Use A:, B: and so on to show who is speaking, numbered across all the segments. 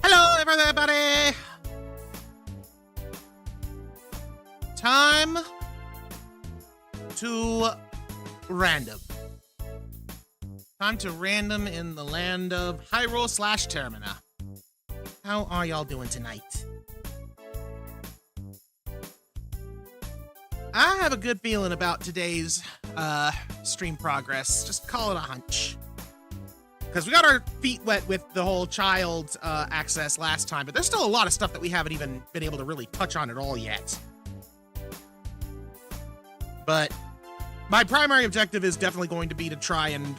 A: Hello, everybody! Time to random. Time to random in the land of Hyrule / Termina. How are y'all doing tonight? I have a good feeling about today's stream progress. Just call it a hunch. Because we got our feet wet with the whole child access last time, but there's still a lot of stuff that we haven't even been able to really touch on at all yet. But my primary objective is definitely going to be to try and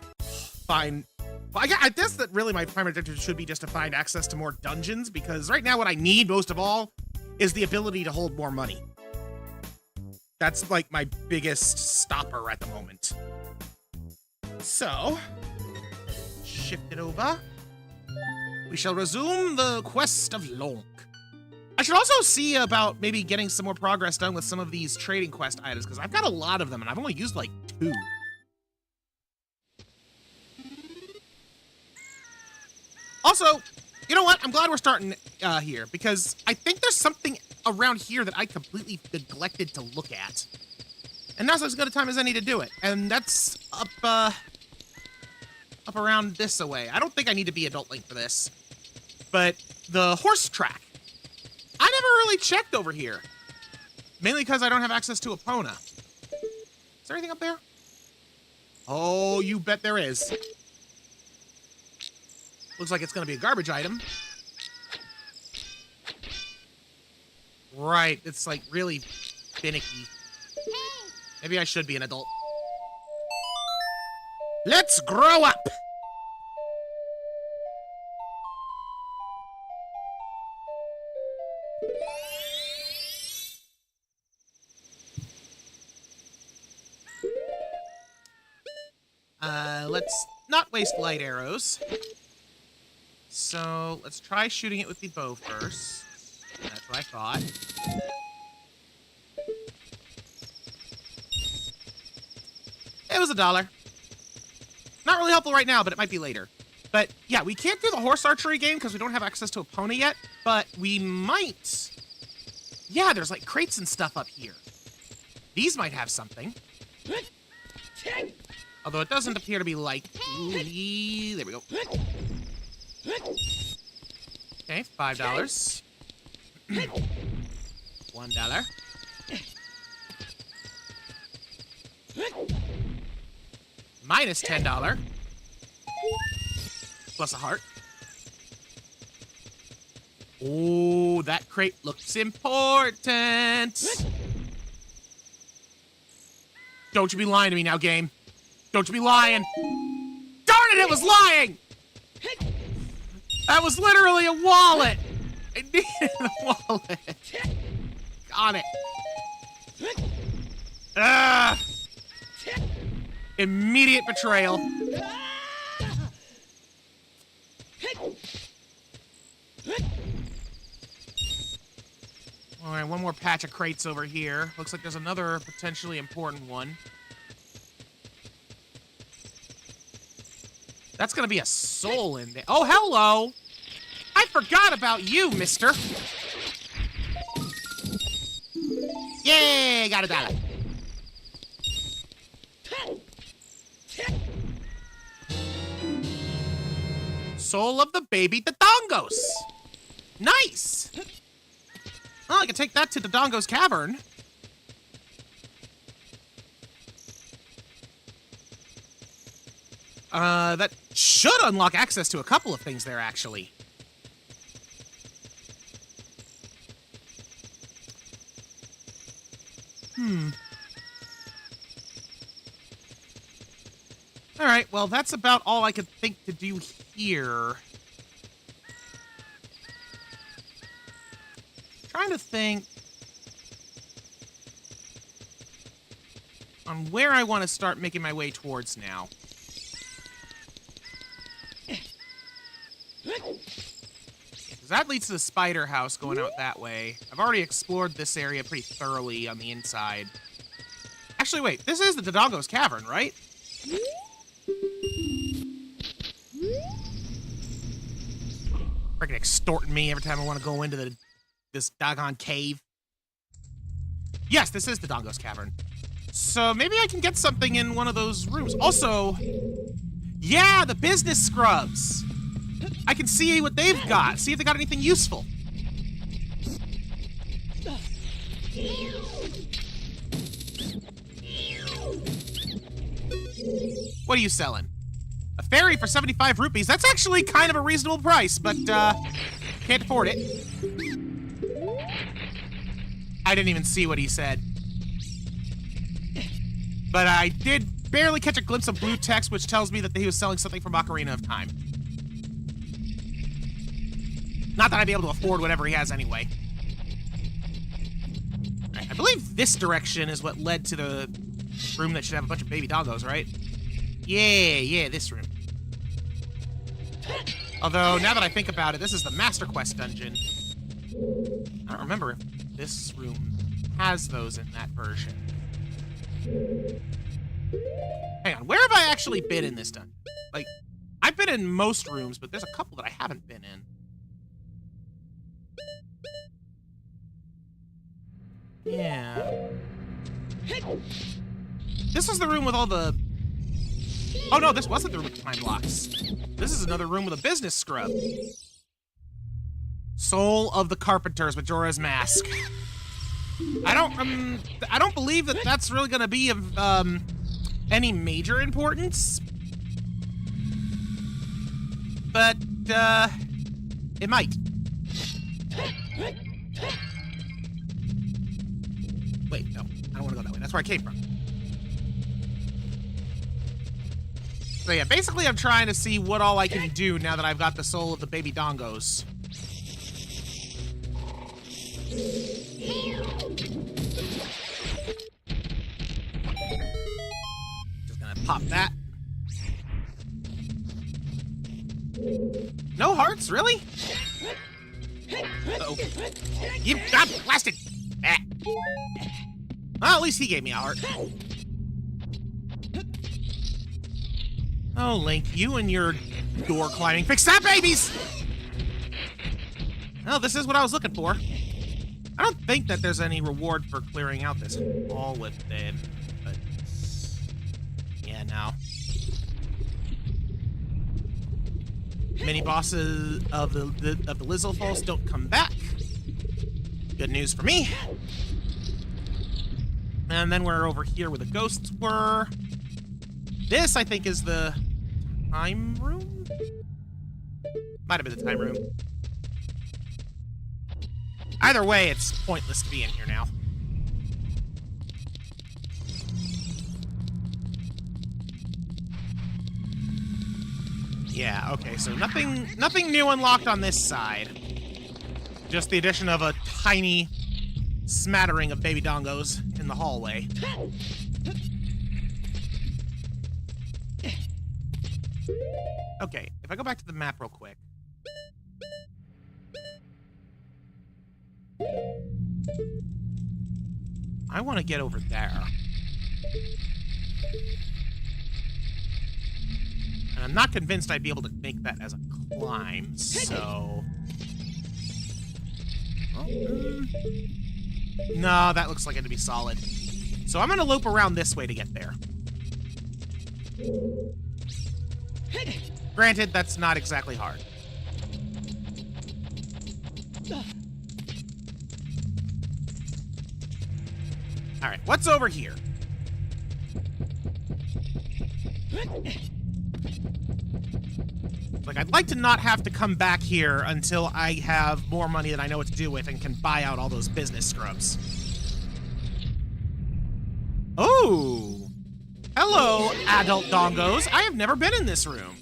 A: find... Well, I guess that really my primary objective should be just to find access to more dungeons, because right now what I need most of all is the ability to hold more money. That's like my biggest stopper at the moment. So... shift it over. We shall resume the quest of Lonk. I should also see about maybe getting some more progress done with some of these trading quest items, because I've got a lot of them and I've only used like 2. Also, you know what? I'm glad we're starting here, because I think there's something around here that I completely neglected to look at. And now's as good a time as any to do it. And that's up around this away. I don't think I need to be Adult Link for this. But the horse track. I never really checked over here. Mainly because I don't have access to Epona. Is there anything up there? Oh, you bet there is. Looks like it's going to be a garbage item. Right, it's like really finicky. Maybe I should be an adult. Let's grow up! Let's not waste light arrows. So, let's try shooting it with the bow first. That's what I thought. It was $1. Not really helpful right now, but it might be later. But, yeah, we can't do the horse archery game because we don't have access to Epona yet, but we might... Yeah, there's, like, crates and stuff up here. These might have something. Although it doesn't appear to be likely. There we go. Okay, $5. $1. Minus $10. Plus a heart. Oh, that crate looks important. Don't you be lying to me now, game. Don't you be lying. Darn it, it was lying! That was literally a wallet. I needed a wallet. Got it. Ugh. Immediate betrayal. All right, one more patch of crates over here. Looks like there's another potentially important one. That's gonna be a soul in there. Oh, hello! I forgot about you, mister. Yay, got $1. Soul of the baby Dodongos. Nice! Oh, I can take that to Dodongo's cavern. That should unlock access to a couple of things there, actually. Alright, well, that's about all I could think to do here. Trying to think on where I want to start making my way towards now. Because that leads to the spider house going out that way. I've already explored this area pretty thoroughly on the inside. Actually, wait, this is the Dodongo's cavern, right? Freaking extorting me every time I want to go into this doggone cave. Yes, this is the Dongo's Cavern. So maybe I can get something in one of those rooms. Also, yeah, the business scrubs. I can see what they've got. See if they got anything useful. What are you selling? A fairy for 75 rupees. That's actually kind of a reasonable price, but can't afford it. I didn't even see what he said. But I did barely catch a glimpse of blue text, which tells me that he was selling something from Ocarina of Time. Not that I'd be able to afford whatever he has anyway. Right, I believe this direction is what led to the room that should have a bunch of baby doggos, right? Yeah, this room. Although, now that I think about it, this is the Master Quest dungeon. I don't remember if this room has those in that version. Hang on, where have I actually been in this dungeon? Like, I've been in most rooms, but there's a couple that I haven't been in. Yeah. This is the room with all the... Oh no, this wasn't the room with the time blocks. This is another room with a business scrub. Soul of the Carpenters, Majora's Mask. I don't believe that that's really gonna be of any major importance. But it might. Wait, no, I don't want to go that way. That's where I came from. So yeah, basically I'm trying to see what all I can do now that I've got the soul of the baby dongos. Just gonna pop that. No hearts, really? Uh-oh. You got blasted! Ah. Well, at least he gave me a heart. Oh, Link, you and your door climbing. Fix that, babies! Well, this is what I was looking for. I don't think that there's any reward for clearing out this hall with them, but yeah, no. Mini bosses of the Lizzle Falls don't come back. Good news for me. And then we're over here where the ghosts were. This, I think, is the time room? Might have been the time room. Either way, it's pointless to be in here now. Yeah, okay, so nothing new unlocked on this side. Just the addition of a tiny smattering of baby dongos in the hallway. Okay, if I go back to the map real quick. I want to get over there. And I'm not convinced I'd be able to make that as a climb, so... Oh, no, that looks like it'd be solid. So I'm gonna loop around this way to get there. Granted, that's not exactly hard. Alright, what's over here? Like, I'd like to not have to come back here until I have more money than I know what to do with and can buy out all those business scrubs. Oh! Hello, adult dongos. I have never been in this room.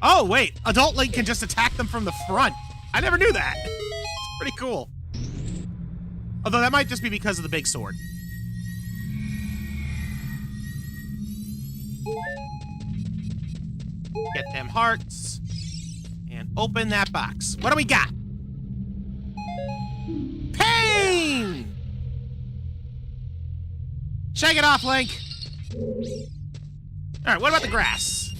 A: Oh, wait. Adult Link can just attack them from the front. I never knew that. It's pretty cool. Although that might just be because of the big sword. Get them hearts. And open that box. What do we got? Pain! Shake it off, Link. Alright, what about the grass?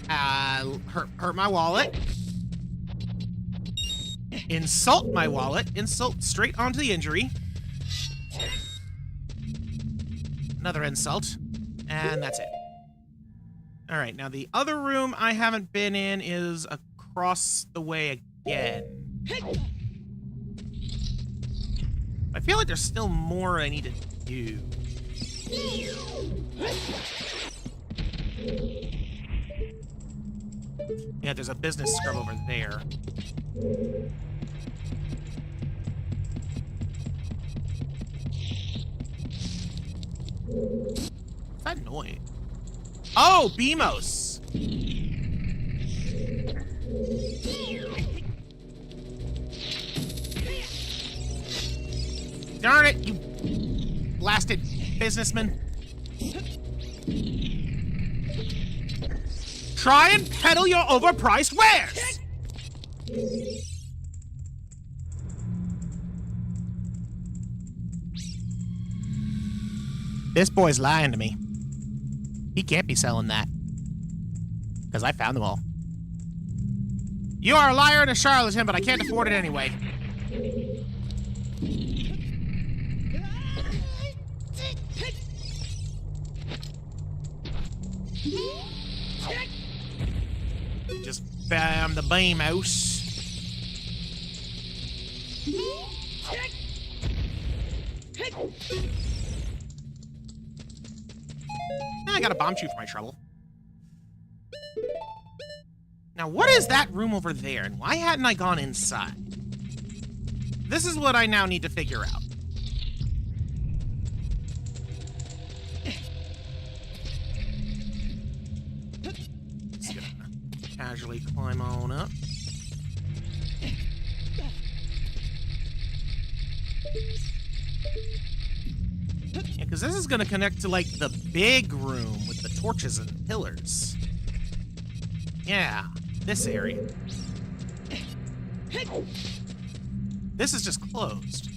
A: Hurt my wallet. Insult my wallet. Insult straight onto the injury. Another insult. And that's it. All right, now the other room I haven't been in is across the way again. I feel like there's still more I need to do. Yeah, there's a business scrub over there. What's that noise? Oh, Beamos! Darn it, you blasted businessman. Try and peddle your overpriced wares! This boy's lying to me. He can't be selling that. Because I found them all. You are a liar and a charlatan, but I can't afford it anyway. Just bam the Beamos. I got a bomb shoot for my trouble. Now, what is that room over there, and why hadn't I gone inside? This is what I now need to figure out. Just gonna casually climb on up. Yeah, because this is going to connect to, like, the big room with the torches and pillars. Yeah, this area. This is just closed.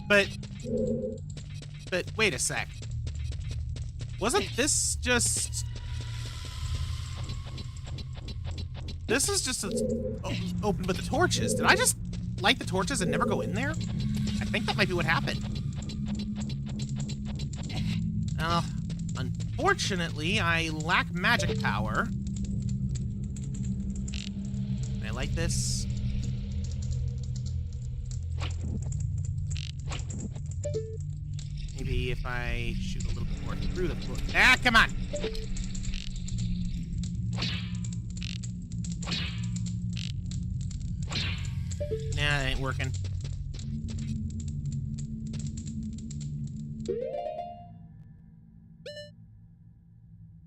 A: But wait a sec. Wasn't this just... This is just open with the torches. Did I just light the torches and never go in there? I think that might be what happened. Unfortunately, I lack magic power. Can I light this? Maybe if I shoot a little bit more through the floor. Ah, come on! Nah, that ain't working.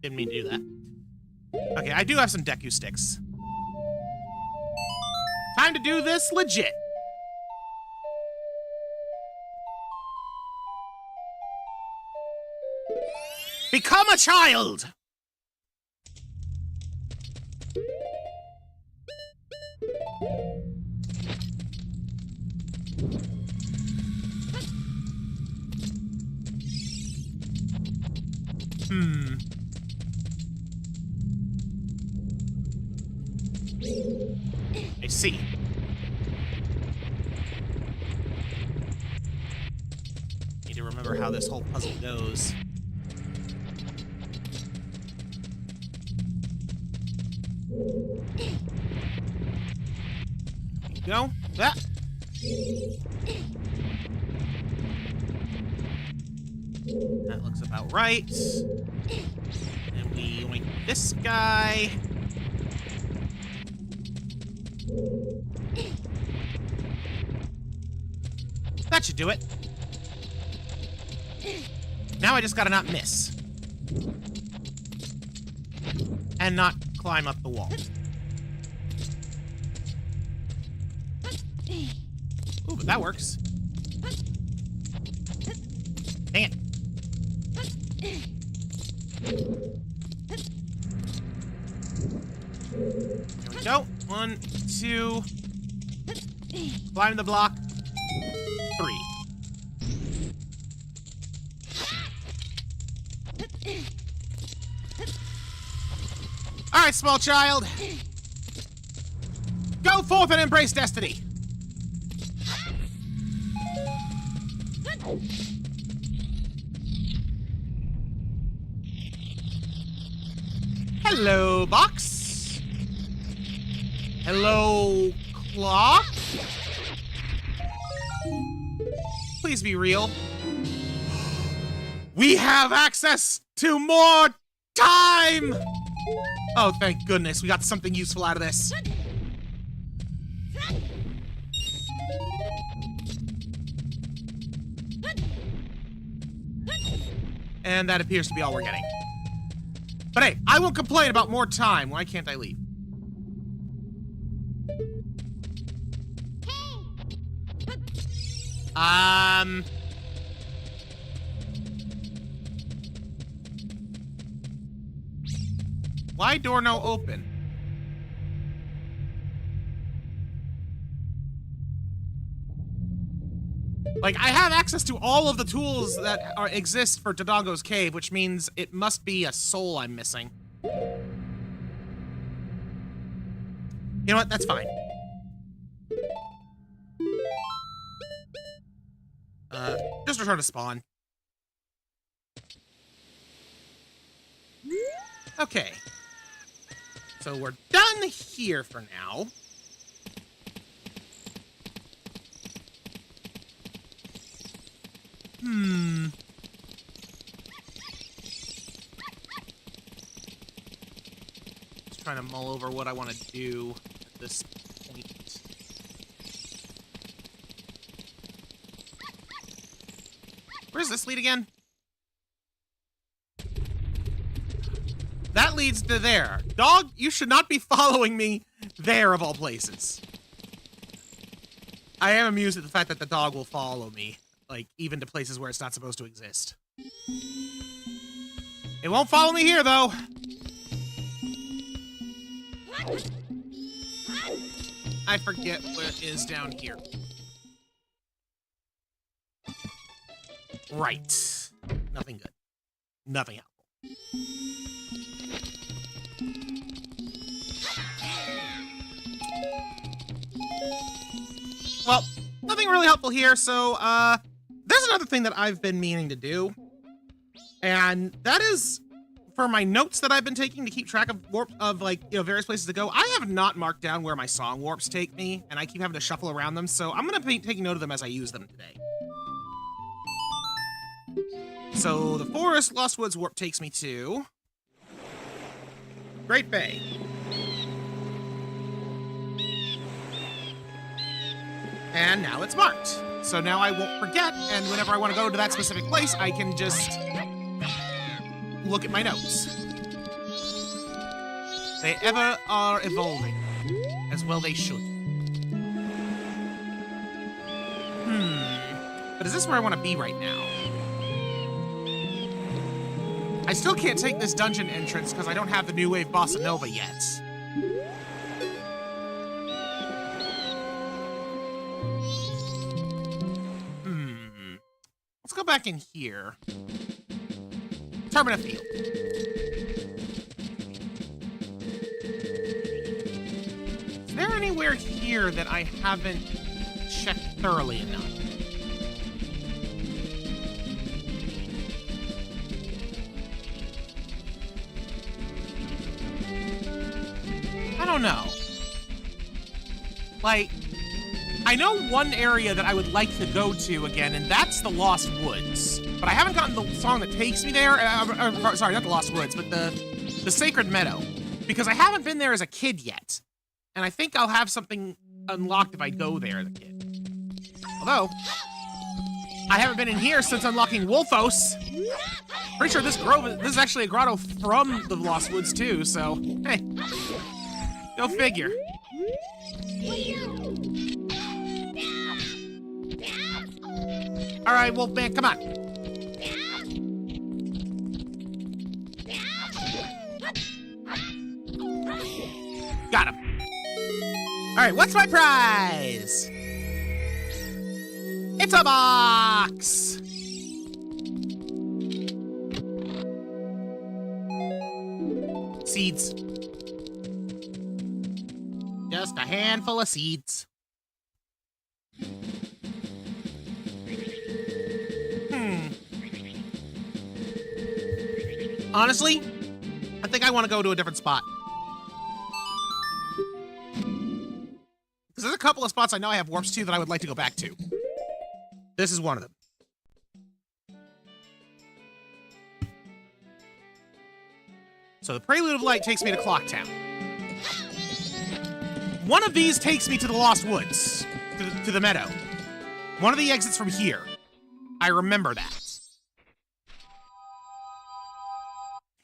A: Didn't mean to do that. Okay, I do have some Deku sticks. Time to do this legit. Become a child! I see. Need to remember how this whole puzzle goes. There you go. Ah. That looks about right. And we oink this guy. That should do it. Now I just gotta not miss. And not climb up the wall. Ooh, but that works. Dang it. There we go. 1, 2. Climb the block. 3. All right, small child. Go forth and embrace destiny. Hello, box. Hello, clock. Please be real. We have access to more time! Oh, thank goodness. We got something useful out of this. And that appears to be all we're getting. But hey, I won't complain about more time. Why can't I leave? Why door no open? Like, I have access to all of the tools that exist for Dodongo's cave, which means it must be a soul I'm missing. You know what? That's fine. Just return to spawn. Okay. So we're done here for now. Just trying to mull over what I want to do at this point. Where's this lead again? That leads to there. Dog, you should not be following me there of all places. I am amused at the fact that the dog will follow me, like, even to places where it's not supposed to exist. It won't follow me here, though. I forget what it is down here. Right. Nothing good. Nothing helpful. Well, nothing really helpful here, so, there's another thing that I've been meaning to do. And that is, for my notes that I've been taking to keep track of like, you know, various places to go, I have not marked down where my song warps take me, and I keep having to shuffle around them, so I'm gonna be taking note of them as I use them today. So, the Forest Lost Woods warp takes me to Great Bay. And now it's marked. So now I won't forget, and whenever I want to go to that specific place, I can just look at my notes. They ever are evolving, as well they should. But is this where I want to be right now? I still can't take this dungeon entrance because I don't have the New Wave Bossa Nova yet. Let's go back in here. Termina Field. Is there anywhere here that I haven't checked thoroughly enough? I don't know. Like, I know one area that I would like to go to again, and that's the Lost Woods. But I haven't gotten the song that takes me there. Sorry, not the Lost Woods, but the Sacred Meadow. Because I haven't been there as a kid yet. And I think I'll have something unlocked if I go there as a kid. Although, I haven't been in here since unlocking Wolfos. Pretty sure this is actually a grotto from the Lost Woods too, so, hey. Go figure. All right, Wolfman, come on. Got him. All right, what's my prize? It's a box. Seeds. handful of seeds. Honestly, I think I want to go to a different spot. Because there's a couple of spots I know I have warps to that I would like to go back to. This is one of them. So the Prelude of Light takes me to Clocktown. One of these takes me to the Lost Woods, to the meadow. One of the exits from here. I remember that.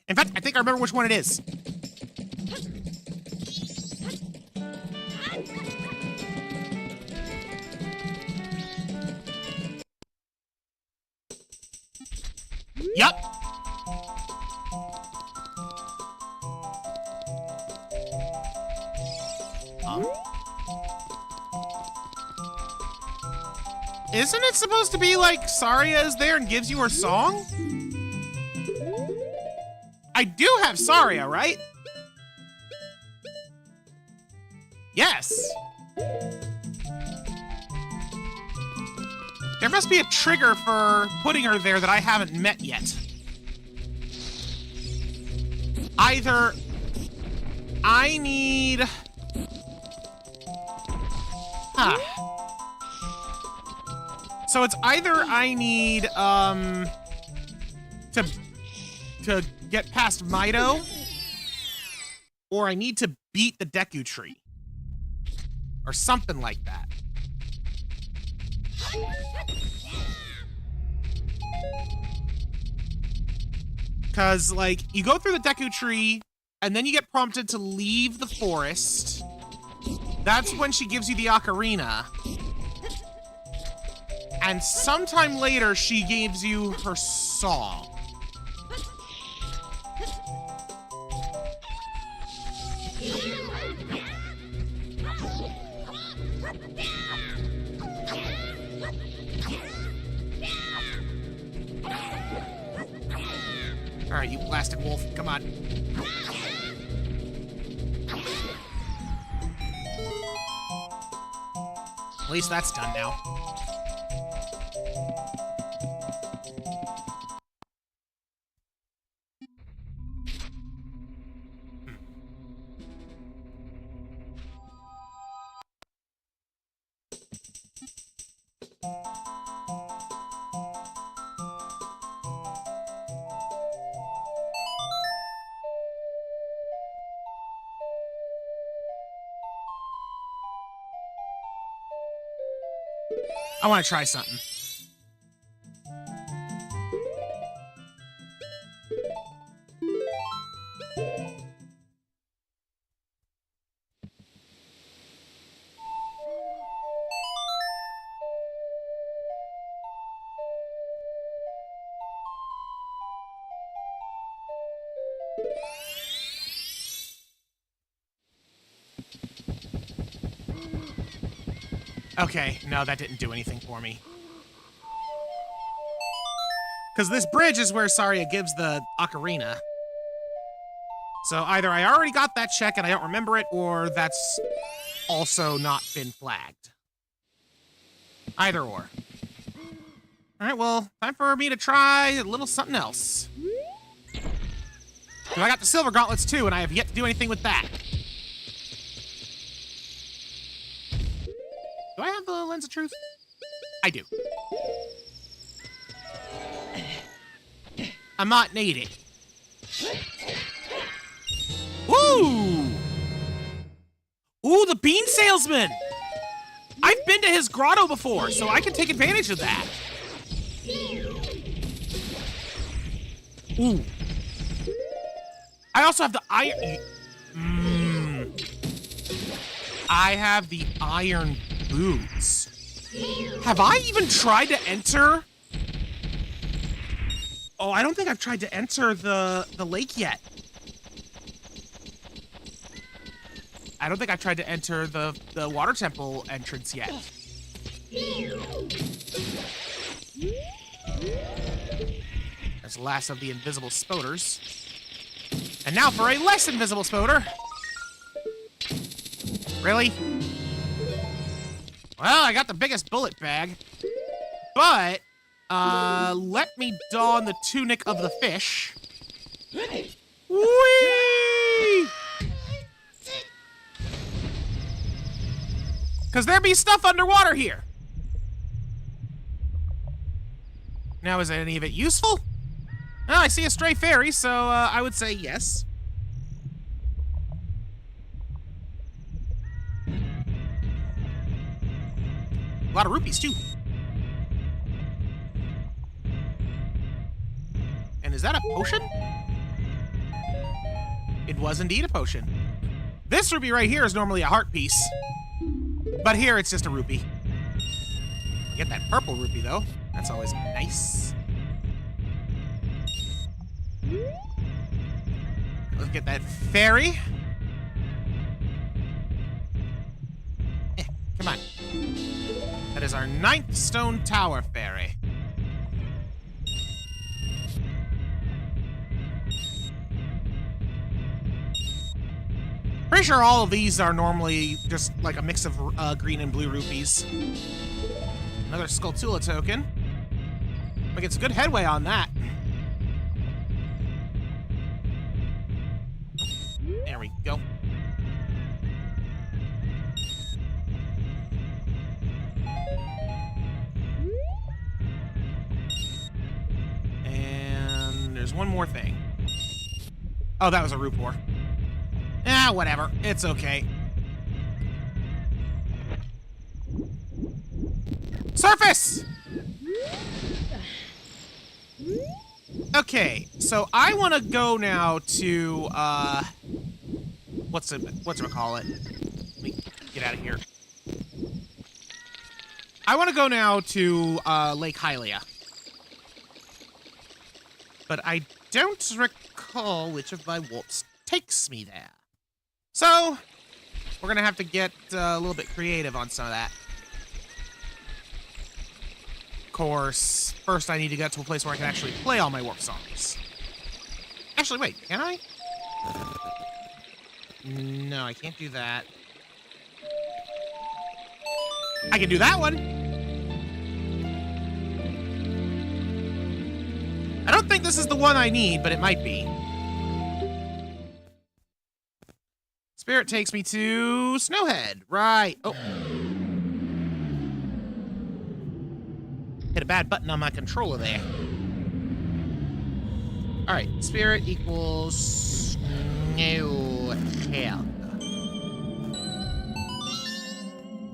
A: In fact, I think I remember which one it is. Yup. Isn't it supposed to be like Saria is there and gives you her song? I do have Saria, right? Yes. There must be a trigger for putting her there that I haven't met yet. Either I need... Huh. So it's either I need, to get past Mido, or I need to beat the Deku tree. Or something like that. Because, like, you go through the Deku tree, and then you get prompted to leave the forest. That's when she gives you the ocarina. And sometime later, she gives you her song. All right, you plastic wolf, come on. At least that's done now. I want to try something. Okay, no, that didn't do anything for me. Because this bridge is where Saria gives the ocarina. So either I already got that check and I don't remember it, or that's also not been flagged. Either or. Alright, well, time for me to try a little something else. I got the silver gauntlets too, and I have yet to do anything with that. Do I have the Lens of Truth? I do. I might need it. Ooh! Ooh, the bean salesman! I've been to his grotto before, so I can take advantage of that. Ooh. I also have the iron... I have the iron boots. Have I even tried to enter? Oh, I don't think I've tried to enter the lake yet. I don't think I've tried to enter the water temple entrance yet. There's the last of the invisible spoders. And now for a less invisible spoder. Really? Well, I got the biggest bullet bag. But, let me don the tunic of the fish. Whee! Because there be stuff underwater here. Now, is any of it useful? Well, I see a stray fairy, so I would say yes. A lot of rupees, too. And is that a potion? It was indeed a potion. This rupee right here is normally a heart piece. But here, it's just a rupee. Get that purple rupee, though. That's always nice. Let's get that fairy. Come on. That is our 9th stone tower fairy. Pretty sure all of these are normally just like a mix of green and blue rupees. Another Skulltula token. We get some good headway on that. There we go. And there's one more thing. Oh, that was a Rupor. Ah, whatever. It's okay. Surface! Okay, so I want to go now to, whatchamacallit? Let me get out of here. I want to go now to, Lake Hylia. But I don't recall which of my warps takes me there. So, we're gonna have to get a little bit creative on some of that. Of course, first I need to get to a place where I can actually play all my warp songs. Actually, wait, can I? No, I can't do that. I can do that one! I don't think this is the one I need, but it might be. Spirit takes me to Snowhead. Right. Oh. Hit a bad button on my controller there. Alright, Spirit equals Snowhead.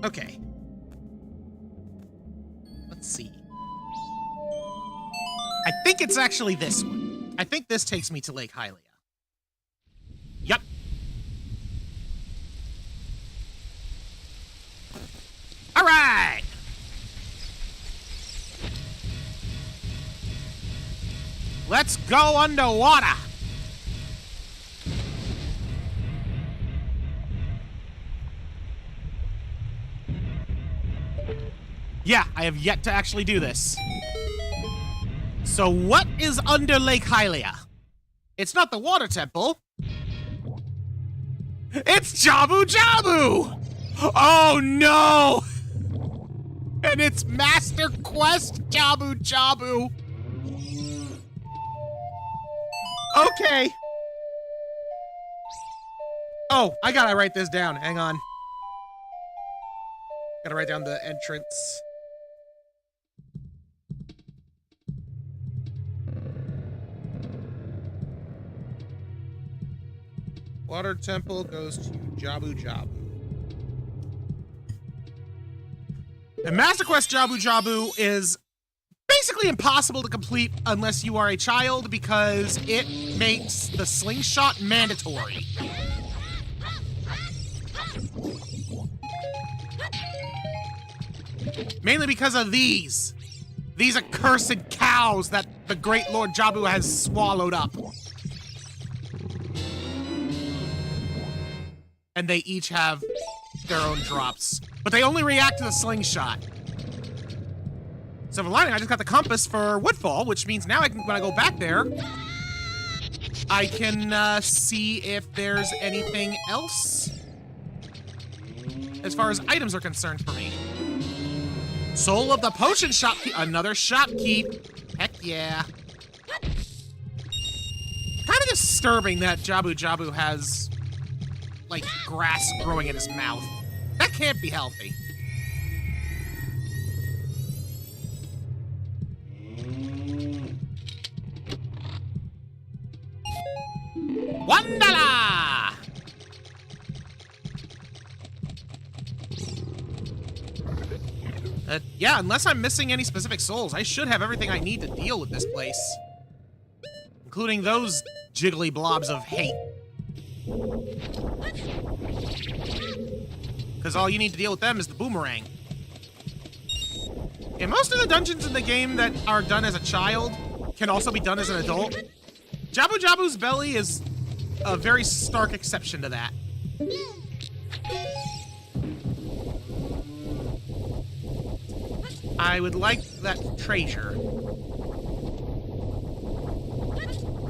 A: Okay. Let's see. I think it's actually this one. I think this takes me to Lake Hylia. Yup. All right. Let's go underwater. Yeah, I have yet to actually do this. So what is under Lake Hylia? It's not the water temple. It's Jabu Jabu! Oh no! And it's Master Quest Jabu Jabu. Okay. Oh, I gotta write this down. Hang on. Gotta write down the entrance. Water temple goes to Jabu Jabu. And Master Quest Jabu Jabu is basically impossible to complete unless you are a child because it makes the slingshot mandatory. Mainly because of these accursed cows that the great Lord Jabu has swallowed up. And they each have their own drops. But they only react to the slingshot. Silver lining, I just got the compass for Woodfall, which means now I can, when I go back there, I can see if there's anything else. as far as items are concerned for me. Soul of the potion shopkeep. Another shopkeep. Heck yeah. Kind of disturbing that Jabu Jabu has, like, grass growing in his mouth. That can't be healthy. $1! Yeah, unless I'm missing any specific souls, I should have everything I need to deal with this place. Including those jiggly blobs of hate. Because all you need to deal with them is the boomerang. Yeah, most of the dungeons in the game that are done as a child can also be done as an adult. Jabu Jabu's belly is a very stark exception to that. I would like that treasure.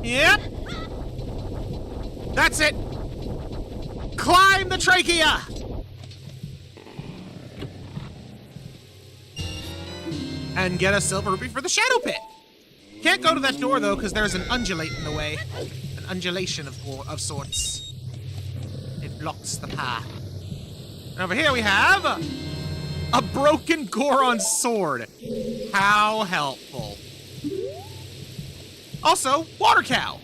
A: Yep. That's it. Climb the trachea. And get a silver rupee for the shadow pit. Can't go to that door though, because there's an undulate in the way. An undulation of sorts. It blocks the path. And over here we have a broken Goron sword. How helpful. Also, water cow.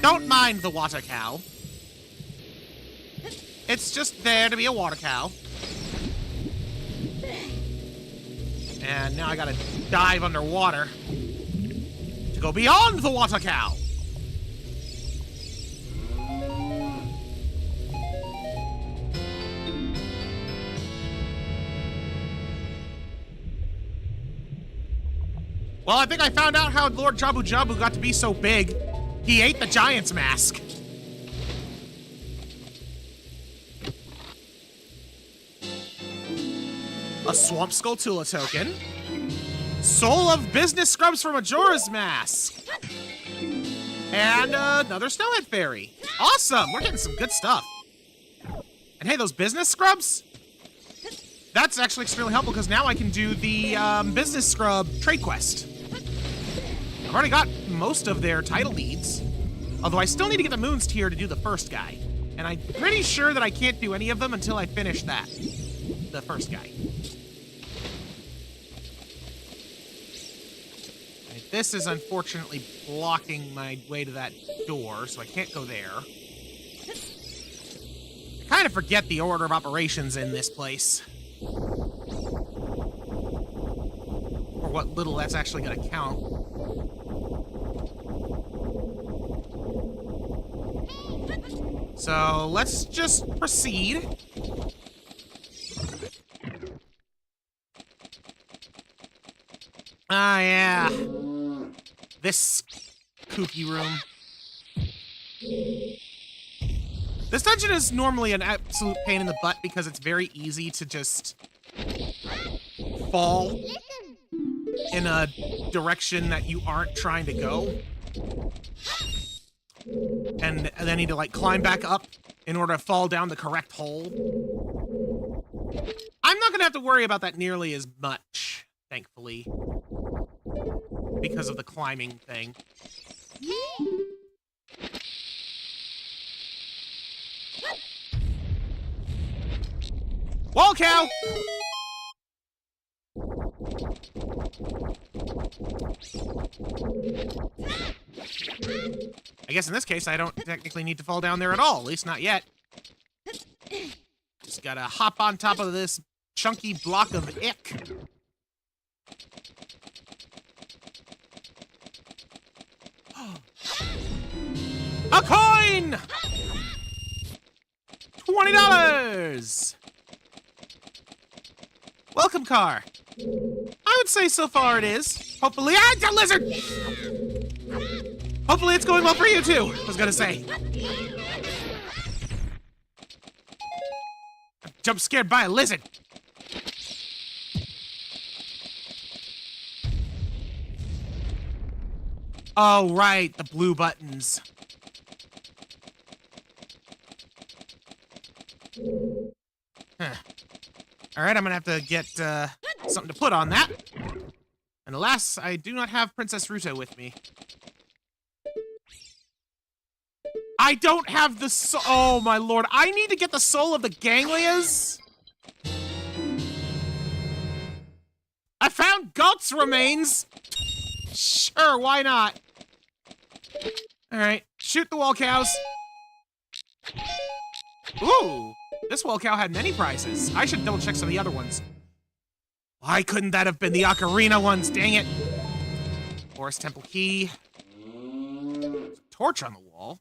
A: Don't mind the water cow. It's just there to be a water cow. And now I gotta dive underwater to go beyond the water cow. Well, I think I found out how Lord Jabu Jabu got to be so big. He ate the giant's mask. A Swamp Skull Tula token. Soul of Business Scrubs for Majora's Mask. And another Snowhead Fairy. Awesome! We're getting some good stuff. And hey, those business scrubs? That's actually extremely helpful because now I can do the business scrub trade quest. I've already got most of their title deeds. Although I still need to get the Moon's Tier to do the first guy. And I'm pretty sure that I can't do any of them until I finish that. The first guy. Right, this is unfortunately blocking my way to that door, so I can't go there. I kind of forget the order of operations in this place. Or what little that's actually going to count. So, let's just proceed. Ah, yeah. This kooky room. This dungeon is normally an absolute pain in the butt because it's very easy to just fall in a direction that you aren't trying to go. And then need to, like, climb back up in order to fall down the correct hole. I'm not gonna have to worry about that nearly as much, thankfully. Because of the climbing thing. Wall cow! I guess in this case, I don't technically need to fall down there at all. At least not yet. Just gotta hop on top of this chunky block of ick. A coin! $20! Welcome car. I would say so far it is. Hopefully, it's a lizard! Hopefully it's going well for you too, I was gonna say. I'm jump scared by a lizard. Oh, right, the blue buttons. Huh. All right, I'm gonna have to get something to put on that. And alas, I do not have Princess Ruto with me. I don't have the soul. Oh my lord, I need to get the soul of the Ganglias. I found Gult's remains. Sure, why not? All right, shoot the wall cows. Ooh, this wall cow had many prizes. I should double check some of the other ones. Why couldn't that have been the ocarina ones? Dang it. Forest Temple Key. There's a torch on the wall.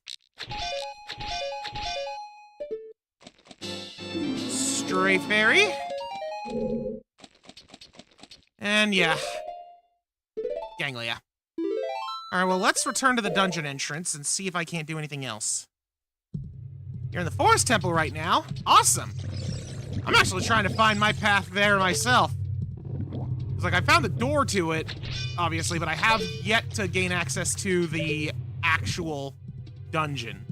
A: Stray fairy. And yeah. Ganglia. Alright, well, let's return to the dungeon entrance and see if I can't do anything else. You're in the Forest Temple right now. Awesome. I'm actually trying to find my path there myself. It's like I found the door to it, obviously, but I have yet to gain access to the actual dungeon.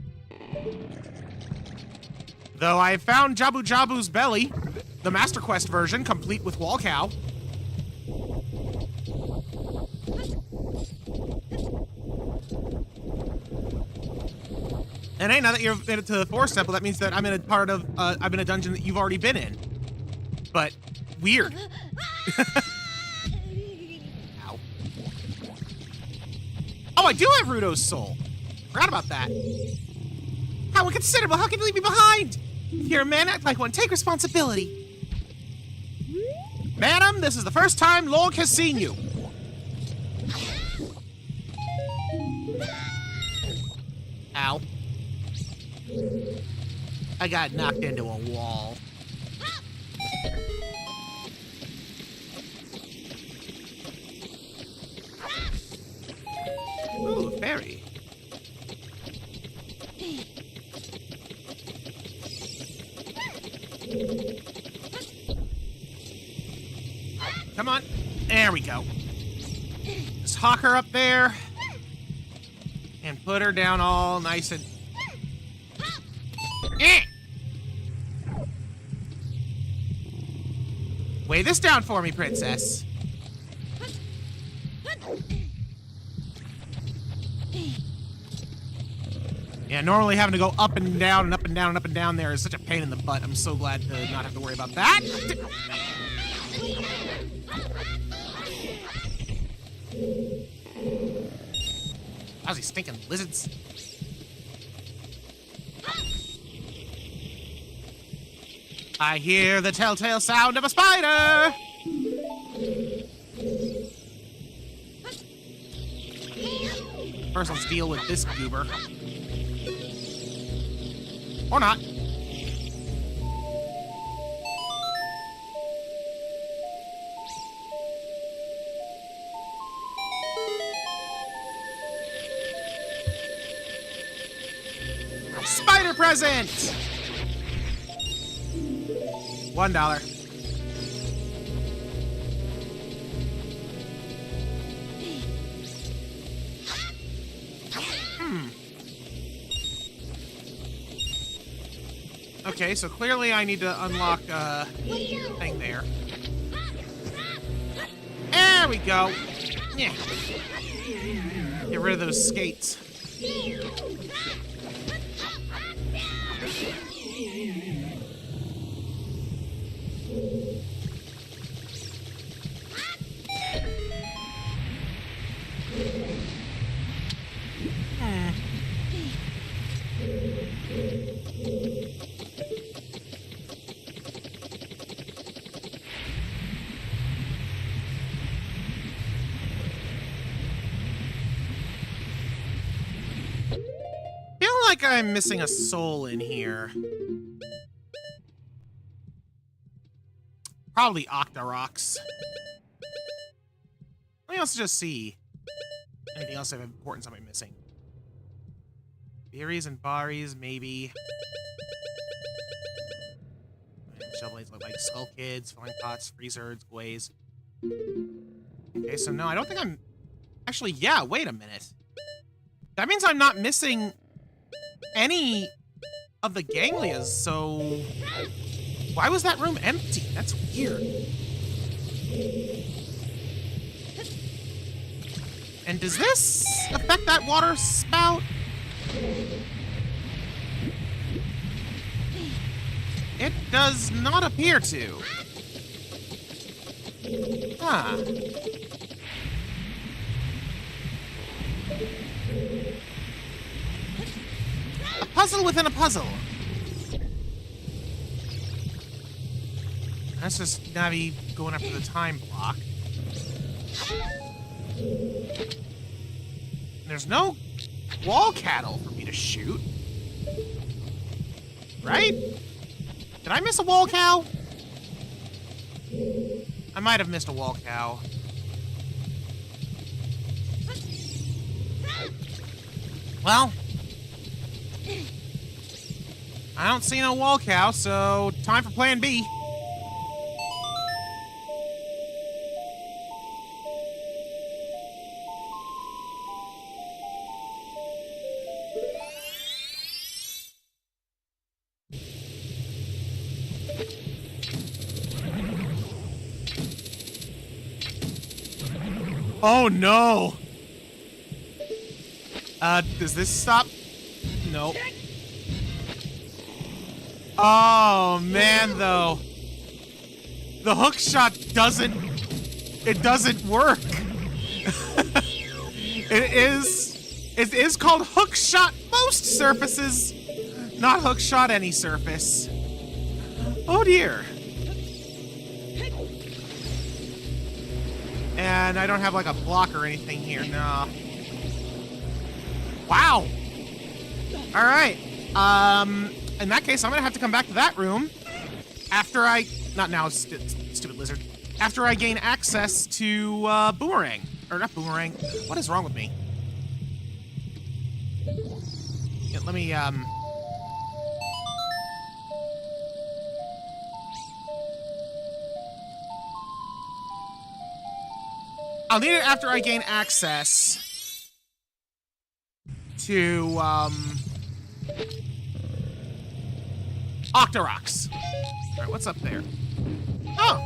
A: Though I found Jabu Jabu's belly, the Master Quest version, complete with wall cow. And hey, now that you've made it to the Forest Temple, that means that I'm in a part of, I'm in a dungeon that you've already been in. But, weird. Ow. Oh, I do have Ruto's soul. Forgot about that. How inconsiderable, how can you leave me behind? If you're a man, act like one, take responsibility. Madam, this is the first time Log has seen you. Ow. I got knocked into a wall. Ooh, a fairy. Come on. There we go. Just hawk her up there. And put her down all nice and... Weigh this down for me, princess. Yeah, normally having to go up and down and up and down and up and down there is such a pain in the butt. I'm so glad to not have to worry about that. Lousy stinking lizards. I hear the telltale sound of a spider! First, let's deal with this goober. Or not. Spider present! $1. Okay, so clearly I need to unlock a thing there. There we go. Yeah. Get rid of those skates. Like I'm missing a soul in here. Probably Octoroks. Let me also just see. Anything else of importance am I missing? Berries and Baris, maybe. Shellblades look like Skull Kids, Flying Pots, Freezerds, Glaze. Okay, so no, I don't think I'm... Actually, yeah, wait a minute. That means I'm not missing any of the Ganglias, so Why was that room empty? That's weird. And does this affect that water spout? It does not appear to. Huh. A puzzle within a puzzle. That's just Navi going after the time block. There's no wall cattle for me to shoot. Right? Did I miss a wall cow? I might have missed a wall cow. Well, I don't see no wall cow, so time for plan B. Oh no! Does this stop? Nope. Oh man, though. The hook shot doesn't work. It is called hook shot most surfaces, not hook shot any surface. Oh dear. And I don't have like a block or anything here, no. Wow. All right. In that case, I'm gonna have to come back to that room after not now, stupid lizard. After I gain access to Boomerang, or not Boomerang. What is wrong with me? Yeah, let me I'll need it after I gain access to, Octoroks. All right, what's up there? Oh!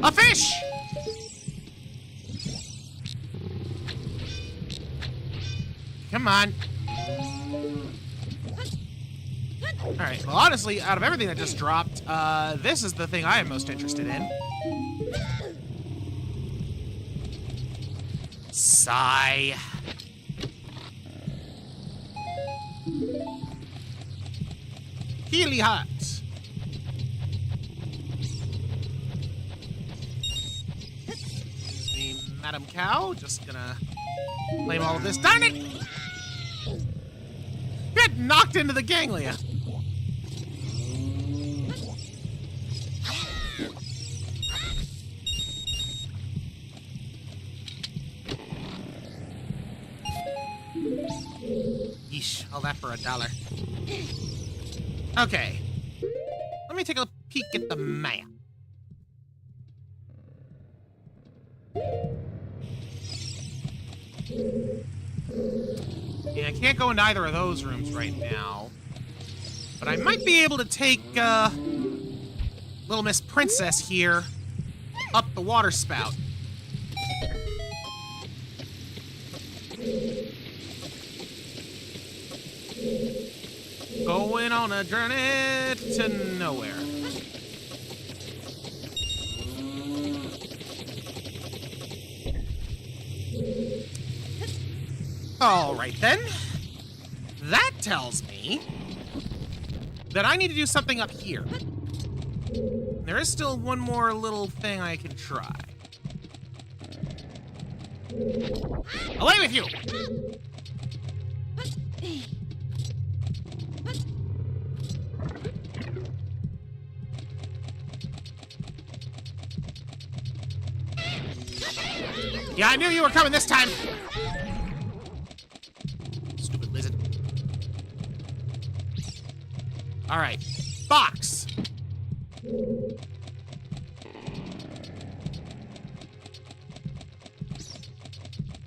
A: A fish! Come on. Alright, well honestly, out of everything that just dropped, this is the thing I am most interested in. Sigh. Healy hut. Me, Madam Cow, just gonna blame all of this. Darn it! Get knocked into the ganglia. Yeesh, all that for $1. Okay. Let me take a peek at the map. Yeah, I can't go into either of those rooms right now. But I might be able to take, Little Miss Princess here up the water spout. Going on a journey to nowhere. All right then. That tells me that I need to do something up here. There is still one more little thing I can try. Away with you! Yeah, I knew you were coming this time. Stupid lizard. All right, box.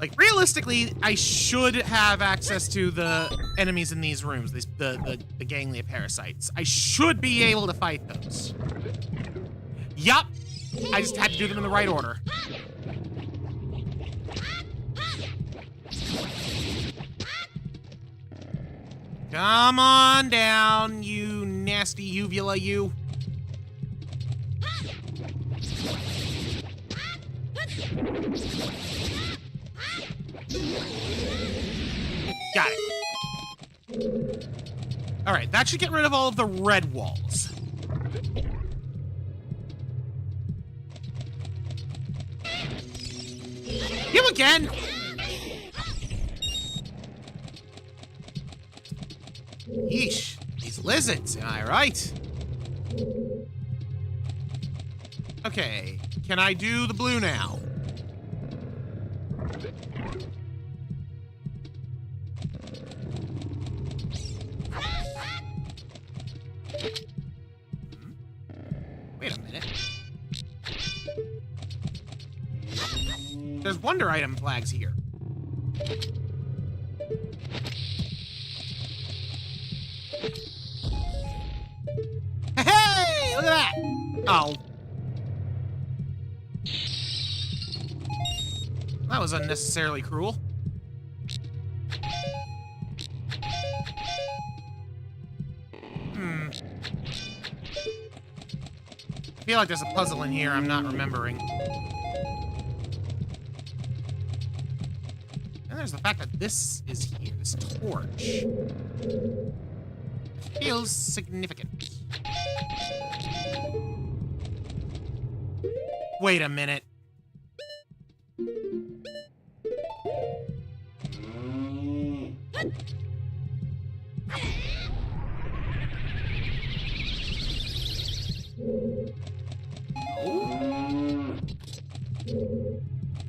A: Like, realistically, I should have access to the enemies in these rooms, the ganglia parasites. I should be able to fight those. Yup. I just had to do them in the right order. Come on down, you nasty uvula, you. Got it. All right, that should get rid of all of the red walls. You again! Yeesh, these lizards, am I right? Okay, can I do the blue now? Wait a minute. There's wonder item flags here. Hey, look at that! Oh. That was unnecessarily cruel. I feel like there's a puzzle in here I'm not remembering. And there's the fact that this is here, this torch. Feels significant. Wait a minute.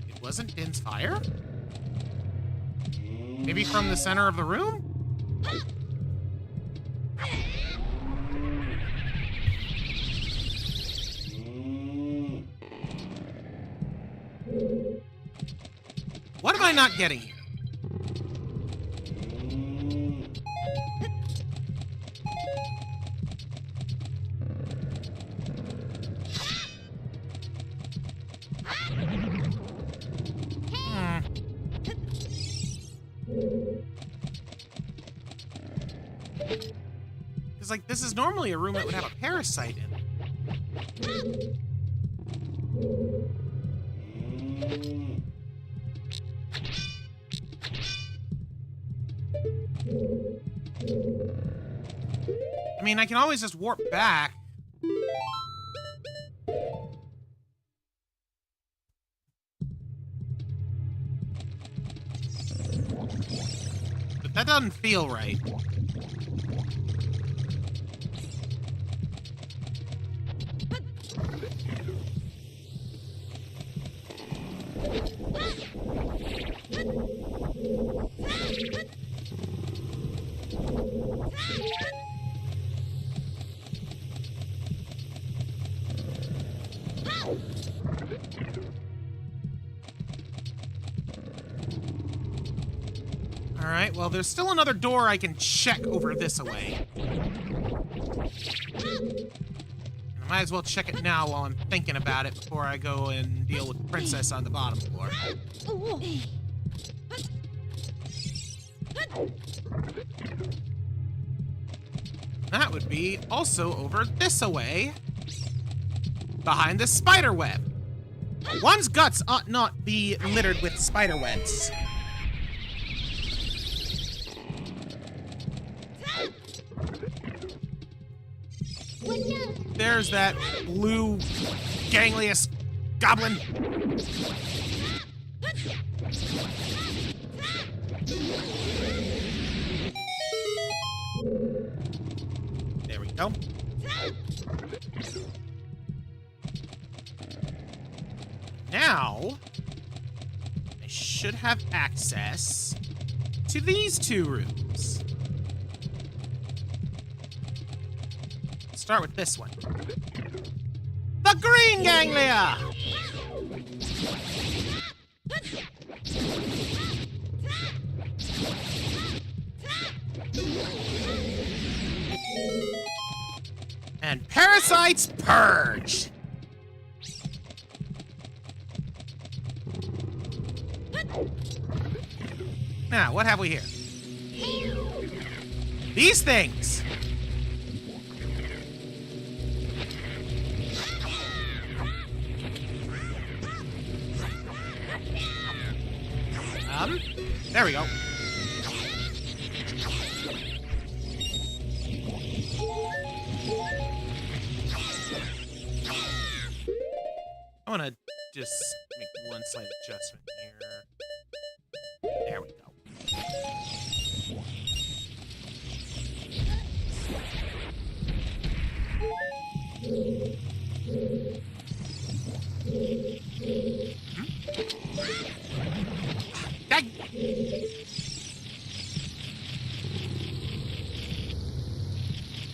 A: It wasn't Din's fire? Maybe from the center of the room? What am I not getting here? Because, like, this is normally a room that would have a parasite in it. I mean, I can always just warp back. But that doesn't feel right. All right, well, there's still another door I can check over this away. I might as well check it now while I'm thinking about it before I go and deal with the princess on the bottom floor. That would be also over this away, behind the spider web. One's guts ought not be littered with spider webs. There's that blue ganglious goblin. There we go. Now, I should have access to these two rooms. Start with this one. The green ganglia! And parasites purged. Now, what have we here? These things. There we go. I want to just make one slight adjustment here. There we go.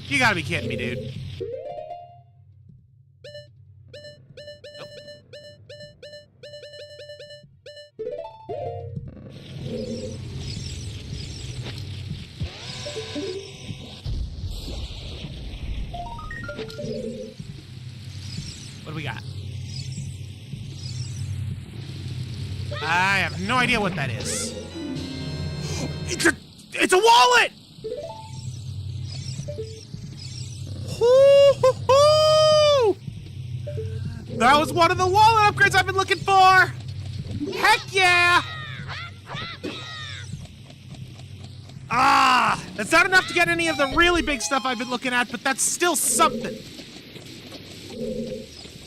A: You gotta be kidding me, dude. Nope. What do we got? I have no idea what that is. It's a wallet! Hoo-hoo-hoo! That was one of the wallet upgrades I've been looking for! Heck yeah! Ah! That's not enough to get any of the really big stuff I've been looking at, but that's still something.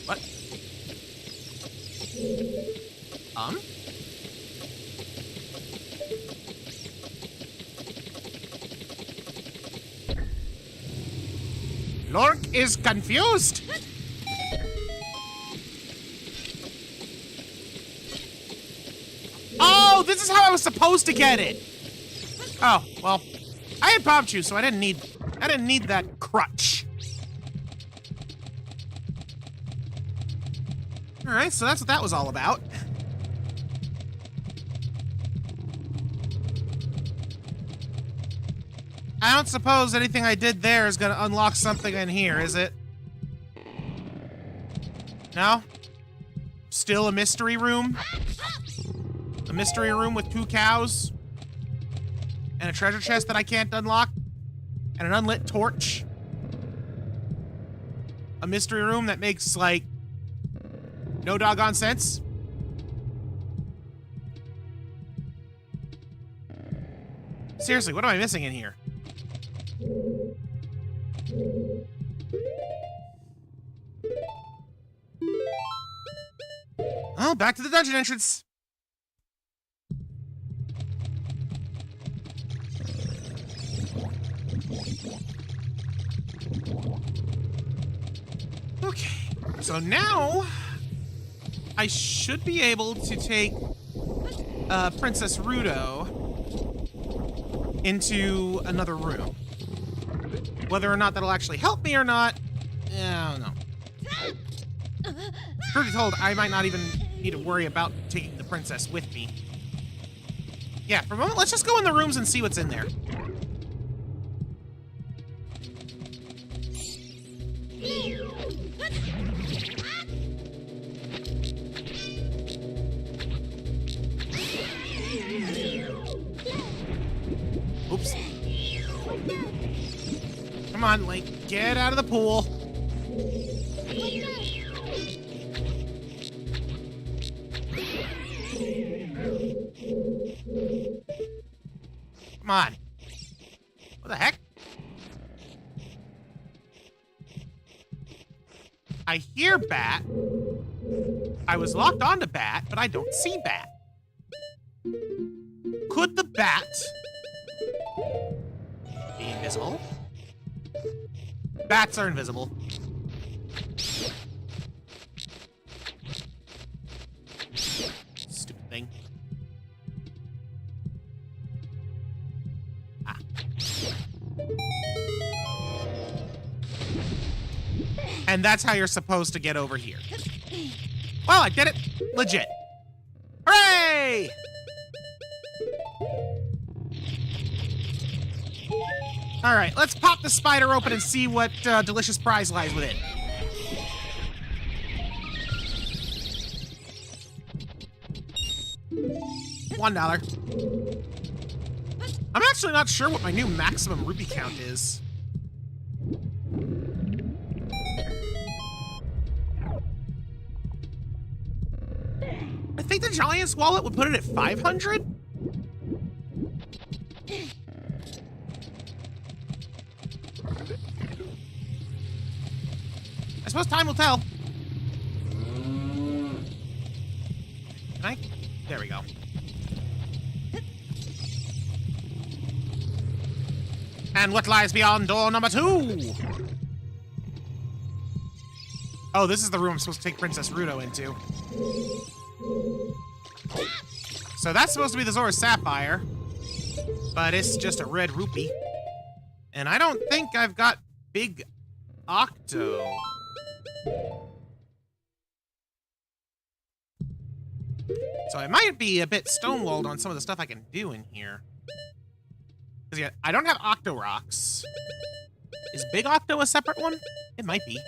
A: What? Lork is confused. Oh, this is how I was supposed to get it. Oh, well, I had Pop Chew, so I didn't need that crutch. All right, so that's what that was all about. I don't suppose anything I did there is gonna unlock something in here, is it? No? Still a mystery room? A mystery room with 2 cows? And a treasure chest that I can't unlock? And an unlit torch? A mystery room that makes, like, no doggone sense? Seriously, what am I missing in here? Oh, back to the dungeon entrance. Okay, so now I should be able to take Princess Rudo into another room. Whether or not that'll actually help me or not, I don't know. Truth be told, I might not even need to worry about taking the princess with me. Yeah, for a moment, let's just go in the rooms and see what's in there. Oops. Come on, Link, get out of the pool. Come on. What the heck? I hear Bat. I was locked onto Bat, but I don't see Bat. Could the Bat be invisible? Bats are invisible. Stupid thing. Ah. And that's how you're supposed to get over here. Well, I did it. Legit. Hooray! Yay! All right, let's pop the spider open and see what delicious prize lies within. $1. I'm actually not sure what my new maximum rupee count is. I think the Giant's wallet would put it at 500? I suppose time will tell. Can I? There we go. And what lies beyond door number 2? Oh, this is the room I'm supposed to take Princess Ruto into. So that's supposed to be the Zora's Sapphire, but it's just a red rupee. And I don't think I've got Big Octo. So I might be a bit stonewalled on some of the stuff I can do in here. Because yeah, I don't have Octo Rocks. Is Big Octo a separate one? It might be.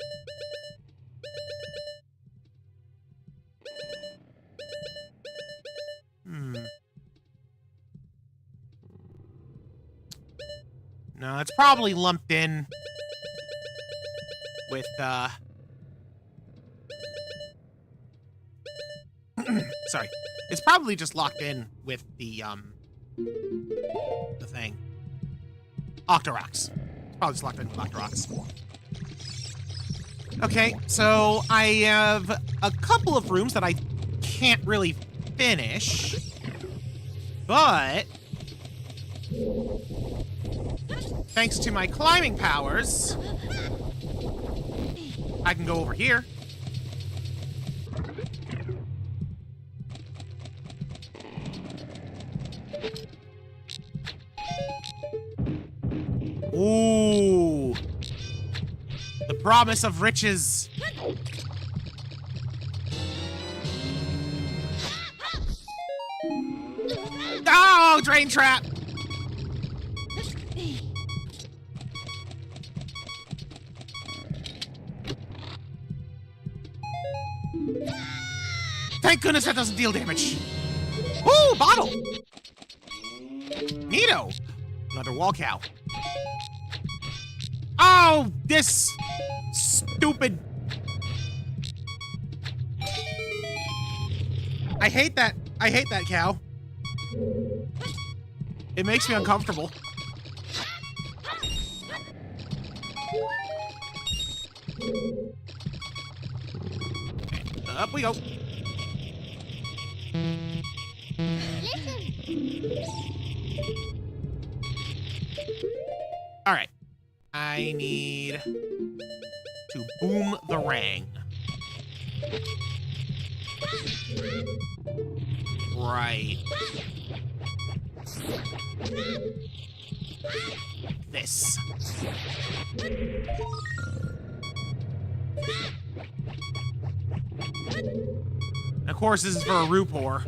A: No, it's probably lumped in with, sorry. It's probably just locked in with the thing. Octoroks. It's probably just locked in with Octoroks. Okay, so I have a couple of rooms that I can't really finish, but thanks to my climbing powers, I can go over here. Ooh. The promise of riches. Oh, drain trap. Thank goodness that doesn't deal damage. Ooh, bottle. Neato. Another wall cow. Oh, this stupid. I hate that. I hate that cow. It makes me uncomfortable. Up we go. All right. I need to boom the rang. Right. This. And of course, this is for a Rupor.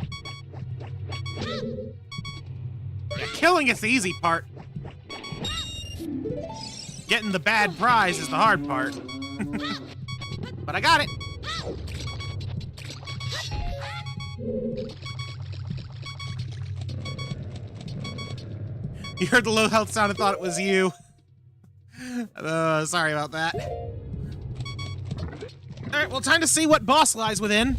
A: Yeah, killing is the easy part. Getting the bad prize is the hard part. But I got it. You heard the low health sound and thought it was you. Sorry about that. Alright, well, time to see what boss lies within.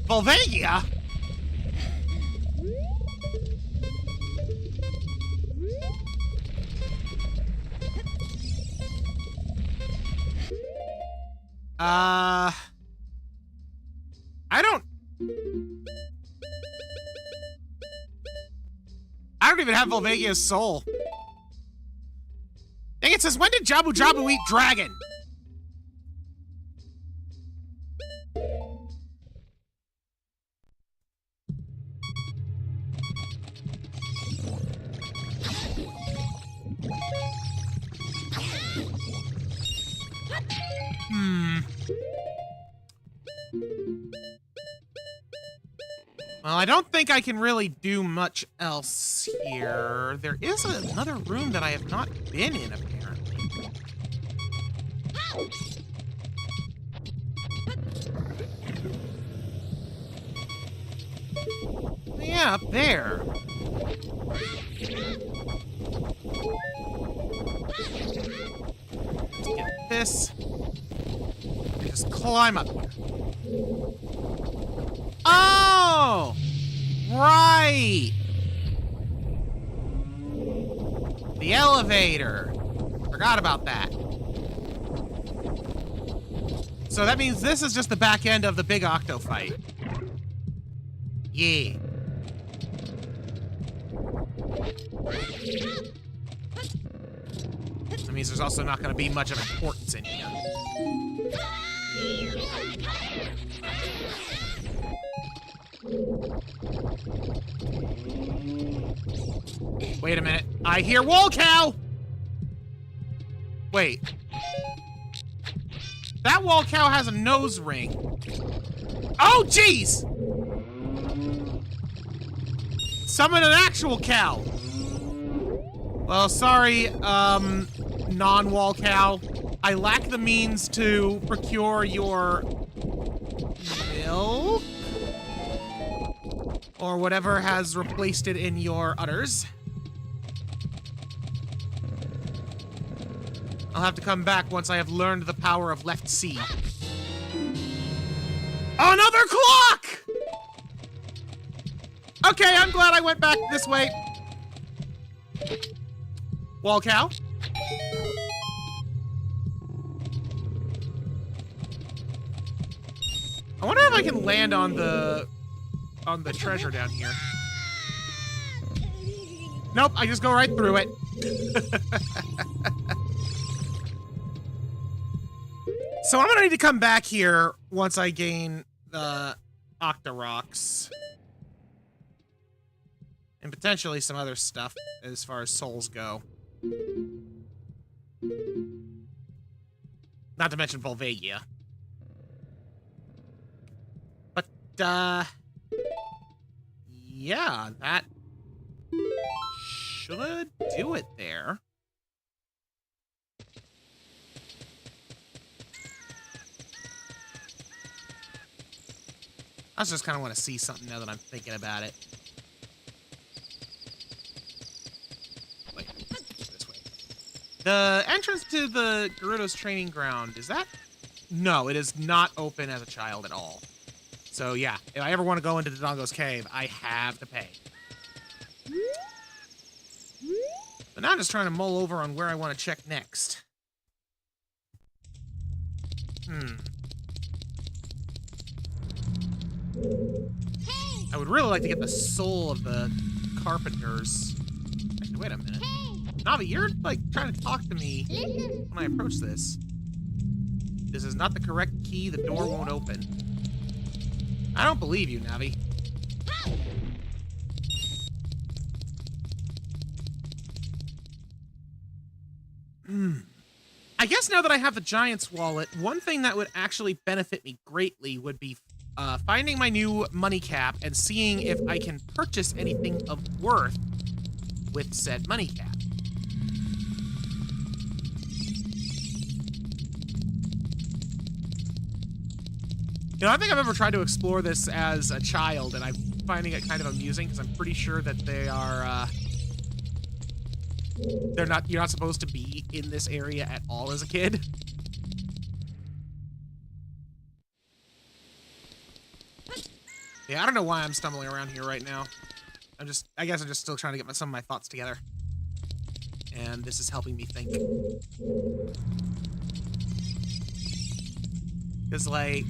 A: Volvagia? I don't even have Volvagia's soul. Dang, it says, when did Jabu Jabu eat dragon? Well, I don't think I can really do much else here. There is another room that I have not been in, apparently. Yeah, up there. Let's get this. And just climb up here. Oh! Right! The elevator. Forgot about that. So that means this is just the back end of the big Octo fight. Yeah. That means there's also not going to be much of importance in here. Wait a minute. I hear wall cow! Wait. That wall cow has a nose ring. Oh, jeez! Summon an actual cow. Well, sorry, non-wall cow. I lack the means to procure your milk? Or whatever has replaced it in your udders. I'll have to come back once I have learned the power of left C. Another clock! Okay, I'm glad I went back this way. Wall cow? I wonder if I can land on the treasure down here. Nope, I just go right through it. So I'm gonna need to come back here once I gain the Octorocks. And potentially some other stuff as far as souls go. Not to mention Volvagia. But, yeah, that should do it there. I just kind of want to see something now that I'm thinking about it. Wait, this way. The entrance to the Gerudo's training ground, is that? No, it is not open as a child at all. So yeah, if I ever want to go into Dodongo's cave, I have to pay. But now I'm just trying to mull over on where I want to check next. I would really like to get the soul of the carpenters. Actually, wait a minute. Navi, you're, like, trying to talk to me when I approach this. This is not the correct key. The door won't open. I don't believe you, Navi. I guess now that I have the Giant's Wallet, one thing that would actually benefit me greatly would be finding my new money cap and seeing if I can purchase anything of worth with said money cap. You know, I think I've ever tried to explore this as a child, and I'm finding it kind of amusing because I'm pretty sure that they are, you're not supposed to be in this area at all as a kid. Yeah, I don't know why I'm stumbling around here right now. I guess I'm just still trying to get some of my thoughts together. And this is helping me think. Because, like,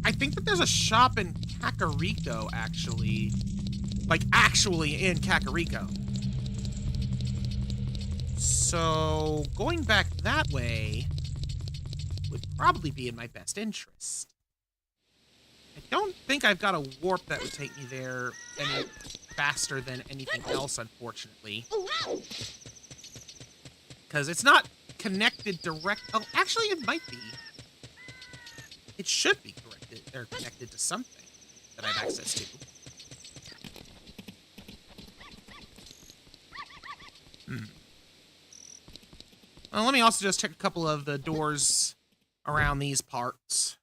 A: I think that there's a shop in Kakariko, actually. Like, actually in Kakariko. So, going back that way would probably be in my best interest. I don't think I've got a warp that would take me there any faster than anything else, unfortunately. Because it's not connected direct... Oh, actually, it might be. It it should be corrected or connected to something that I have access to. Well, let me also just check a couple of the doors around these parts.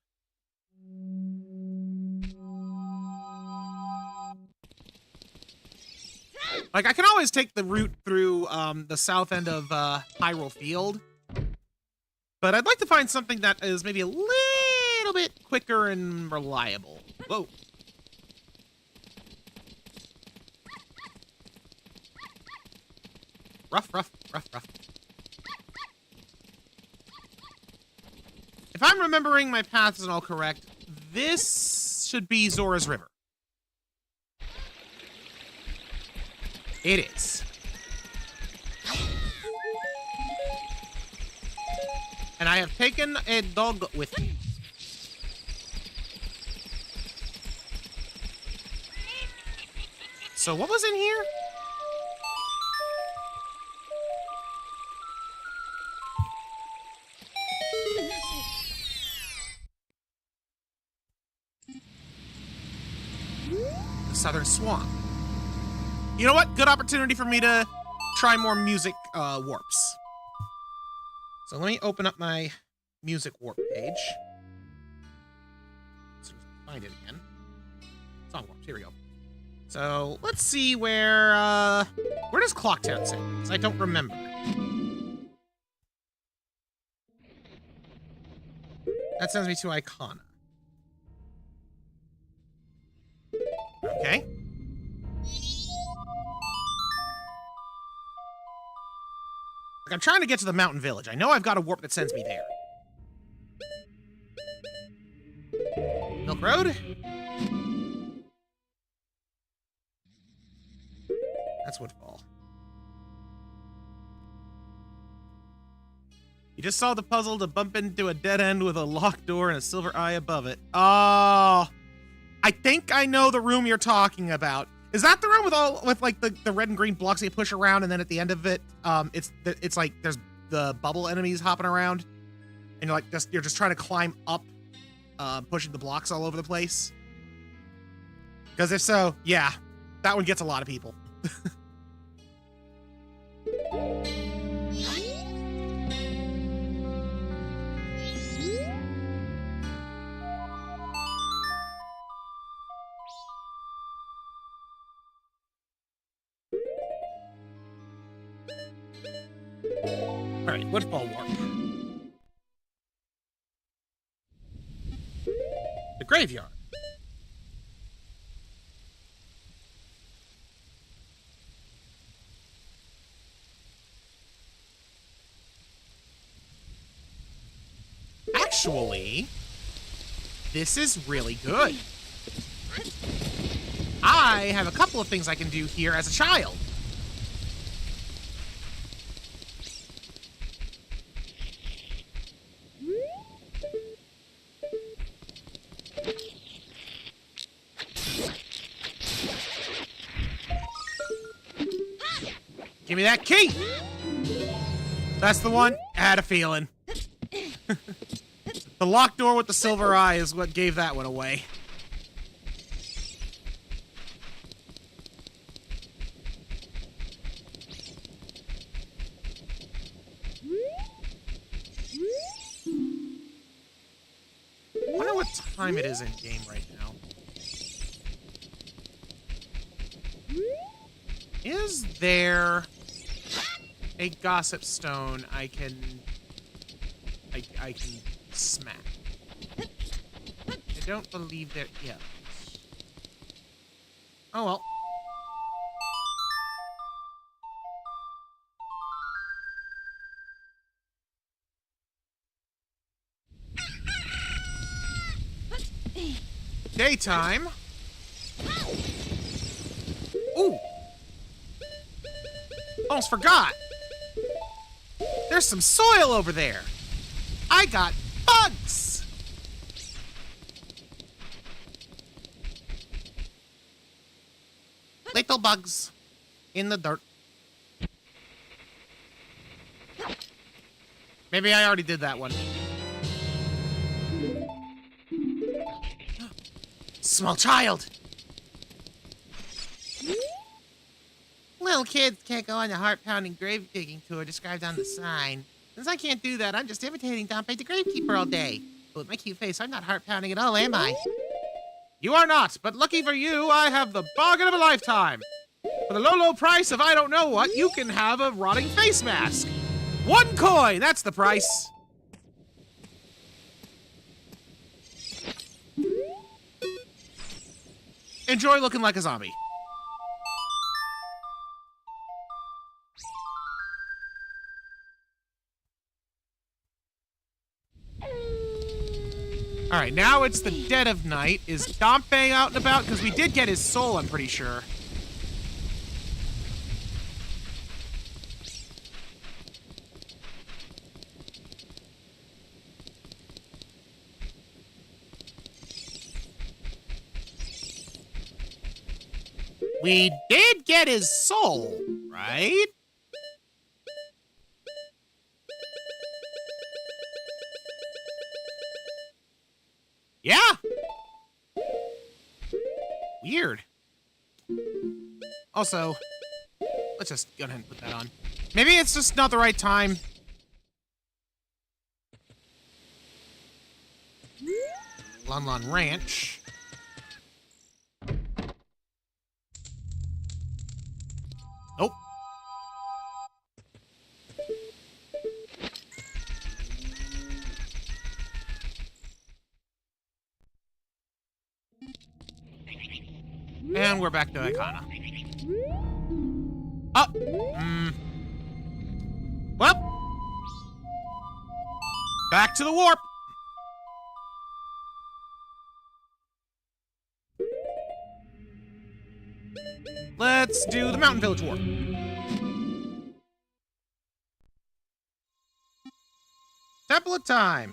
A: Like, I can always take the route through the south end of Hyrule Field. But I'd like to find something that is maybe a little bit quicker and reliable. Whoa. Rough. If I'm remembering my paths and all correct, this should be Zora's River. It is. And I have taken a dog with me. So what was in here? The Southern Swamp. You know what? Good opportunity for me to try more music warps. So let me open up my music warp page. So find it again. Song warps. Here we go. So let's see where does Clocktown sit? Because I don't remember. That sends me to Icona. Okay. Like, I'm trying to get to the mountain village. I know I've got a warp that sends me there. Milk Road? That's Woodfall. You just solved the puzzle to bump into a dead end with a locked door and a silver eye above it. Oh, I think I know the room you're talking about. Is that the room with like the red and green blocks that you push around, and then at the end of it, it's like there's the bubble enemies hopping around, and you're just trying to climb up, pushing the blocks all over the place? Because if so, yeah, that one gets a lot of people. Alright, Woodfall Warp. The graveyard. Actually, this is really good. I have a couple of things I can do here as a child. Give me that key! That's the one. I had a feeling. The locked door with the silver eye is what gave that one away. I wonder what time it is in game right now. Is there a gossip stone I can smack? I don't believe there is. Oh well. Daytime. Ooh. Almost forgot. There's some soil over there. I got bugs. Little bugs in the dirt. Maybe I already did that one. Small child. Little kids can't go on the heart-pounding grave-digging tour described on the sign. Since I can't do that, I'm just imitating Dompe the Gravekeeper all day. But with my cute face, I'm not heart-pounding at all, am I? You are not, but lucky for you, I have the bargain of a lifetime. For the low, low price of I don't know what, you can have a rotting face mask. 1 coin, that's the price. Enjoy looking like a zombie. All right, now it's the dead of night. Is Dompe out and about? Because we did get his soul, I'm pretty sure. We did get his soul, right? Yeah. Weird. Also, let's just go ahead and put that on. Maybe it's just not the right time. Lon Lon Ranch. Nope. And we're back to Icona. Oh! Well! Back to the warp! Let's do the Mountain Village warp. Temple of Time.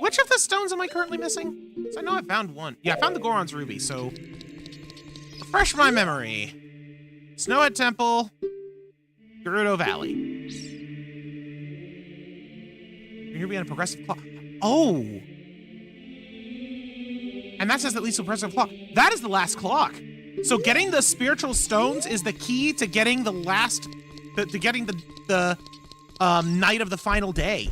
A: Which of the stones am I currently missing? So I know I found one. Yeah, I found the Goron's Ruby, so... refresh my memory. Snowhead Temple, Gerudo Valley. You're being a progressive clock. Oh! And that says at least a progressive clock. That is the last clock. So getting the spiritual stones is the key to getting the last... to getting the night of the final day.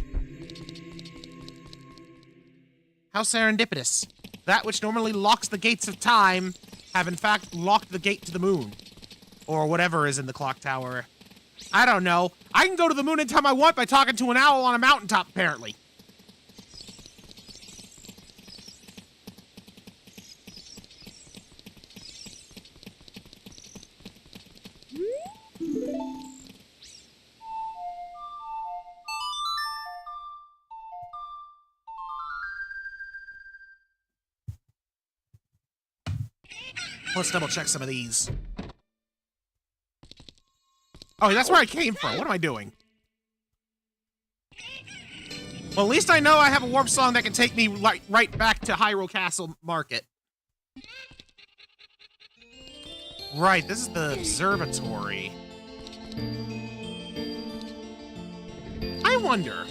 A: How serendipitous. That which normally locks the gates of time have in fact locked the gate to the moon. Or whatever is in the clock tower. I don't know. I can go to the moon anytime I want by talking to an owl on a mountaintop, apparently. Let's double check some of these. Oh, that's where I came from. What am I doing? Well, at least I know I have a warp song that can take me right back to Hyrule Castle Market. Right, this is the observatory. I wonder.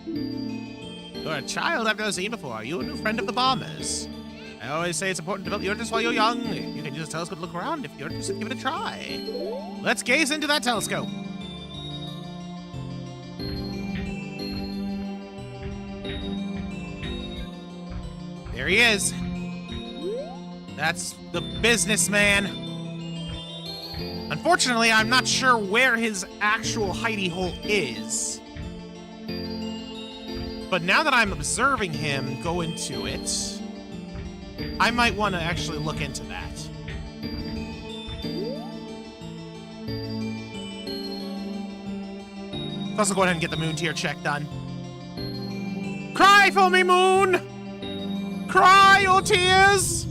A: You're a child I've never seen before. Are you a new friend of the bombers? I always say it's important to develop your interest while you're young. You can use a telescope to look around. If you're interested, give it a try. Let's gaze into that telescope. There he is. That's the businessman. Unfortunately, I'm not sure where his actual hidey hole is. But now that I'm observing him go into it, I might want to actually look into that. Let's also go ahead and get the moon tier check done. Cry for me, moon! Cry your tears!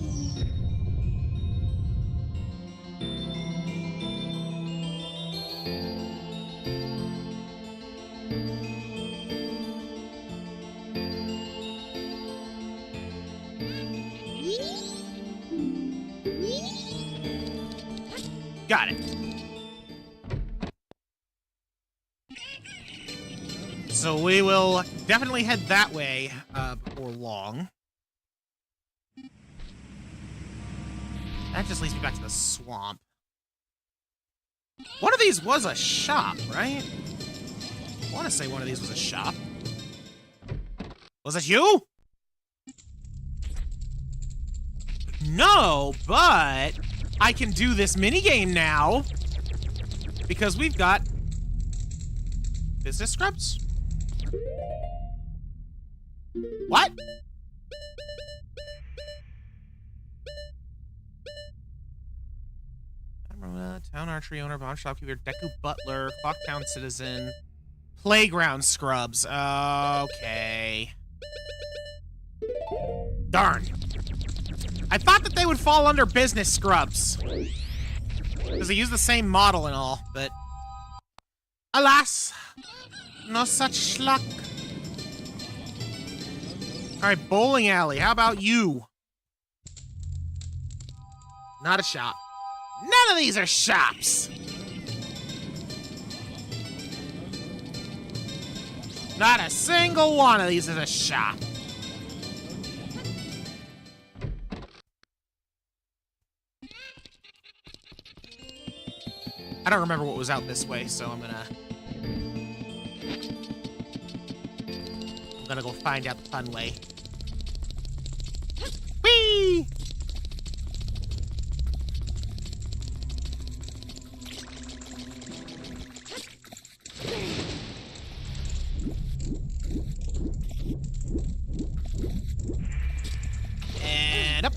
A: Got it. So we will definitely head that way before long. That just leads me back to the swamp. One of these was a shop, right? I want to say one of these was a shop. Was it you? No, but I can do this minigame now because we've got business scrubs. What? Town archery owner, bomb shopkeeper, Deku butler, Clocktown citizen, playground scrubs. Okay. Darn. I thought that they would fall under business scrubs. Because they use the same model and all, but alas, no such luck. Alright, bowling alley. How about you? Not a shop. None of these are shops. Not a single one of these is a shop. I don't remember what was out this way, so I'm gonna go find out the fun way. Whee! And up.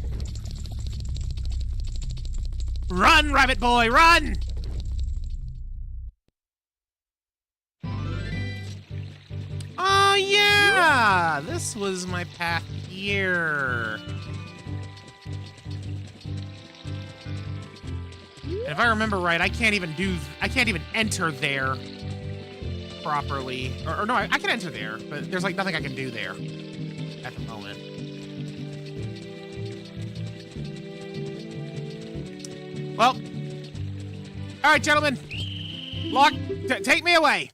A: Run, rabbit boy, run! Oh, yeah! This was my path here. And if I remember right, I can't even enter there properly. Or no, I can enter there, but there's like nothing I can do there at the moment. Well, all right, gentlemen. Lock, take me away.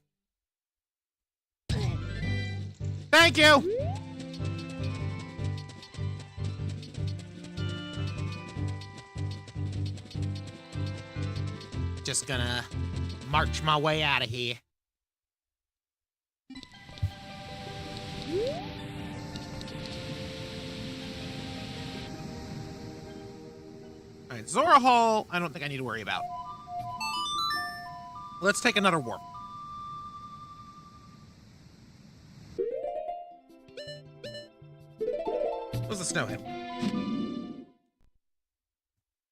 A: Thank you. Just gonna march my way out of here. All right, Zora Hall, I don't think I need to worry about. Let's take another warp. What's the Snowhead?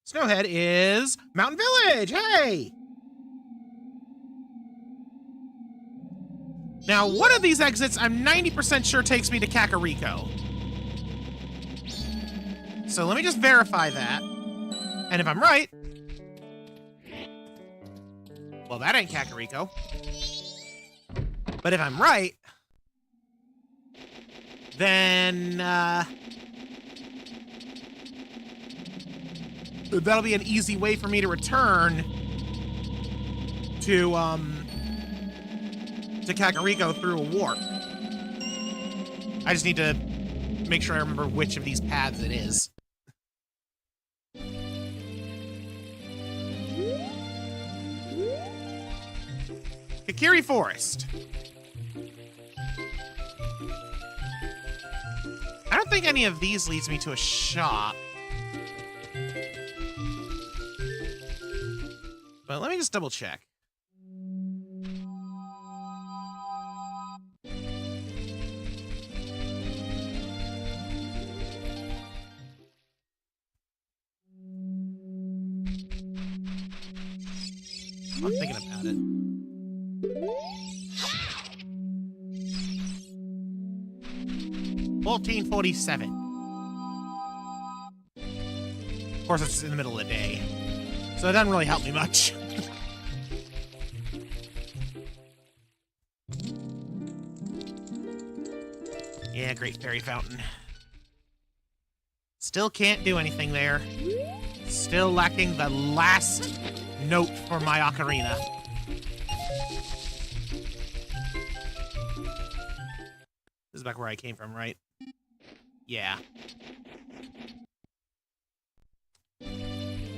A: Snowhead is Mountain Village. Hey! Now, one of these exits, I'm 90% sure takes me to Kakariko. So let me just verify that. And if I'm right... Well, that ain't Kakariko. But if I'm right... Then, that'll be an easy way for me to return to Kakariko through a warp. I just need to make sure I remember which of these paths it is. Kakiri Forest. I don't think any of these leads me to a shop. But let me just double check. I'm thinking about it. $14.47. Of course, it's in the middle of the day, so it doesn't really help me much. Yeah, Great Fairy Fountain. Still can't do anything there. Still lacking the last note for my ocarina. is back where I came from, right? Yeah.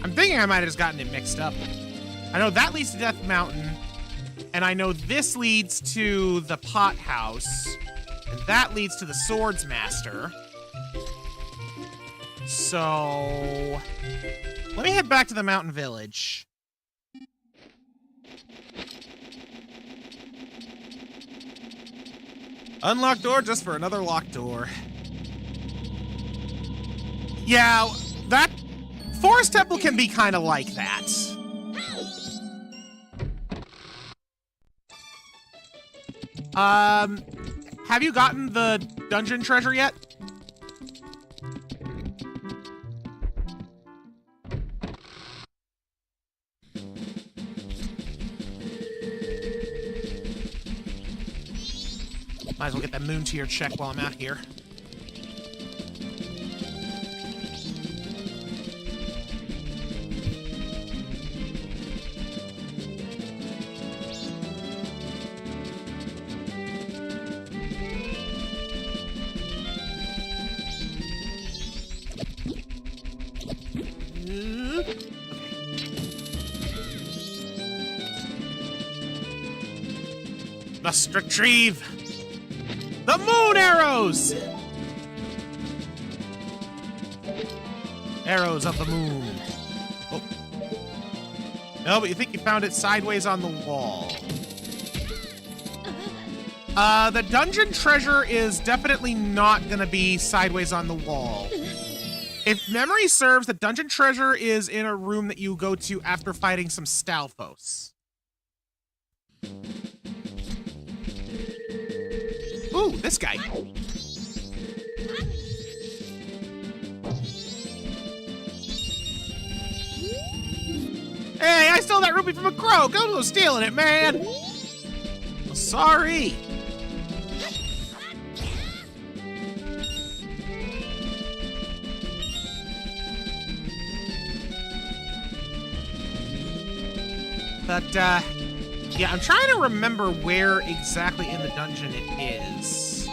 A: I'm thinking I might have just gotten it mixed up. I know that leads to Death Mountain, and I know this leads to the Pot House, and that leads to the Swords Master. So, let me head back to the Mountain Village. Unlocked door just for another locked door. Yeah, that Forest Temple can be kind of like that. Have you gotten the dungeon treasure yet? Might as well get that moon tier check while I'm out here. Must retrieve the moon arrows! Arrows of the moon. Oh. No, but you think you found it sideways on the wall. The dungeon treasure is definitely not gonna be sideways on the wall. If memory serves, the dungeon treasure is in a room that you go to after fighting some Stalfos. Ooh, this guy. Hey, I stole that ruby from a crow. Go stealing it, man. Oh, sorry. But, yeah, I'm trying to remember where exactly in the dungeon it is.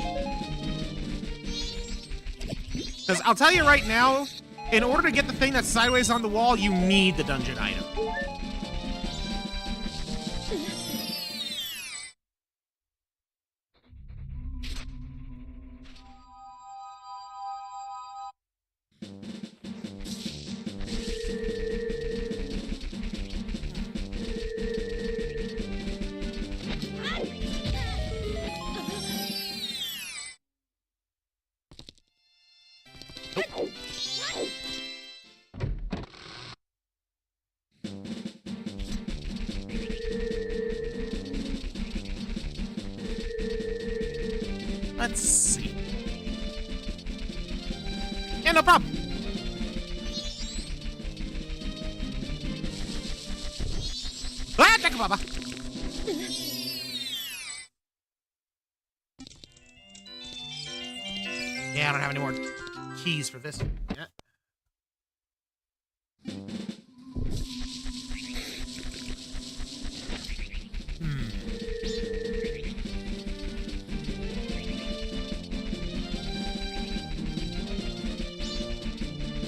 A: Because I'll tell you right now, in order to get the thing that's sideways on the wall, you need the dungeon item. Let's see. Yeah, no problem. Ah, Deku Baba. Yeah, I don't have any more keys for this one yet.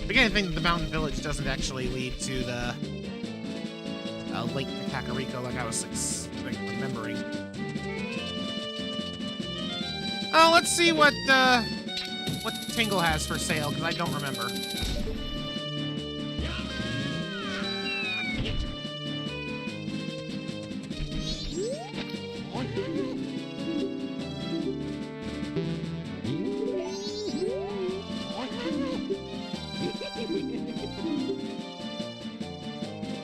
A: Again, I think the Mountain Village doesn't actually lead to the Lake to Kakariko like I was remembering. Oh, let's see what Tingle has for sale, because I don't remember.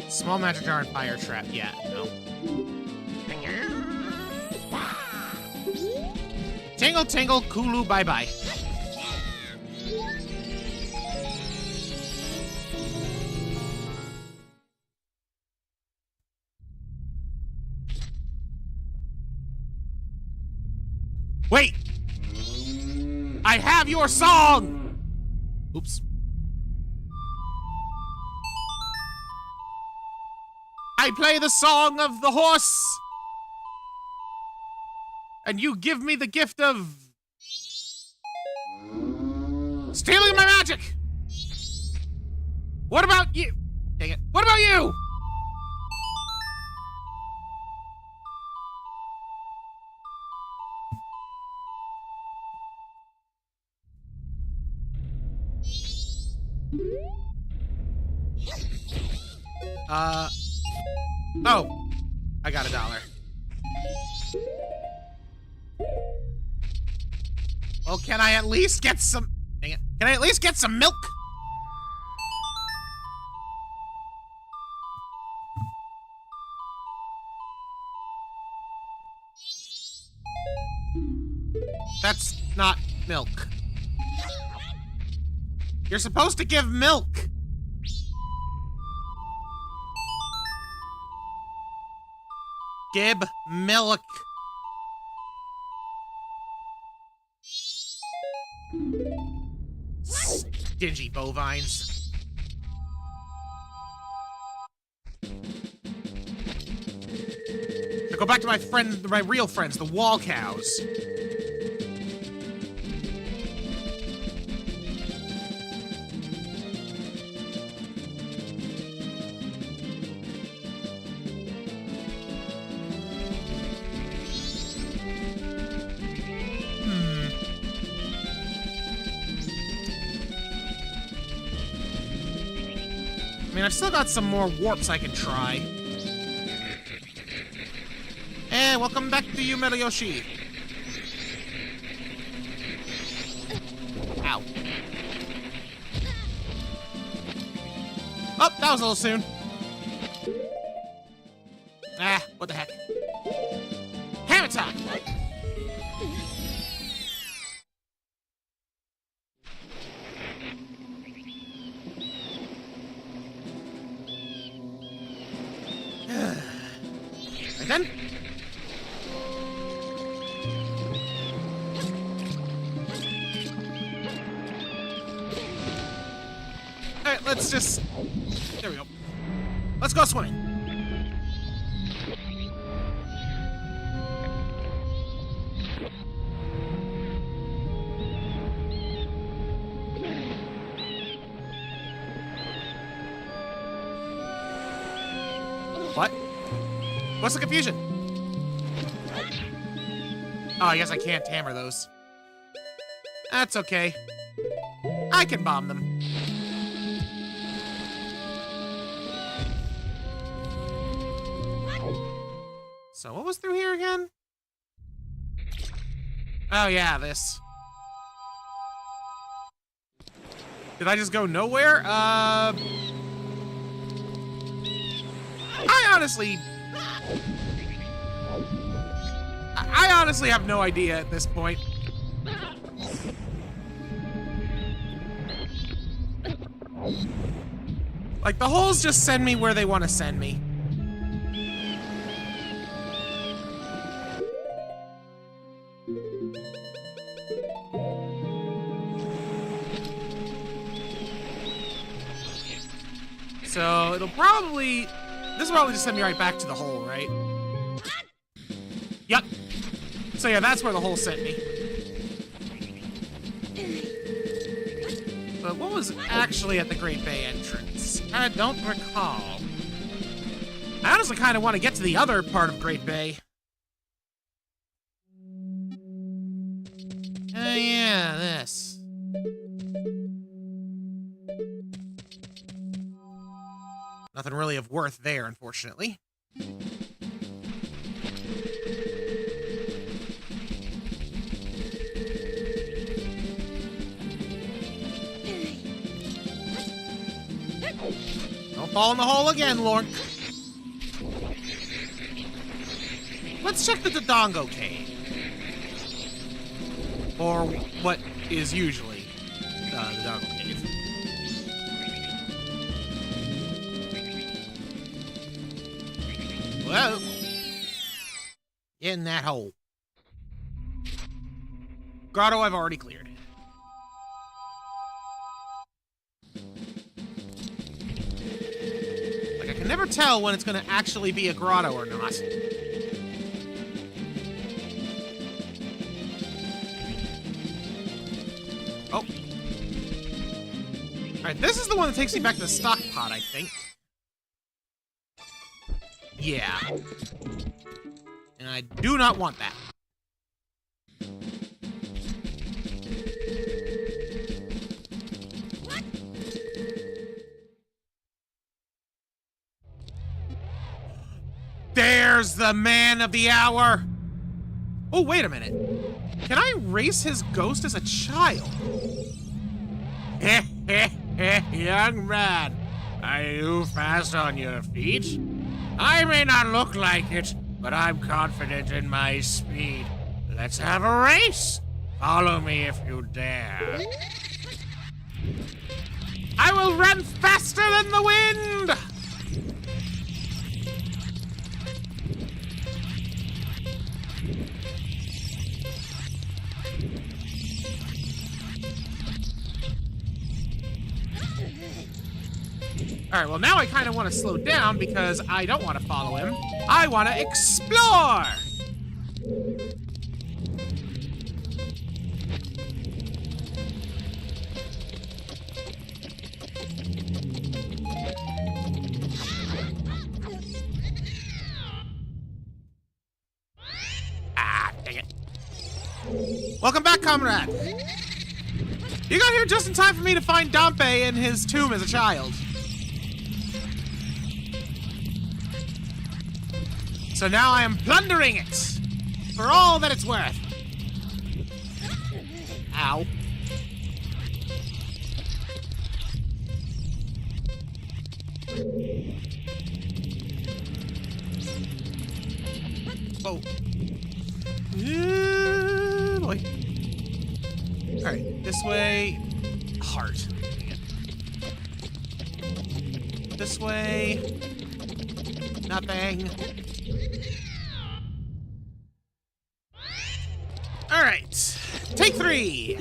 A: Small magic jar and fire trap. Yeah, no. Tingle, tingle, Kulu, bye-bye. Wait! I have your song! Oops. I play the song of the horse, and you give me the gift of stealing my magic! What about you? Dang it. What about you? Oh. I got $1. Well, can I at least get some... Dang it. Can I at least get some milk? That's not milk. You're supposed to give milk. Give milk. Stingy bovines. So go back to my real friends, the wall cows. I mean, I've still got some more warps I can try. Hey, welcome back to you, Yoshi. Ow. Oh, that was a little soon. Ah, what the heck. Hammer time! Then. Alright, let's just... There we go. Let's go swimming. What? What's the confusion? Oh, I guess I can't hammer those. That's okay. I can bomb them. So what was through here again? Oh yeah, this. Did I just go nowhere? I honestly have no idea at this point. Like, the holes just send me where they want to send me. So, it'll probably... This will probably just send me right back to the hole, right? Yep. So yeah, that's where the hole sent me. But what was actually at the Great Bay entrance? I don't recall. I honestly kind of want to get to the other part of Great Bay. Oh yeah, this. Nothing really of worth there, unfortunately. Don't fall in the hole again, Lork. Let's check the Dodongo Cave. Or what is usually the Dodongo Cave. Whoa. Get in that hole. Grotto I've already cleared. Like, I can never tell when it's gonna actually be a grotto or not. Oh. Alright, this is the one that takes me back to the stock pot, I think. Yeah. And I do not want that. There's the man of the hour! Oh, wait a minute. Can I race his ghost as a child? Young man, are you fast on your feet? I may not look like it, but I'm confident in my speed. Let's have a race. Follow me if you dare. I will run faster than the wind! All right, well, now I kind of want to slow down because I don't want to follow him. I want to explore! Ah, dang it. Welcome back, comrade. You got here just in time for me to find Dompe in his tomb as a child. So now I am plundering it for all that it's worth. Ow. Oh. Yeah, boy. All right, this way. Heart. This way. Nothing. All right, take 3.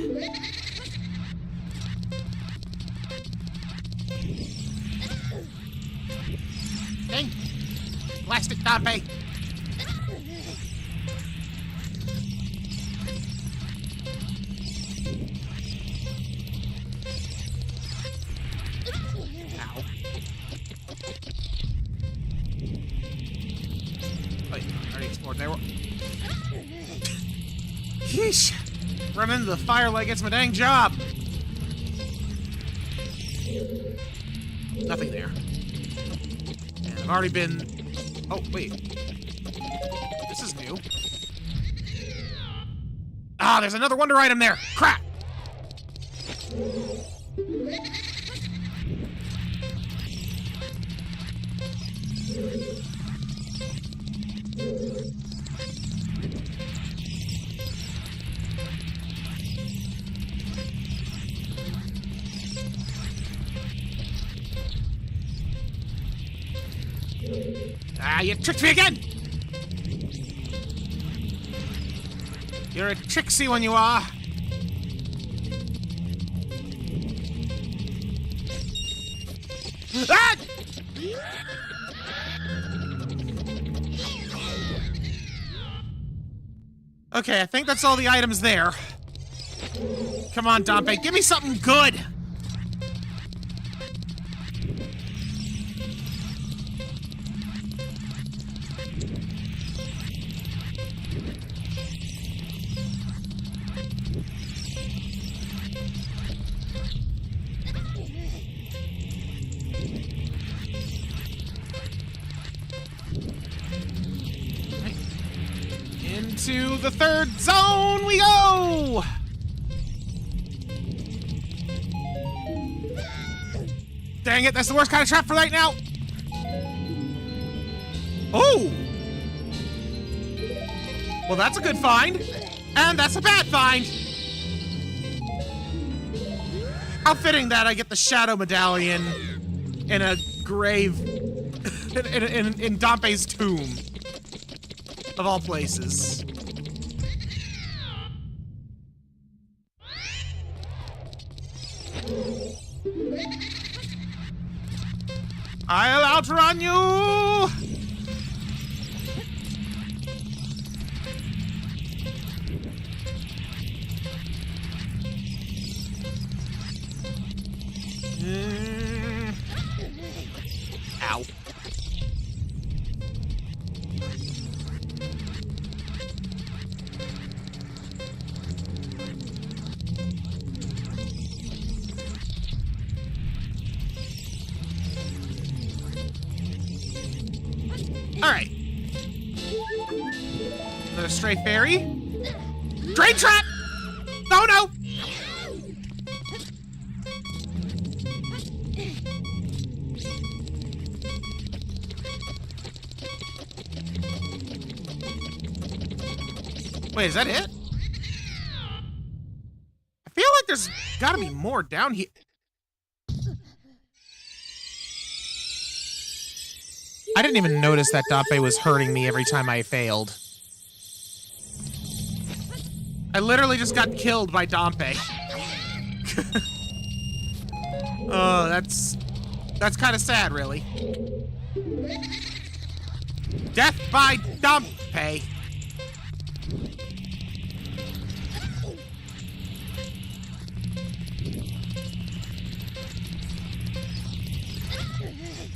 A: Dang. Plastic Dompe. Ow. Wait, I already explored there. Yeesh. Run into the fire like it's my dang job. Nothing there. And I've already been... Oh, wait. This is new. Ah, there's another wonder item there. Crap! Ah, you tricked me again! You're a tricksy one, you are. Ah! Okay, I think that's all the items there. Come on, Dompe, give me something good! Into the 3rd zone we go! Dang it, that's the worst kind of trap for right now! Oh! Well, that's a good find. And that's a bad find! How fitting that I get the Shadow Medallion in a grave in Dompe's tomb. Of all places. I'll outrun you! Another stray fairy. Drain trap! Oh no! Wait, is that it? I feel like there's gotta be more down here. I didn't even notice that Dampe was hurting me every time I failed. I literally just got killed by Dampe. Oh, that's kind of sad, really. Death by Dampe.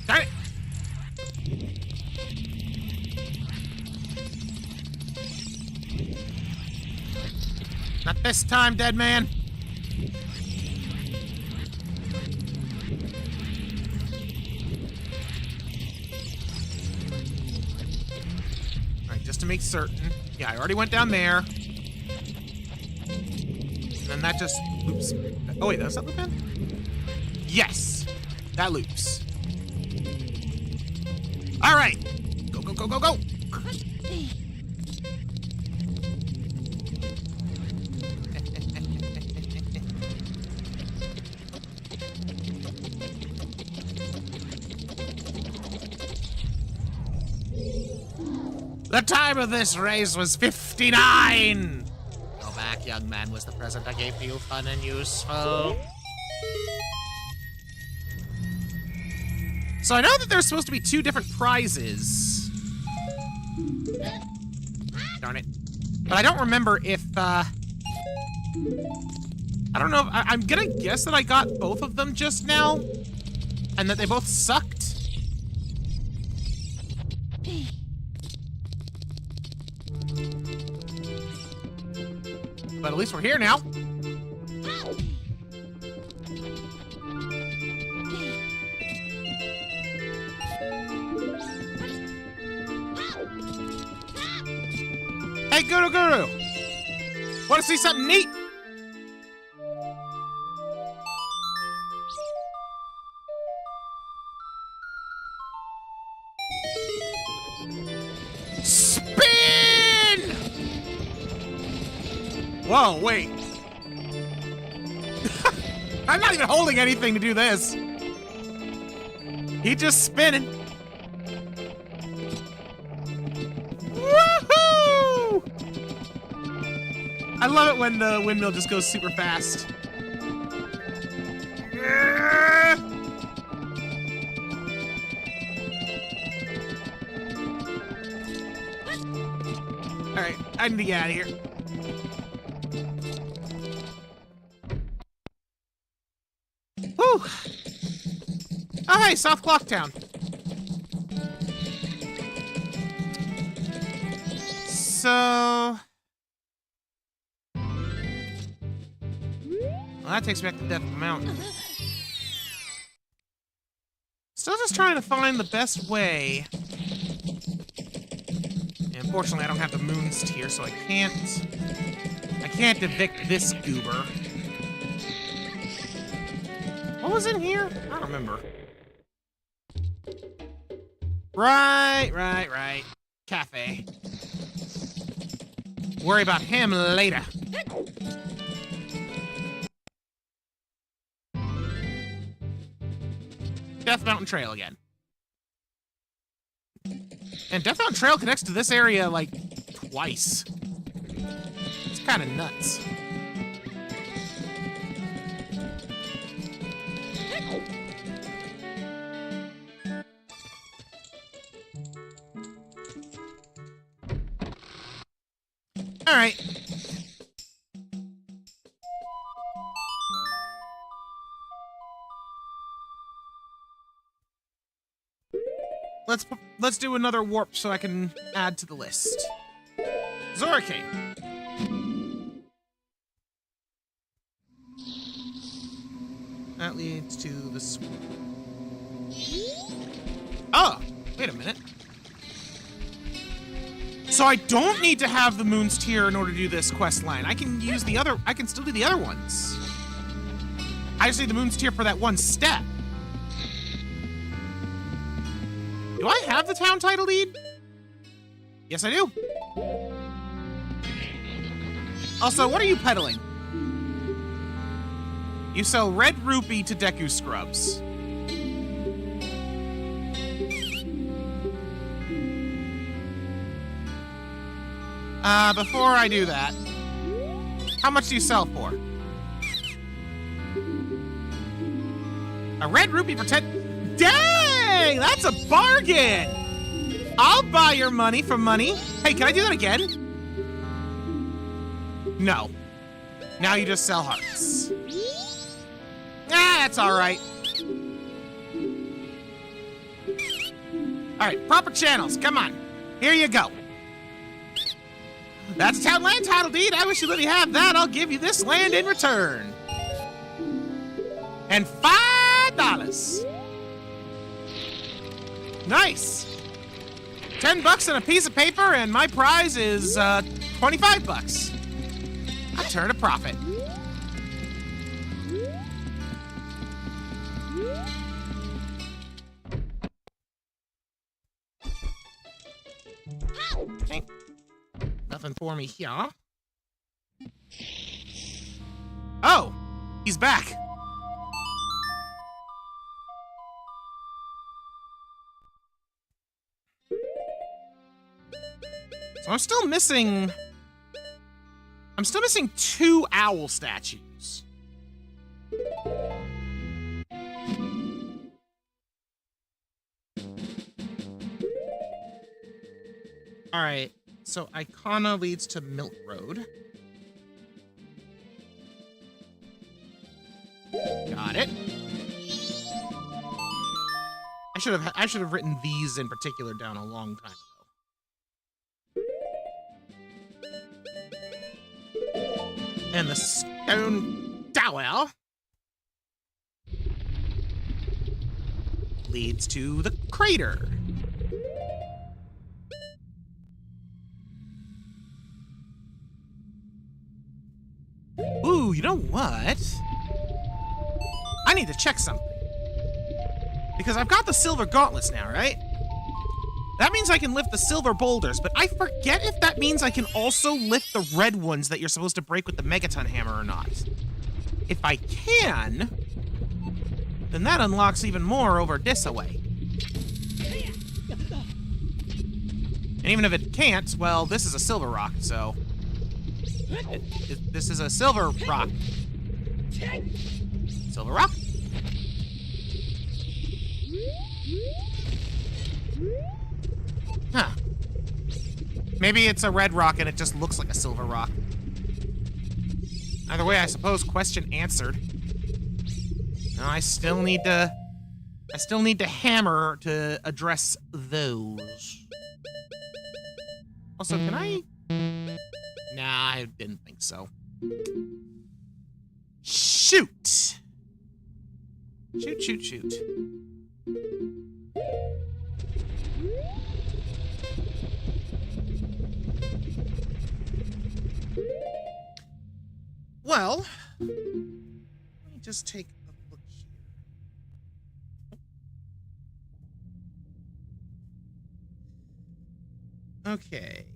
A: Darn it. Not this time, dead man. Alright, just to make certain. Yeah, I already went down there. And then that just loops. Oh wait, does that loop in? Yes! That loops. Alright! Go, go, go, go, go! The time of this race was 59! Go back, young man, was the present I gave to you fun and useful? So I know that there's supposed to be 2 different prizes. Darn it. But I don't remember if, I don't know if, I'm gonna guess that I got both of them just now, and that they both sucked. But at least we're here now. Hey, Guru Guru! Want to see something neat? Whoa, wait. I'm not even holding anything to do this. He's just spinning. Woohoo! I love it when the windmill just goes super fast. Alright, I need to get out of here. Whew. Oh, hey, South Clocktown. So... well, that takes me back to Death Mountain. Still just trying to find the best way. And unfortunately, I don't have the moons tier, so I can't evict this goober. What was in here? I don't remember. Right. Cafe. Worry about him later. Death Mountain Trail again. And Death Mountain Trail connects to this area, like, twice. It's kind of nuts. All right. Let's do another warp so I can add to the list. Zoricane. That leads to the swamp. Oh, wait a minute. So I don't need to have the Moon's Tear in order to do this quest line. I can use the other, I can still do the other ones. I just need the Moon's Tear for that one step. Do I have the town title deed? Yes, I do. Also, what are you peddling? You sell red rupee to Deku scrubs. Before I do that, how much do you sell for? A red rupee for 10. Dang, that's a bargain! I'll buy your money for money. Hey, can I do that again? No. Now you just sell hearts. That's all right. All right, proper channels. Come on. Here you go. That's a town land title deed. I wish you let me have that. I'll give you this land in return. And $5. Nice. $10 and a piece of paper, and my prize is $25. I turn a profit. Okay. Nothing for me here. Oh, he's back. So I'm still missing 2 owl statues. All right, so Icona leads to Milk Road. Got it. I should have written these in particular down a long time ago. And the stone tower leads to the crater. Ooh, you know what? I need to check something. Because I've got the silver gauntlets now, right? That means I can lift the silver boulders, but I forget if that means I can also lift the red ones that you're supposed to break with the megaton hammer or not. If I can, then that unlocks even more over this away. And even if it can't, well, this is a silver rock, so... this is a silver rock. Silver rock? Huh. Maybe it's a red rock and it just looks like a silver rock. Either way, I suppose question answered. Now I still need to hammer to address those. Also, can I? Nah, I didn't think so. Shoot! Shoot, shoot, shoot. Well, let me just take a look here. Okay.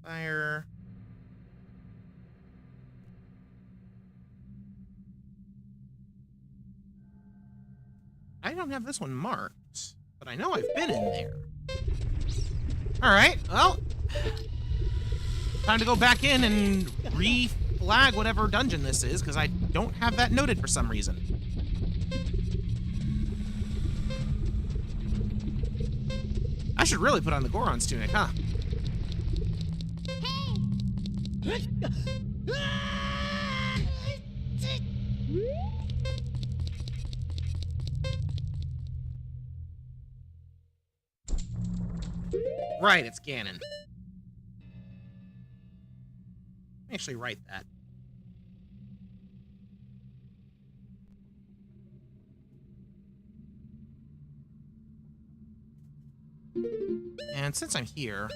A: Fire. I don't have this one marked, but I know I've been in there. All right, well, time to go back in and re-flag whatever dungeon this is, because I don't have that noted for some reason. I should really put on the Goron's tunic, huh? Right, it's Ganon. Let me actually write that. And since I'm here...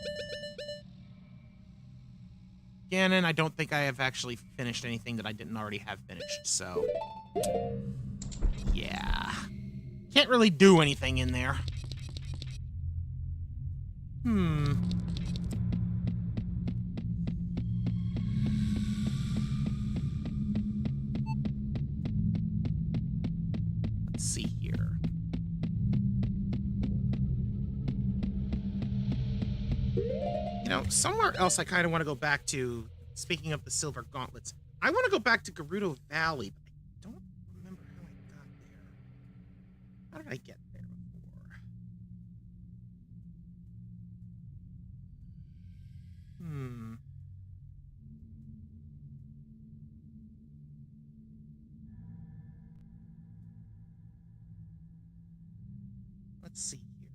A: Ganon, I don't think I have actually finished anything that I didn't already have finished, so... Yeah. Can't really do anything in there. Let's see here. You know, somewhere else I kind of want to go back to, speaking of the Silver Gauntlets, I want to go back to Gerudo Valley, but I don't remember how I got there. How did I get there before? Let's see here.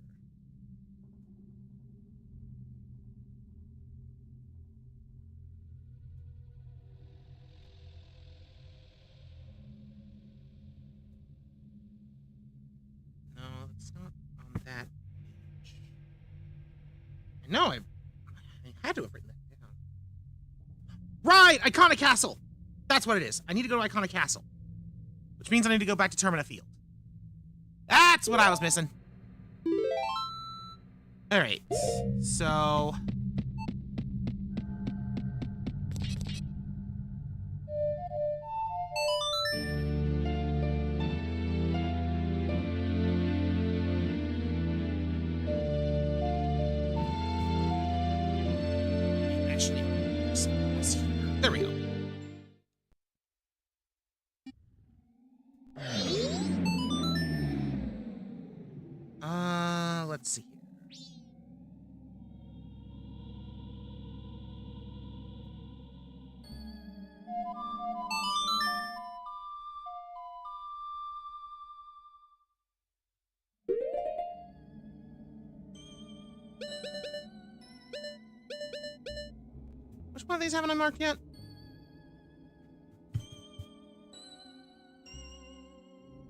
A: No, it's not on that page. I know I had to have written that down. Right! Iconic Castle! That's what it is. I need to go to Iconic Castle. Which means I need to go back to Termina Field. That's what I was missing. Alright, so... Actually, let's see here. There we go. Let's see here. Which one of these haven't I marked yet?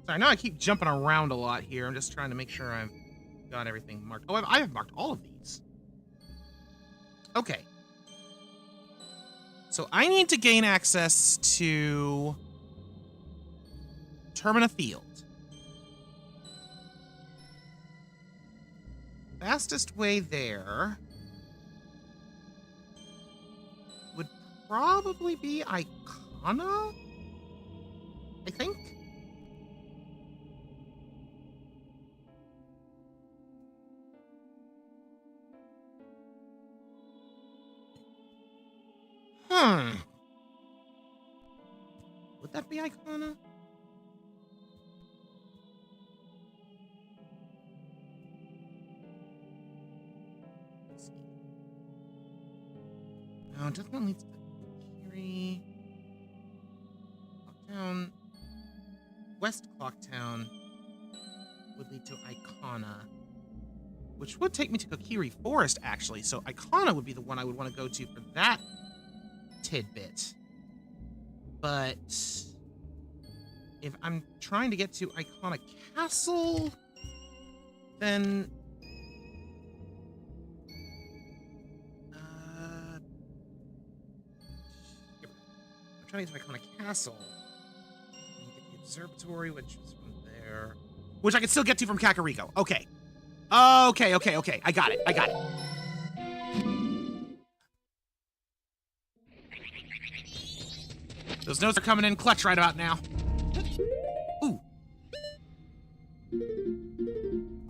A: Sorry, I know I keep jumping around a lot here. I'm just trying to make sure I've got everything marked. Oh, I have marked all of these. Okay. So I need to gain access to Termina Field. Fastest way there would probably be Icona, I think. Would that be Icona? Let's see. No, it doesn't lead to Kiri. Clocktown. West Clocktown would lead to Icona, which would take me to Kokiri Forest, actually. So Icona would be the one I would want to go to for that tidbit. But if I'm trying to get to Icona Castle, then I'm trying to get to Icona Castle. And get the observatory, which is from there, which I can still get to from Kakariko. Okay. Okay. I got it. Those notes are coming in clutch right about now. Ooh.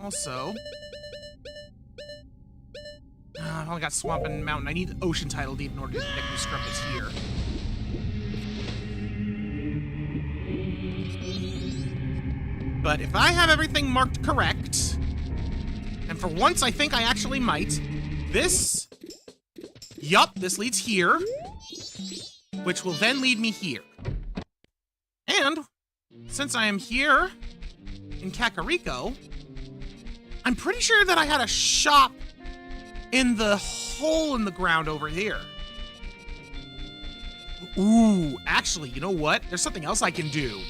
A: Also, I've only got Swamp and Mountain. I need Ocean Title Deed in order to get Deku Strumpets here. But if I have everything marked correct, and for once I think I actually might, this leads here, which will then lead me here. And since I am here in Kakariko, I'm pretty sure that I had a shop in the hole in the ground over here. Ooh, actually, you know what? There's something else I can do.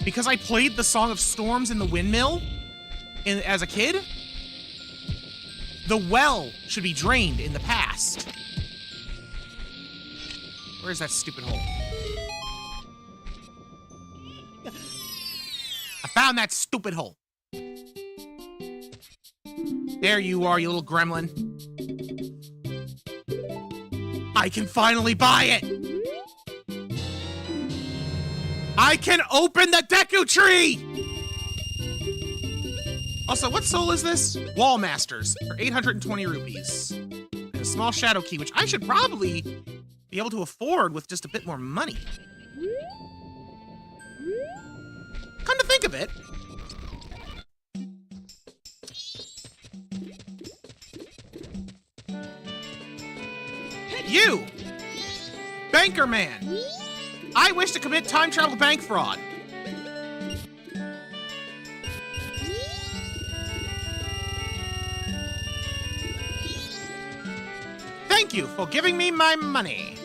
A: Because I played the Song of Storms in the windmill as a kid, The well should be drained in the past. Where's that stupid hole? I found that stupid hole. There you are, you little gremlin. I can finally buy it! I can open the Deku tree! Also, what soul is this? Wall Masters for 820 rupees. And a small shadow key, which I should probably be able to afford with just a bit more money. Come to think of it, you, Banker Man, I wish to commit time travel bank fraud. Thank you for giving me my money.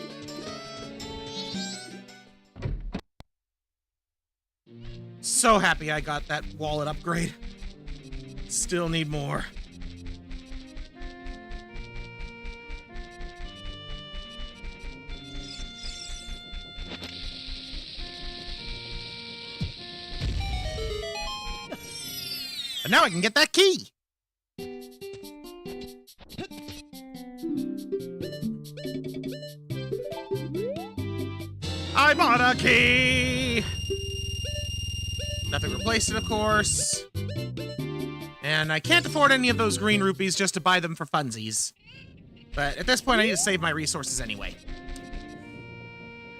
A: So happy I got that wallet upgrade. Still need more. But now I can get that key. I bought a key. Nothing replaced it, of course. And I can't afford any of those green rupees just to buy them for funsies. But at this point, I need to save my resources anyway.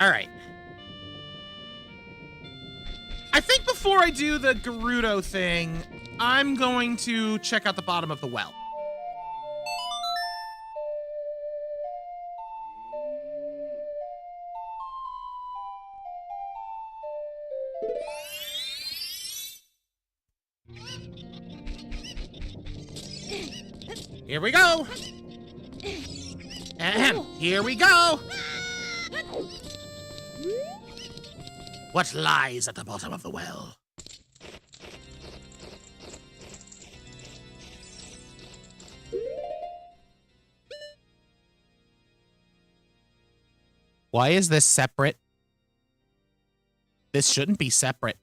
A: All right. I think before I do the Gerudo thing, I'm going to check out the bottom of the well. Here we go. Ahem. Here we go. What lies at the bottom of the well? Why is this separate? This shouldn't be separate.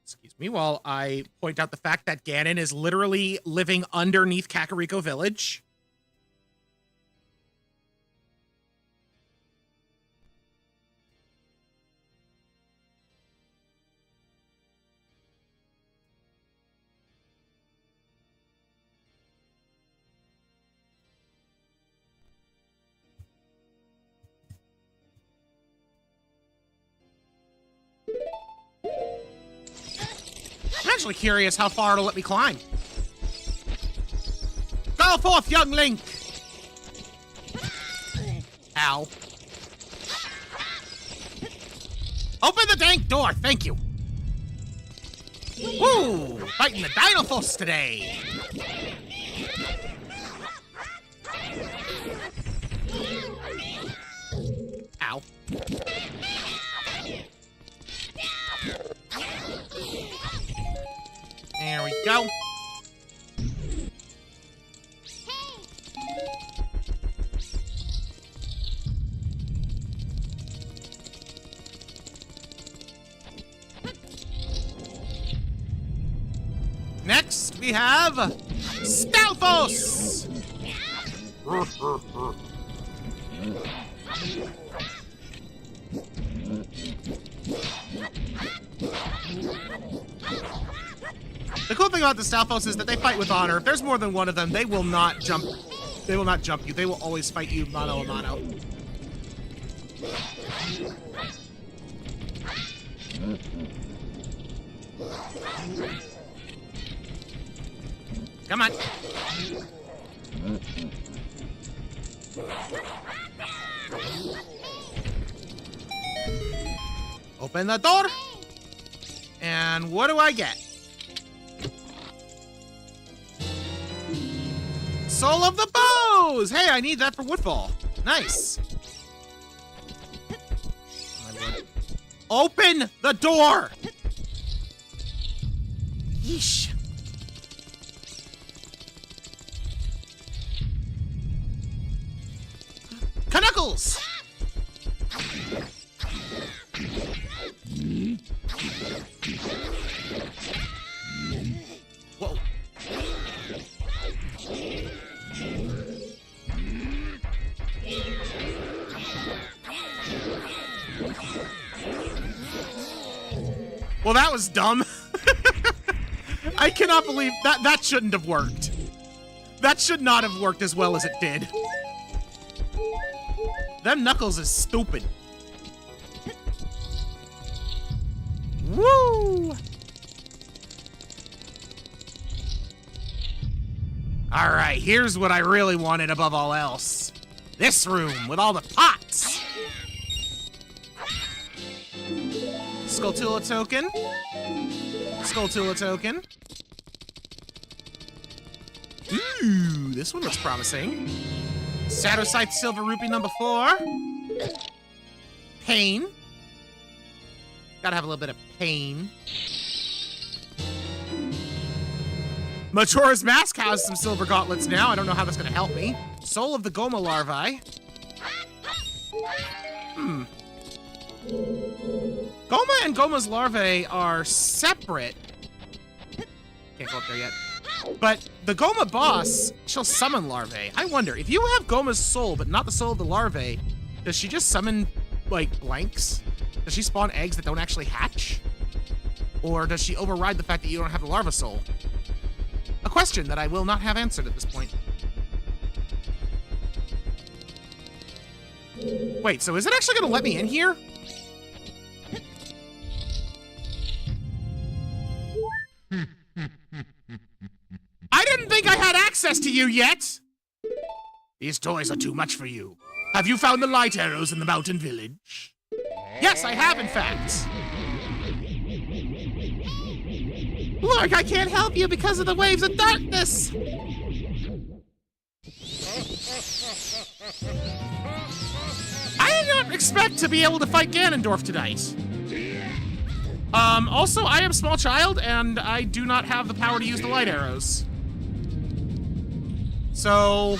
A: Excuse me while I point out the fact that Ganon is literally living underneath Kakariko Village. I'm actually curious how far it'll let me climb. Go forth, young Link! Ow. Open the dank door, thank you. Woo! Fighting the Dinophos today! Ow. There we go. Next, we have Stalfos! The cool thing about the Stalfos is that they fight with honor. If there's more than one of them, they will not jump. They will not jump you. They will always fight you mano a mano. Come on. Open the door. And what do I get? Soul of the Bows! Hey, I need that for Woodfall. Nice. Open the door! Yeesh. Knuckles! Whoa. Well, that was dumb. I cannot believe that shouldn't have worked. That should not have worked as well as it did. That Knuckles is stupid. Woo! Alright, here's what I really wanted above all else. This room with all the pots. Skulltula token. Skulltula token. Ooh, this one looks promising. Shadowsight Silver Rupee number 4. Pain. Gotta have a little bit of pain. Majora's Mask has some silver gauntlets now. I don't know how that's gonna help me. Soul of the Goma larvae. Goma and Goma's larvae are separate. Can't go up there yet. But the Goma boss, she'll summon larvae. I wonder, if you have Goma's soul, but not the soul of the larvae, does she just summon, like, blanks? Does she spawn eggs that don't actually hatch? Or does she override the fact that you don't have the larva soul? A question that I will not have answered at this point. Wait, so is it actually gonna let me in here? I didn't think I had access to you yet! These toys are too much for you. Have you found the light arrows in the mountain village? Yes, I have, in fact. Look, I can't help you because of the waves of darkness! I did not expect to be able to fight Ganondorf tonight. Also, I am a small child, and I do not have the power to use the light arrows. So...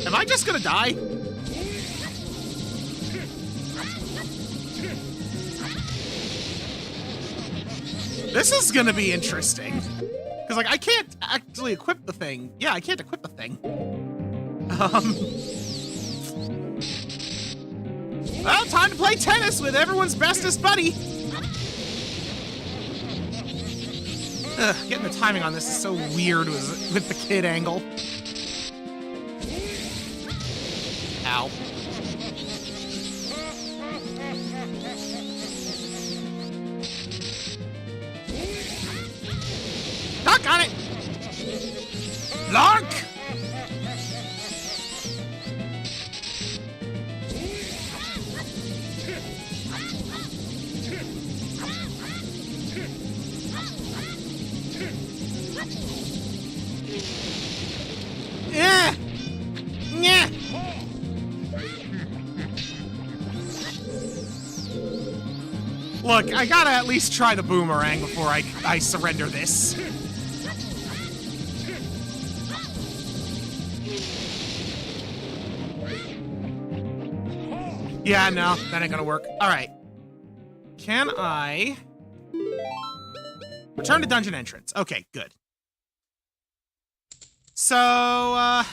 A: am I just gonna die? This is gonna be interesting. Because, like, I can't actually equip the thing. Yeah, I can't equip the thing. Well, time to play tennis with everyone's bestest buddy. Ugh, getting the timing on this is so weird with the kid angle. Ow. Doc on it! Lark! Yeah! Yeah! Look, I gotta at least try the boomerang before I surrender this. Yeah, no, that ain't gonna work. Alright. Can I... return to dungeon entrance. Okay, good. So, I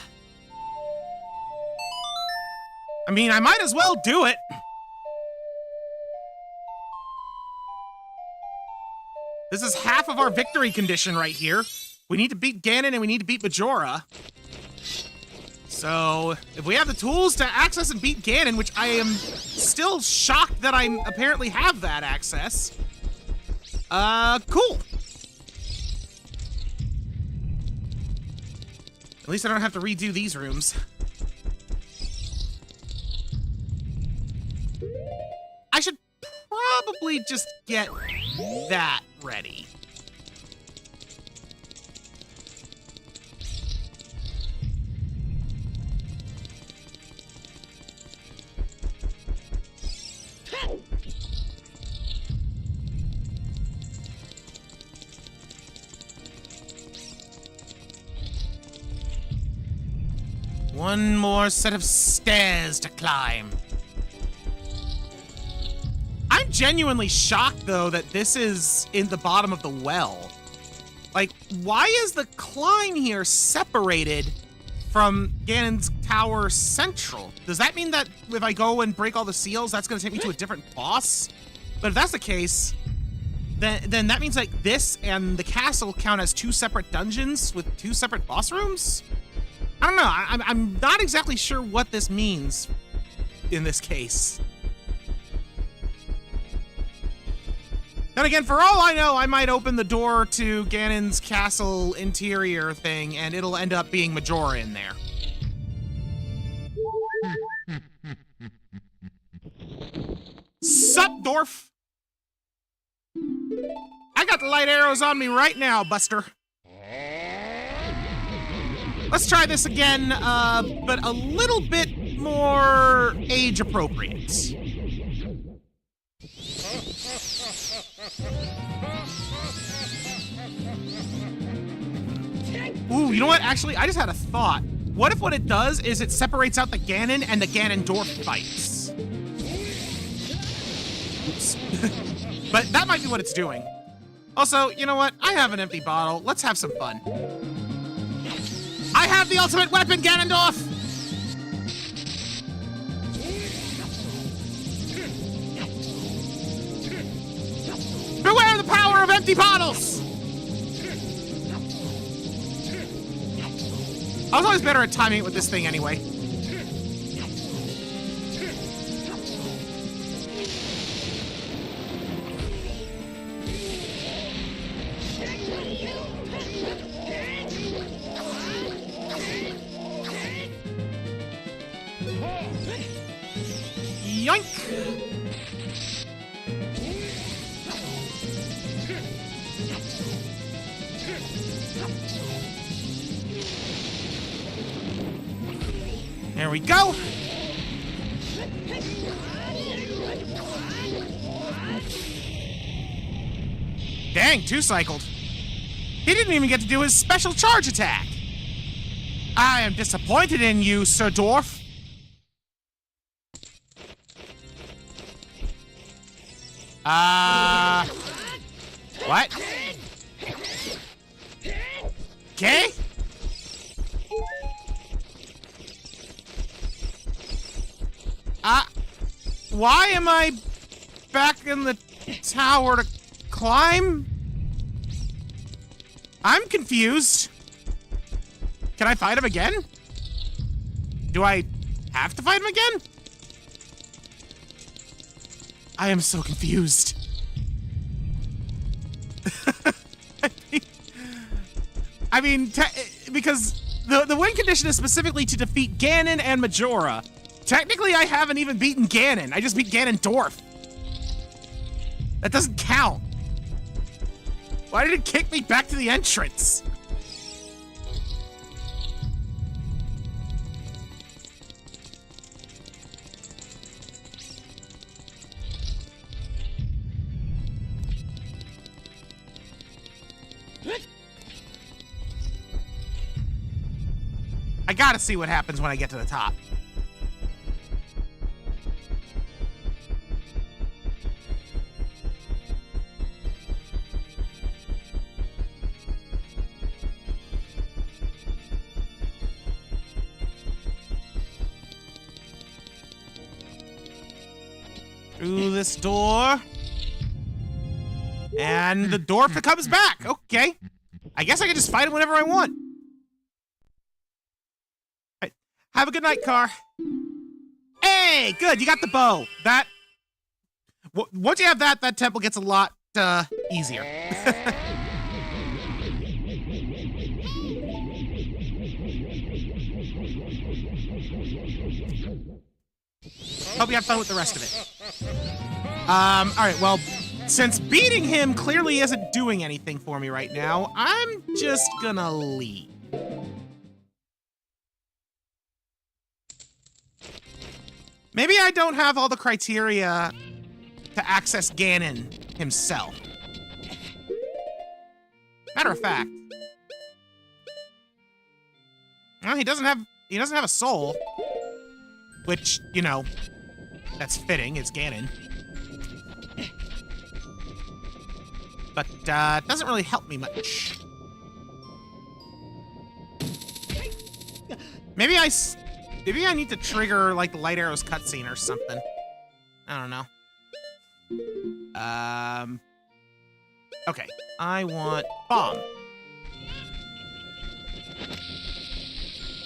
A: mean, I might as well do it. This is half of our victory condition right here. We need to beat Ganon and we need to beat Majora. So, if we have the tools to access and beat Ganon, which I am still shocked that I apparently have that access, cool. At least I don't have to redo these rooms. I should probably just get that ready. One more set of stairs to climb. I'm genuinely shocked, though, that this is in the bottom of the well. Like, why is the climb here separated from Ganon's Tower Central? Does that mean that if I go and break all the seals, that's going to take me to a different boss? But if that's the case, then that means like this and the castle count as 2 separate dungeons with 2 separate boss rooms? I don't know. I'm not exactly sure what this means in this case. Then again, for all I know, I might open the door to Ganon's castle interior thing, and it'll end up being Majora in there. Sup, Dorf? I got the light arrows on me right now, Buster. Let's try this again, but a little bit more age-appropriate. Ooh, you know what? Actually, I just had a thought. What if what it does is it separates out the Ganon and the Ganondorf fights? Oops. But that might be what it's doing. Also, you know what? I have an empty bottle. Let's have some fun. I have the ultimate weapon, Ganondorf! Beware the power of empty bottles! I was always better at timing it with this thing anyway. Yoink! There we go. Dang, 2-cycled. He didn't even get to do his special charge attack. I am disappointed in you, Sir Dwarf. What? Okay? Why am I back in the tower to climb? I'm confused. Can I fight him again? Do I have to fight him again? I am so confused. I mean, because the win condition is specifically to defeat Ganon and Majora. Technically, I haven't even beaten Ganon. I just beat Ganondorf. That doesn't count. Why did it kick me back to the entrance? I gotta see what happens when I get to the top. Through this door. And the dwarf comes back. Okay. I guess I can just fight him whenever I want. Right. Have a good night, Car. Hey, good. You got the bow. That... Once you have that, that temple gets a lot easier. Hope you have fun with the rest of it. Alright, well, since beating him clearly isn't doing anything for me right now, I'm just gonna leave. Maybe I don't have all the criteria to access Ganon himself. Matter of fact, well, he doesn't have He doesn't have a soul. Which, you know, that's fitting. It's Ganon. But, it doesn't really help me much. Maybe I need to trigger, like, the Light Arrows cutscene or something. I don't know. Okay. I want bomb.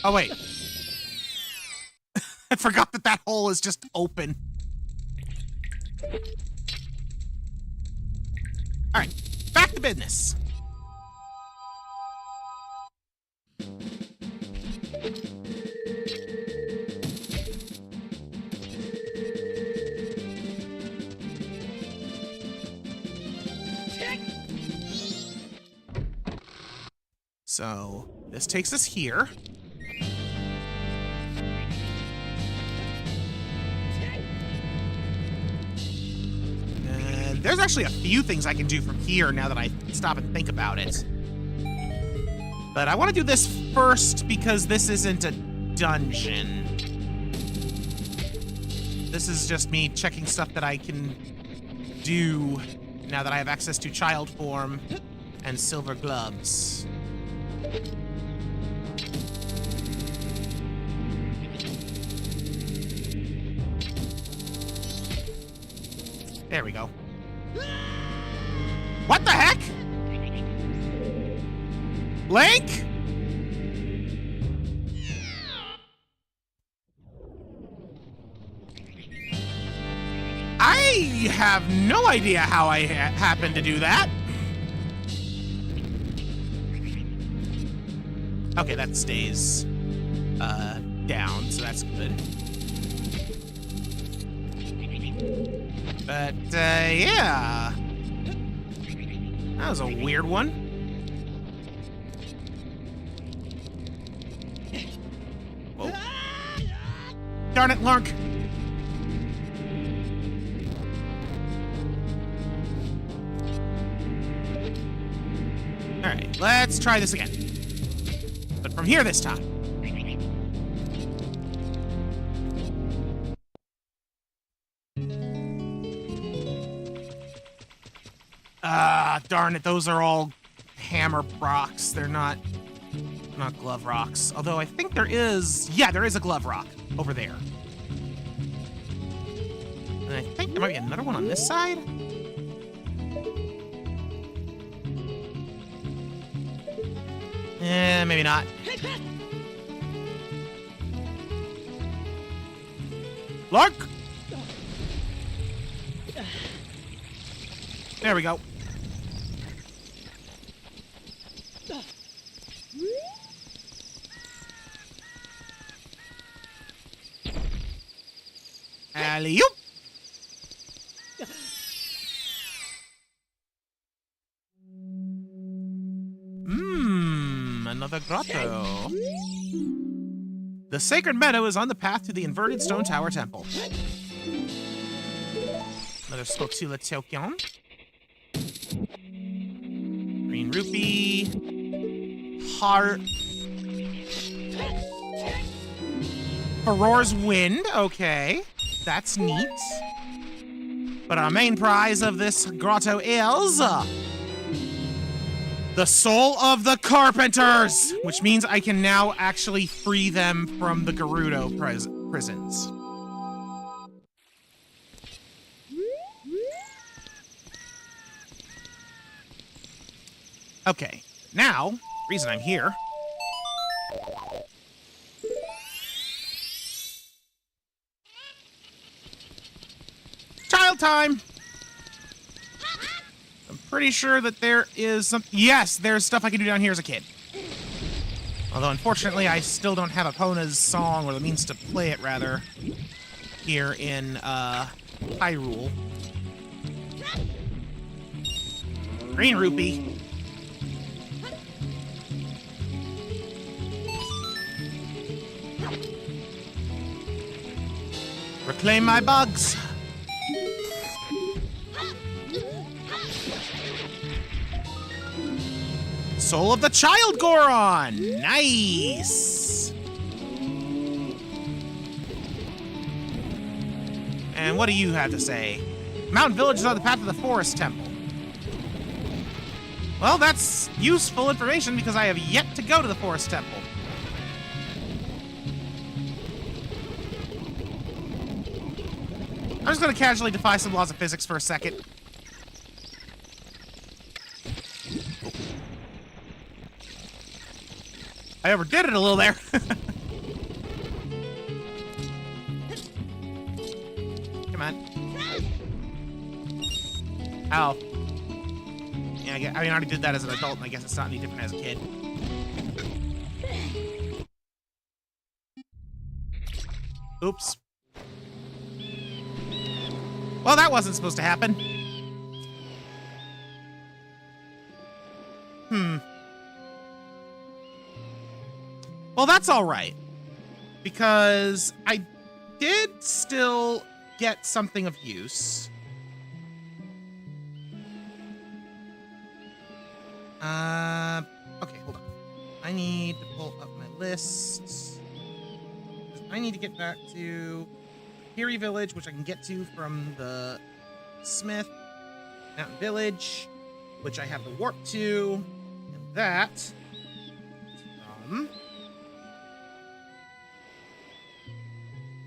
A: Oh, wait. I forgot that hole is just open. All right, back to business. So this takes us here. And there's actually a few things I can do from here now that I stop and think about it. But I want to do this first because this isn't a dungeon. This is just me checking stuff that I can do now that I have access to child form and silver gloves. There we go. What the heck? Link? I have no idea how I happened to do that. Okay, that stays down, so that's good. But, yeah. That was a weird one. Whoa. Darn it, Lark. Alright, let's try this again. But from here this time. Darn it, those are all hammer rocks. They're not glove rocks. Although I think there is a glove rock over there. And I think there might be another one on this side. Maybe not. Lark! There we go. Alley-oop! Another grotto. The sacred meadow is on the path to the inverted stone tower temple. Another Skotula Tokyon. Green rupee. Heart. Aurora's wind. Okay. That's neat. But our main prize of this grotto is the soul of the carpenters, which means I can now actually free them from the Gerudo prisons. Okay, now, reason I'm here. Child time! I'm pretty sure that there is some... Yes, there's stuff I can do down here as a kid. Although, unfortunately, I still don't have Epona's song, or the means to play it, rather, here in, Hyrule. Green rupee. Reclaim my bugs. Soul of the Child Goron! Nice! And what do you have to say? Mountain Village is on the path to the Forest Temple. Well, that's useful information because I have yet to go to the Forest Temple. I'm just going to casually defy some laws of physics for a second. I overdid it a little there. Come on. Ow. Yeah, I mean, I already did that as an adult, and I guess it's not any different as a kid. Oops. Well, that wasn't supposed to happen. Well, that's all right. Because I did still get something of use. Okay, hold on. I need to pull up my list. I need to get back to Peary Village, which I can get to from the Smith. Mountain Village, which I have the warp to. And that from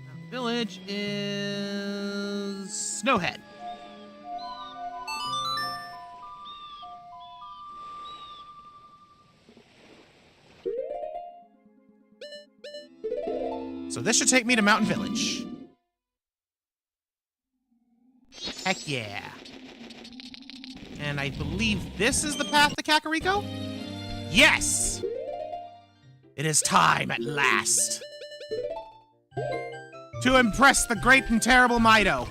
A: Mountain Village is Snowhead. So this should take me to Mountain Village. Heck yeah. And I believe this is the path to Kakariko? Yes! It is time at last to impress the great and terrible Mido.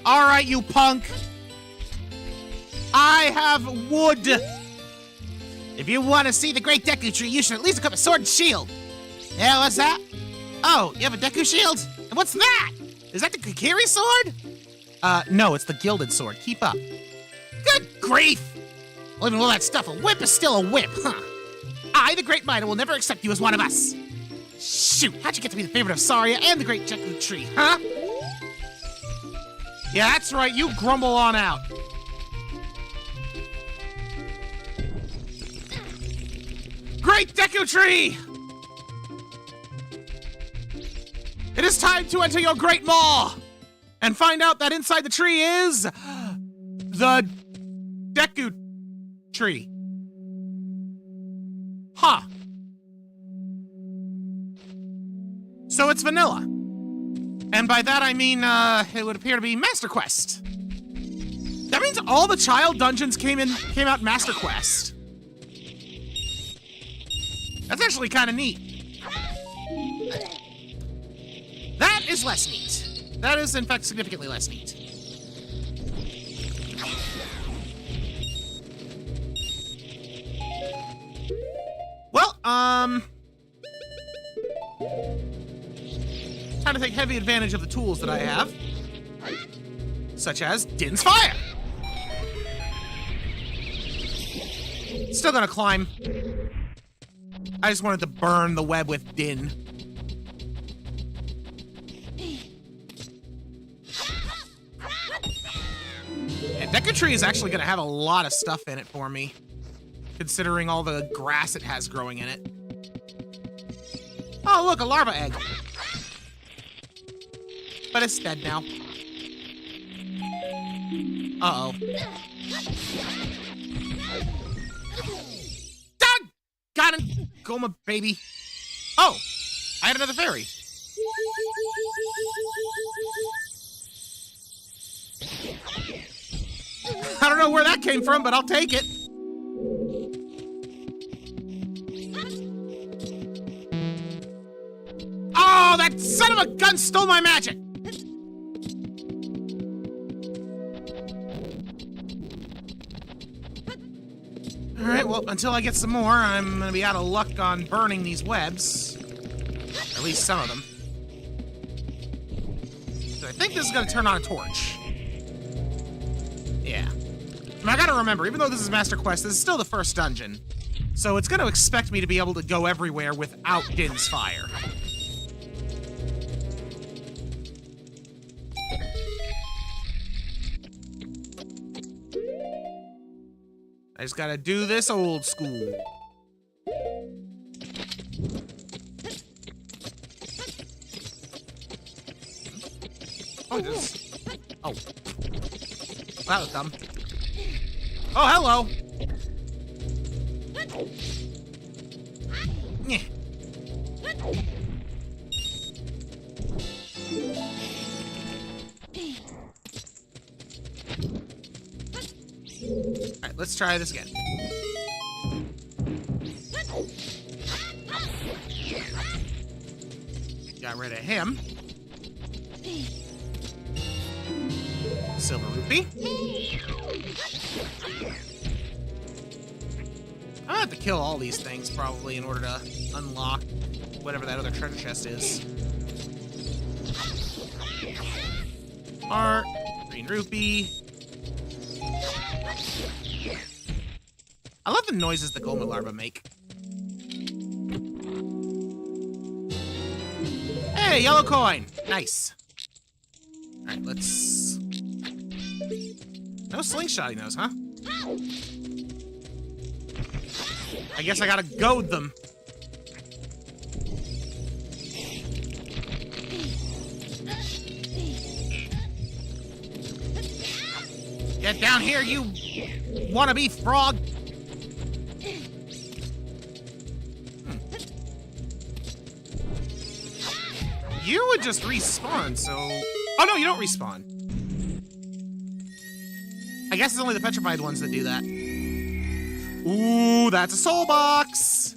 A: All right, you punk. I have wood. If you want to see the great Deku tree, you should at least equip a sword and shield. Yeah, what's that? Oh, you have a Deku shield? And what's that? Is that the Kikiri sword? No, it's the gilded sword. Keep up. Good grief! Well, even all that stuff, a whip is still a whip, huh? I, the Great Mido, will never accept you as one of us. Shoot, how'd you get to be the favorite of Saria and the great Deku tree, huh? Yeah, that's right, you grumble on out. Great Deku tree! It is time to enter your great maw and find out that inside the tree is the Deku tree. Huh. So it's vanilla. And by that I mean, it would appear to be Master Quest. That means all the child dungeons came out Master Quest. That's actually kind of neat. That is less neat. That is, in fact, significantly less neat. Well, time to take heavy advantage of the tools that I have, such as Din's Fire. Still gonna climb. I just wanted to burn the web with Din. And Deku Tree is actually gonna have a lot of stuff in it for me, considering all the grass it has growing in it. Oh, look, a larva egg. But it's dead now. Uh-oh. Got it! Goma, baby. Oh, I had another fairy. I don't know where that came from, but I'll take it. Oh, that son of a gun stole my magic! Alright, well, until I get some more, I'm gonna be out of luck on burning these webs. At least some of them. So I think this is gonna turn on a torch. Yeah. I gotta remember, even though this is Master Quest, this is still the first dungeon. So it's going to expect me to be able to go everywhere without Din's fire. I just gotta do this old school. Oh, this. Oh. That was dumb. Oh, hello. Yeah. Alright, let's try this again. Got rid of him. Silver rupee. I'm gonna have to kill all these things probably in order to unlock whatever that other treasure chest is. Heart, green rupee. I love the noises the Golem larvae make. Hey, yellow coin! Nice. Alright, let's... No slingshotting those, huh? I guess I gotta goad them. Get down here, you wannabe frog! You would just respawn, so... Oh, no, you don't respawn. I guess it's only the petrified ones that do that. Ooh, that's a soul box!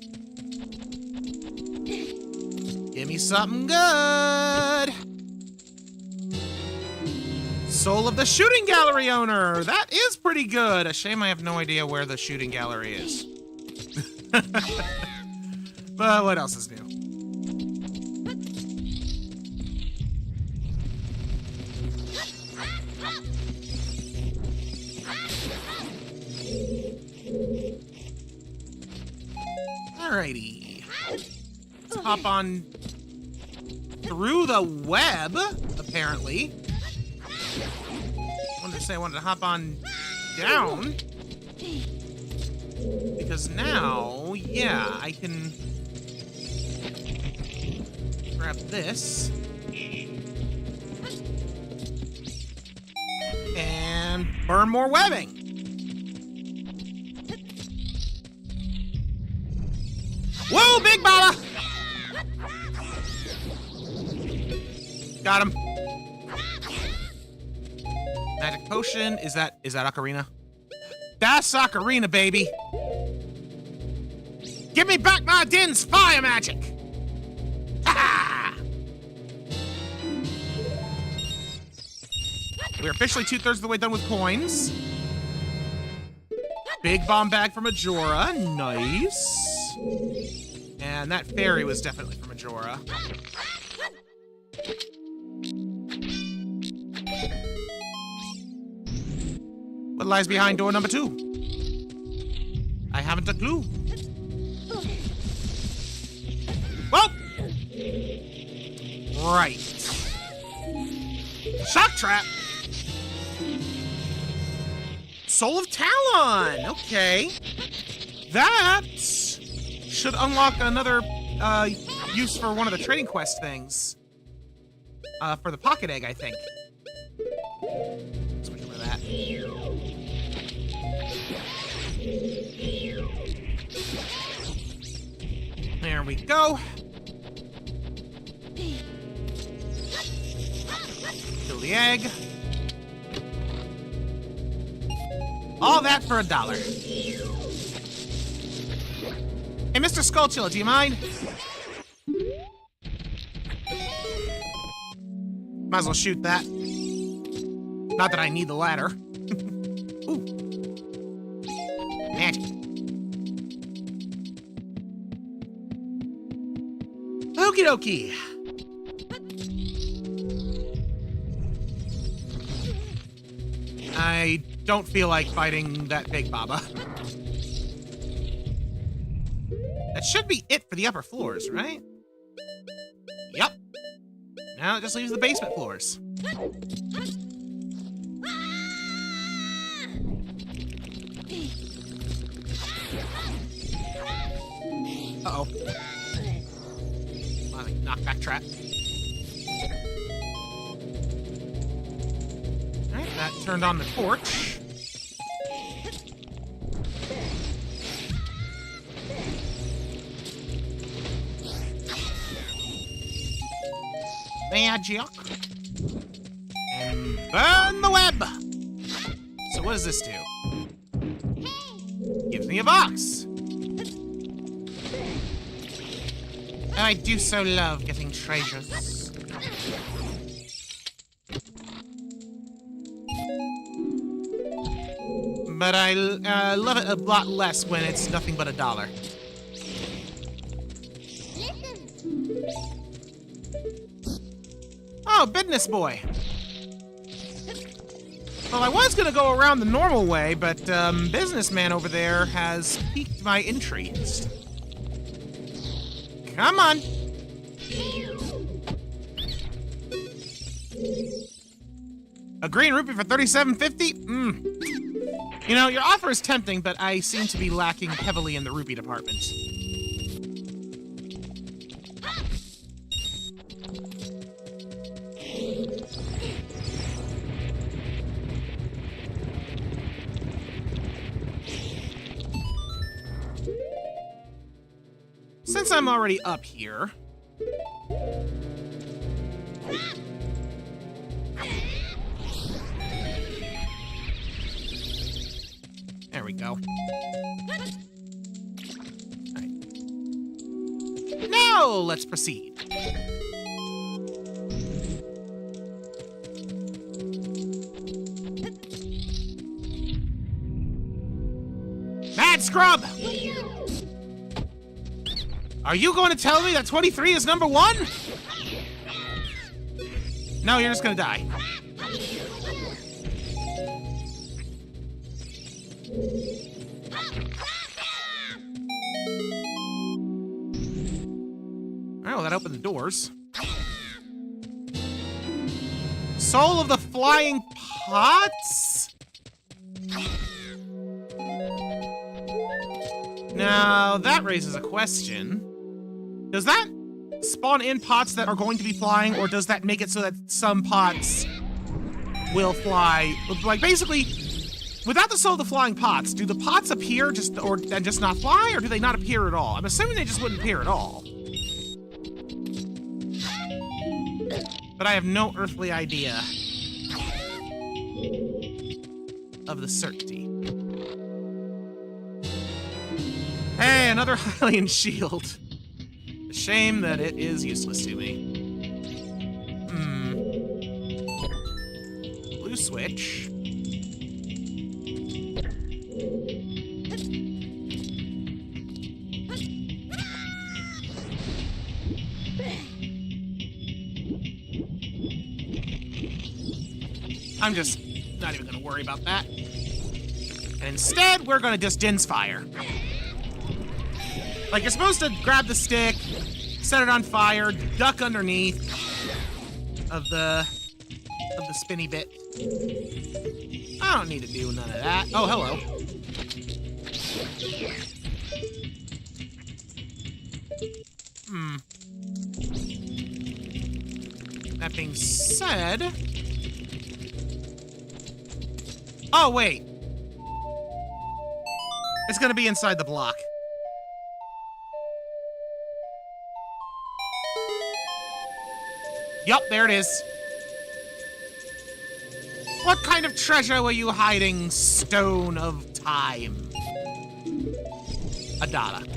A: Give me something good! Soul of the shooting gallery owner! That is pretty good! A shame I have no idea where the shooting gallery is. But what else is new? Alrighty. Let's hop on through the web, apparently. I wanted to say I wanted to hop on down. Because now, yeah, I can grab this. And burn more webbing. Whoa, Big Baba! Got him. Magic potion. Is that Ocarina? That's Ocarina, baby. Give me back my Din's fire magic. Ha! We're officially 2/3 of the way done with coins. Big bomb bag for Majora. Nice. And that fairy was definitely for Majora. What lies behind door number 2? I haven't a clue. Well! Right. Shock trap! Soul of Talon! Okay. That should unlock another use for one of the trading quest things. For the pocket egg, I think. Switch over to that. There we go. Kill the egg. All that for $1. Hey, Mr. Skullchilla, do you mind? Might as well shoot that. Not that I need the ladder. Ooh. Magic. Okie dokie. I don't feel like fighting that Big Baba. That should be it for the upper floors, right? Yep. Now it just leaves the basement floors. Uh-oh. Knockback trap. Alright, that turned on the torch. Magic. And burn the web! So what does this do? Gives me a box. I do so love getting treasures. But I love it a lot less when it's nothing but $1. Oh, business boy. Well, I was gonna go around the normal way, but businessman over there has piqued my interest. Come on. A green rupee for $37.50? You know, your offer is tempting, but I seem to be lacking heavily in the rupee department. Since I'm already up here... There we go. Alright. Now, let's proceed. Mad Scrub! Are you going to tell me that 23 is number 1? No, you're just gonna die. Alright, well, that opened the doors. Soul of the Flying Pots? Now, that raises a question. Does that spawn in pots that are going to be flying, or does that make it so that some pots will fly? Like, basically, without the soul of the flying pots, do the pots appear and just not fly, or do they not appear at all? I'm assuming they just wouldn't appear at all. But I have no earthly idea of the certainty. Hey, another Hylian shield. A shame that it is useless to me. Blue switch. I'm just not even gonna worry about that. And instead, we're gonna just Din's fire. Like, you're supposed to grab the stick, set it on fire, duck underneath of the spinny bit. I don't need to do none of that. Oh, hello. That being said... Oh, wait. It's gonna be inside the block. Yup, there it is. What kind of treasure were you hiding, Stone of Time? $1.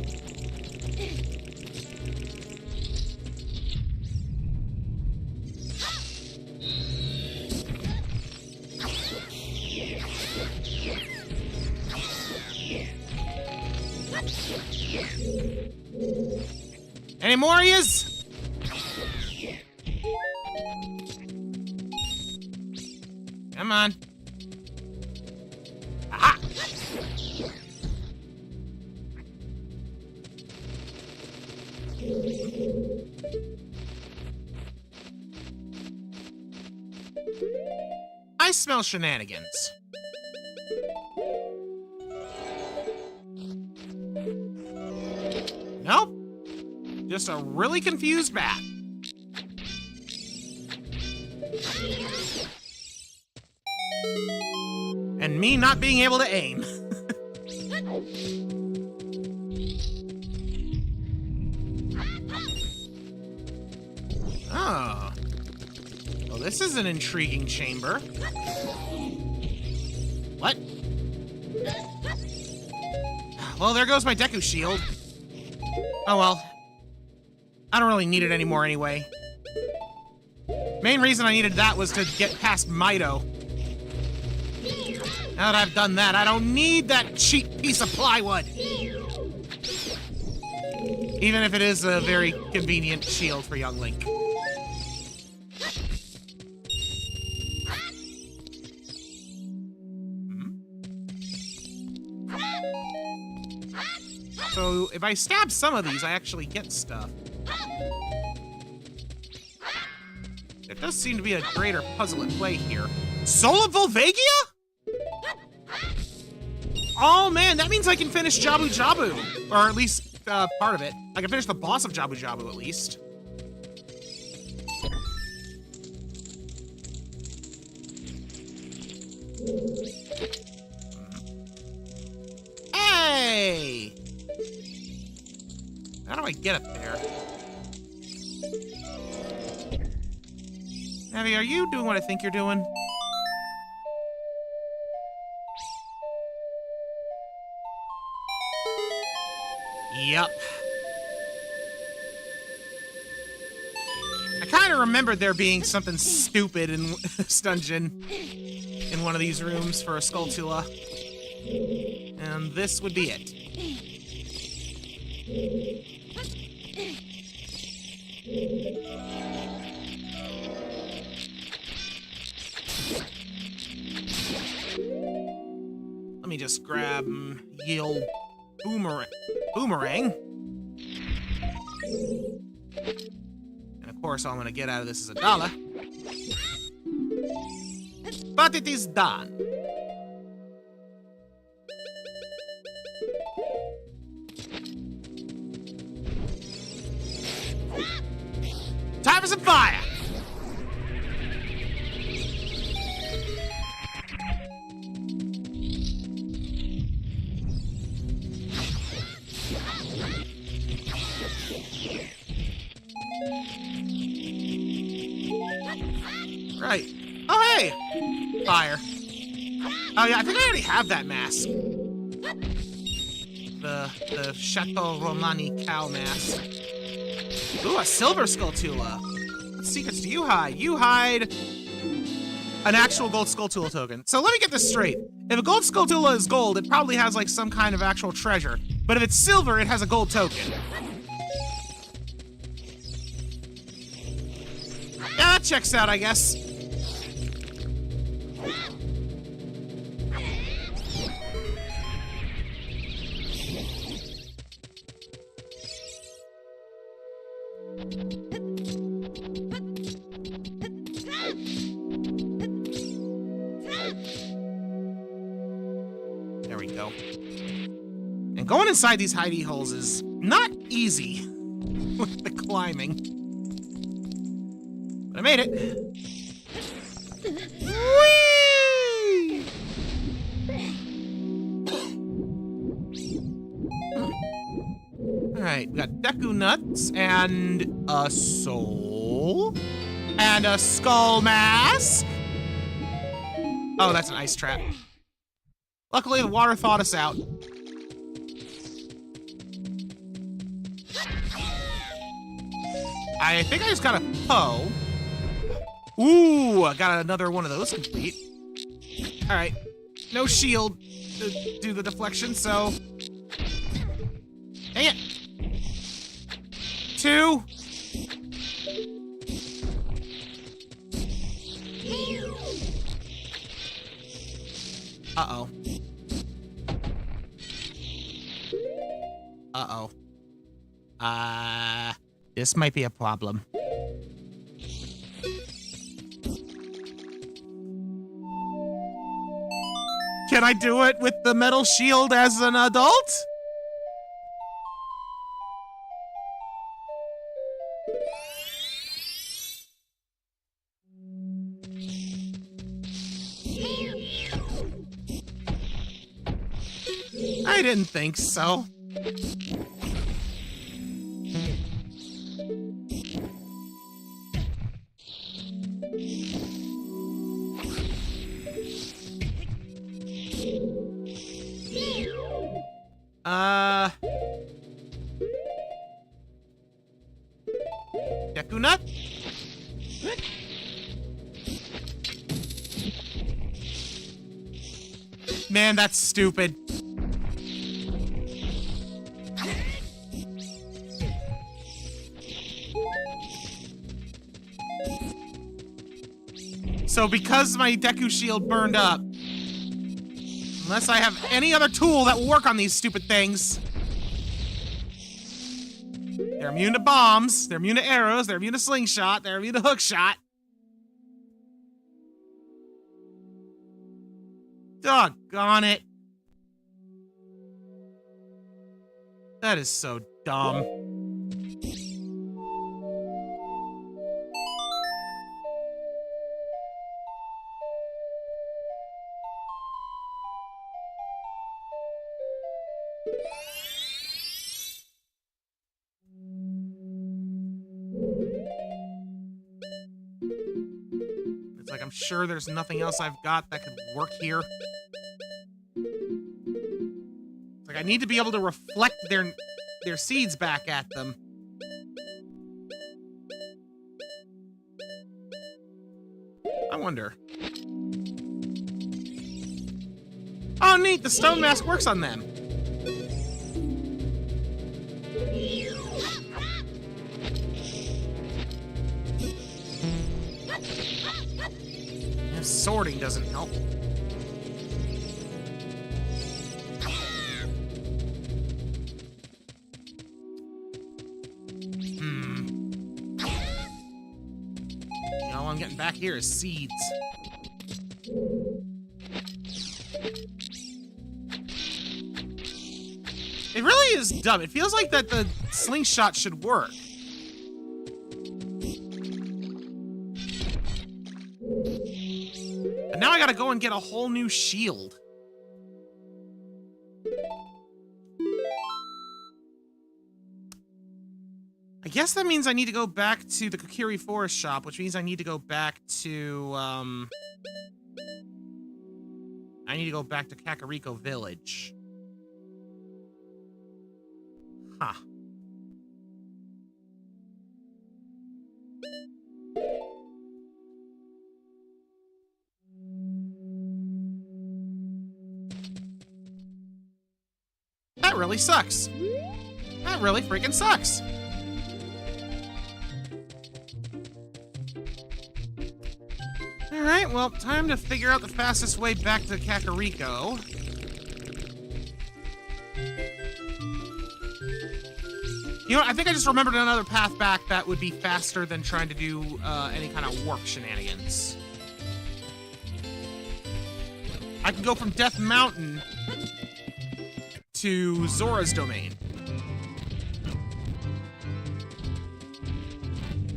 A: Any more of yous? Come on. Aha! I smell shenanigans. Nope. Just a really confused bat. And me not being able to aim. Oh. Well, this is an intriguing chamber. What? Well, there goes my Deku shield. Oh well. I don't really need it anymore anyway. Main reason I needed that was to get past Mido. Now that I've done that, I don't need that cheap piece of plywood. Even if it is a very convenient shield for young Link. So if I stab some of these, I actually get stuff. There does seem to be a greater puzzle at play here. Soul of Volvagia? Oh man, that means I can finish Jabu Jabu. Or at least part of it. I can finish the boss of Jabu Jabu at least. Hey! How do I get up there? Abby, are you doing what I think you're doing? Yup. I kind of remembered there being something stupid in this dungeon in one of these rooms for a Skulltula. And this would be it. Let me just grab Yield Boomerang. And of course, all I'm gonna get out of this is $1. But it is done. Time for some fire! Right. Oh, hey! Fire. Oh, yeah, I think I already have that mask. The Chateau Romani cow mask. Ooh, a silver Skulltula. What secrets do you hide? You hide an actual gold Skulltula token. So let me get this straight. If a gold Skulltula is gold, it probably has like some kind of actual treasure. But if it's silver, it has a gold token. Yeah, that checks out, I guess. There we go. And going inside these hidey holes is not easy with the climbing. But I made it. Whee! Alright, we got Deku Nuts and a soul and a skull mask. Oh, that's an ice trap. Luckily, the water thawed us out. I think I just got a Poe. Ooh, I got another one of those complete. All right, no shield to do the deflection, so... Dang it. 2. Uh-oh. Uh-oh. This might be a problem. Can I do it with the metal shield as an adult? I didn't think so. Deku nut? Man, that's stupid. So because my Deku shield burned up, unless I have any other tool that will work on these stupid things. They're immune to bombs, they're immune to arrows, they're immune to slingshot, they're immune to hookshot. Doggone it. That is so dumb. It's like I'm sure there's nothing else I've got that could work here. It's like I need to be able to reflect their seeds back at them. I wonder. Oh, neat! The stone mask works on them. Sorting doesn't help. All I'm getting back here is seeds. It really is dumb. It feels like that the slingshot should work. And now I gotta go and get a whole new shield. I guess that means I need to go back to the Kokiri Forest shop, which means I need to go back to, I need to go back to Kakariko Village. Huh. That really sucks. That really freaking sucks. Alright, well, time to figure out the fastest way back to Kakariko. You know what, I think I just remembered another path back that would be faster than trying to do any kind of warp shenanigans. I can go from Death Mountain to Zora's Domain.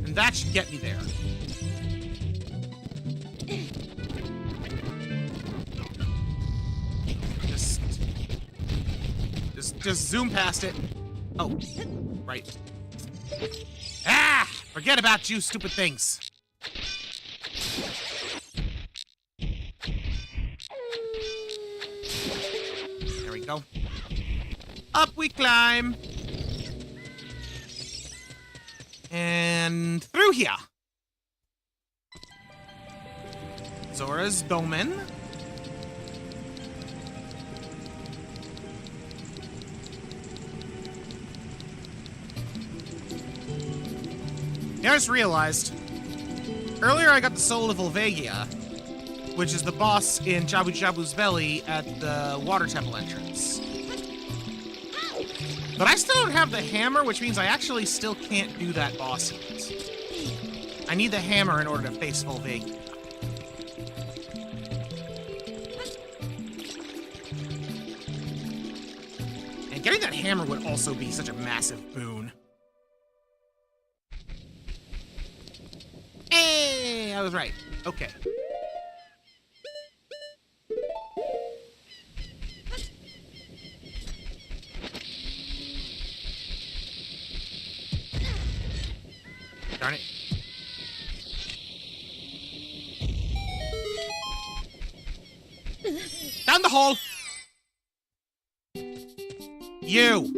A: And that should get me there. Just zoom past it. Oh, right. Ah! Forget about you, stupid things. There we go. Up we climb. And through here. Zora's Domain. I just realized, earlier I got the soul of Volvagia, which is the boss in Jabu Jabu's belly at the water temple entrance. But I still don't have the hammer, which means I actually still can't do that boss yet. I need the hammer in order to face full vacuum. And getting that hammer would also be such a massive boon. Hey, I was right. Okay. Darn it. Down the hole! You!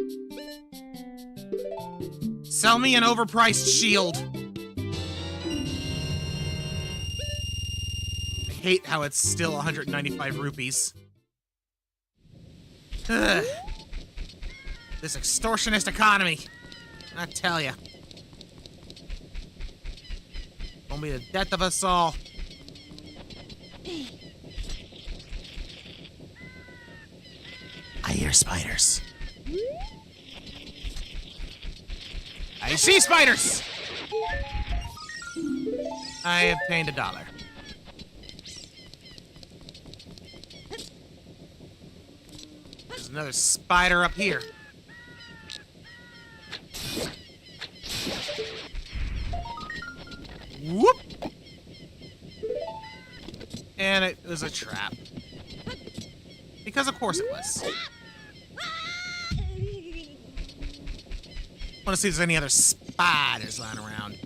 A: Sell me an overpriced shield. I hate how it's still 195 rupees. Ugh. This extortionist economy. I tell ya. Gonna be the death of us all. I hear spiders. I see spiders! I obtained $1. There's another spider up here. Whoop! And it was a trap. Because of course it was. Want to see if there's any other spiders lying around.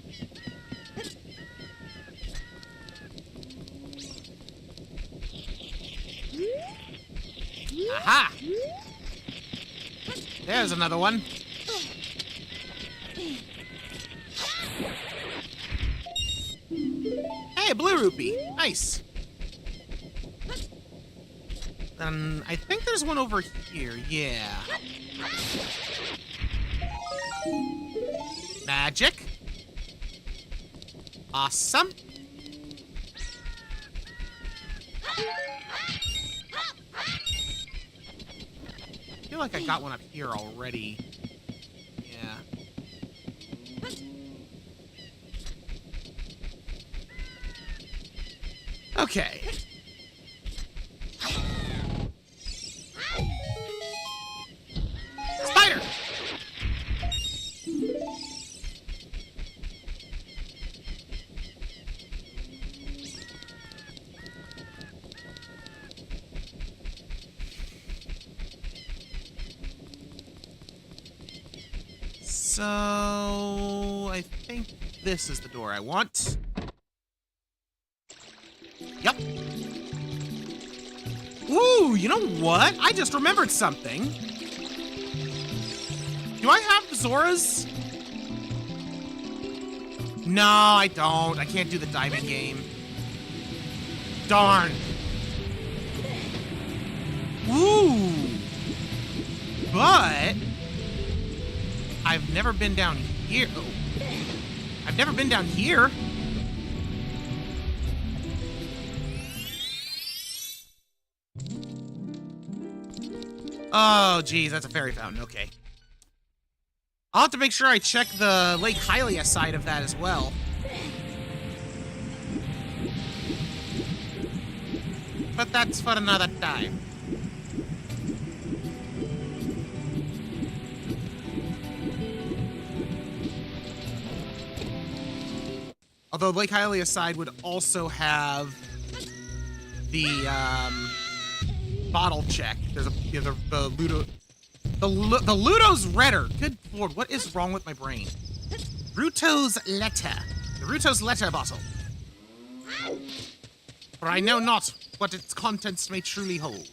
A: Aha! There's another one. Hey, a blue rupee. Nice. I think there's one over here. Yeah. Magic. Awesome. I feel like I got one up here already. Yeah. Okay. Spider! So, I think this is the door I want. Yep. Ooh, you know what? I just remembered something. Do I have Zora's? No, I don't. I can't do the diamond game. Darn. Ooh. But I've never been down here. Oh. I've never been down here. Oh, geez, that's a fairy fountain. Okay. I'll have to make sure I check the Lake Hylia side of that as well. But that's for another time. Although Lake Hylia side would also have the bottle check. There's the Ludo's redder. Good lord, what is wrong with my brain? Ruto's letter. The Ruto's letter bottle. For I know not what its contents may truly hold.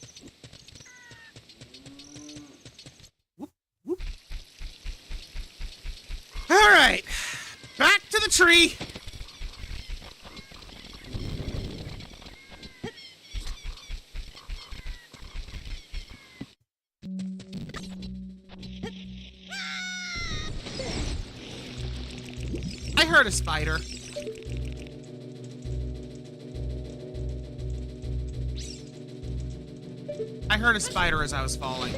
A: Whoop, whoop. All right, back to the tree. I heard a spider. I heard a spider as I was falling.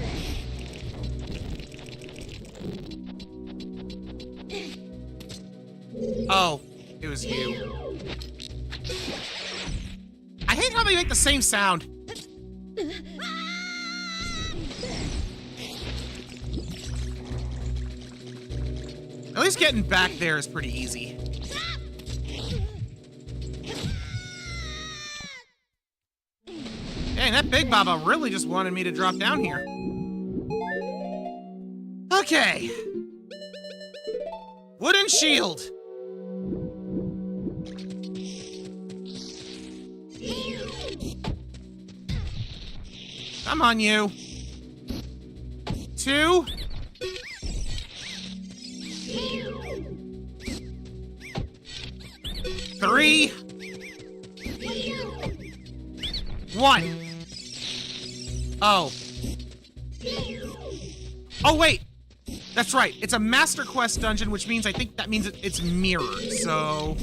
A: Oh, it was you. I hate how they make the same sound. At least getting back there is pretty easy. Dang, that Big Baba really just wanted me to drop down here. Okay. Wooden shield. Come on, you. 2. 3. 1. Oh. Oh, wait. That's right. It's a Master Quest dungeon, which means I think that means it's mirrored. So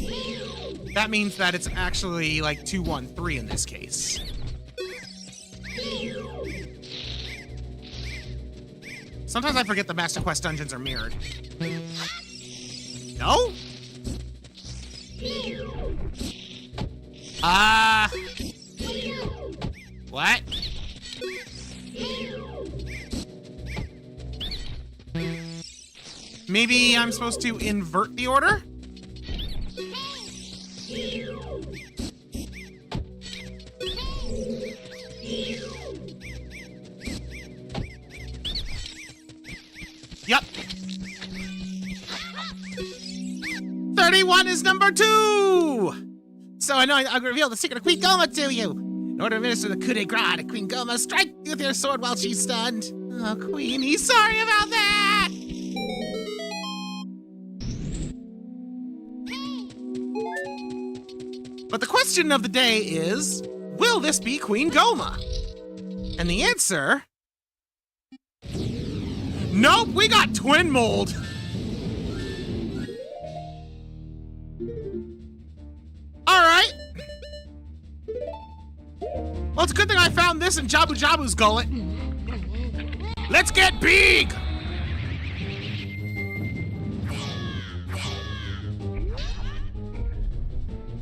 A: that means that it's actually like 2, 1, 3 in this case. Sometimes I forget the Master Quest dungeons are mirrored. No? What? Maybe I'm supposed to invert the order? Yup. 31 is number 2! So I know I'll reveal the secret of Queen Goma to you. In order to administer the coup de grace to Queen Goma, strike with your sword while she's stunned. Oh, Queenie, sorry about that! But the question of the day is, will this be Queen Goma? And the answer... Nope, we got twin mold. Alright. Well, it's a good thing I found this in Jabu Jabu's gullet. Let's get big!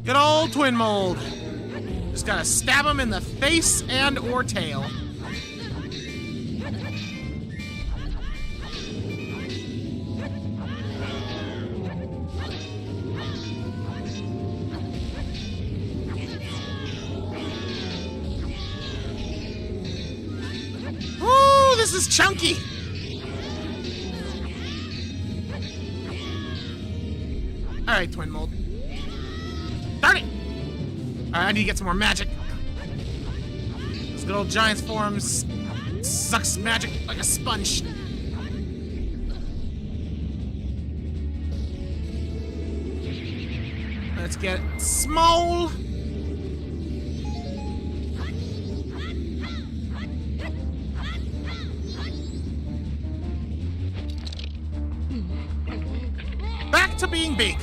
A: Good old twin mold. Just gotta stab him in the face and or tail. Ooh, this is chunky. All right, twin mold. Darn it! Alright, I need to get some more magic. Those good old giant's forms sucks magic like a sponge. Let's get small. Back to being big.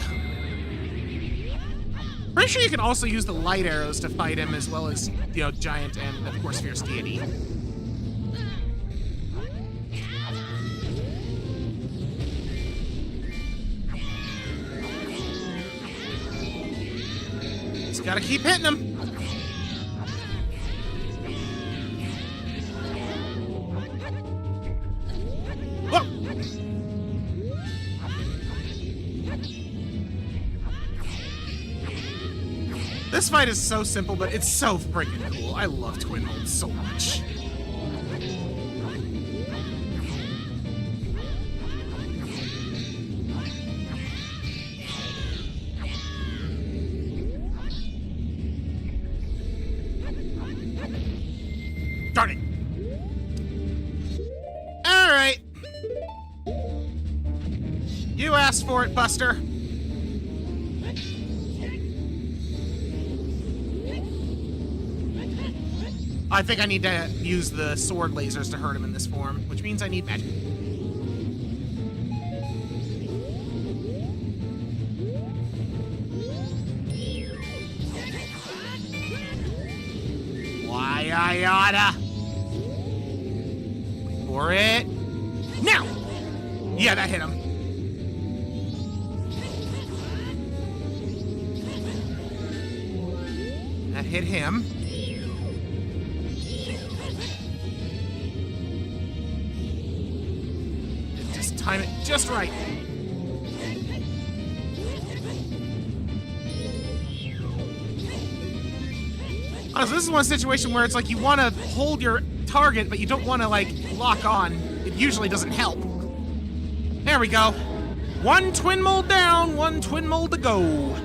A: Pretty sure you can also use the light arrows to fight him, as well as, you know, giant and, of course, fierce deity. Just gotta keep hitting him. Whoa! This fight is so simple, but it's so freaking cool. I love twin mold so much. Darn it. All right. You asked for it, Buster. I think I need to use the sword lasers to hurt him in this form, which means I need magic. Why I oughta. Wait for it. Now! Yeah, that hit him. That hit him. Just time it just right. Honestly, this is one situation where it's like you want to hold your target, but you don't want to, like, lock on. It usually doesn't help. There we go. One twin mold down, one twin mold to go.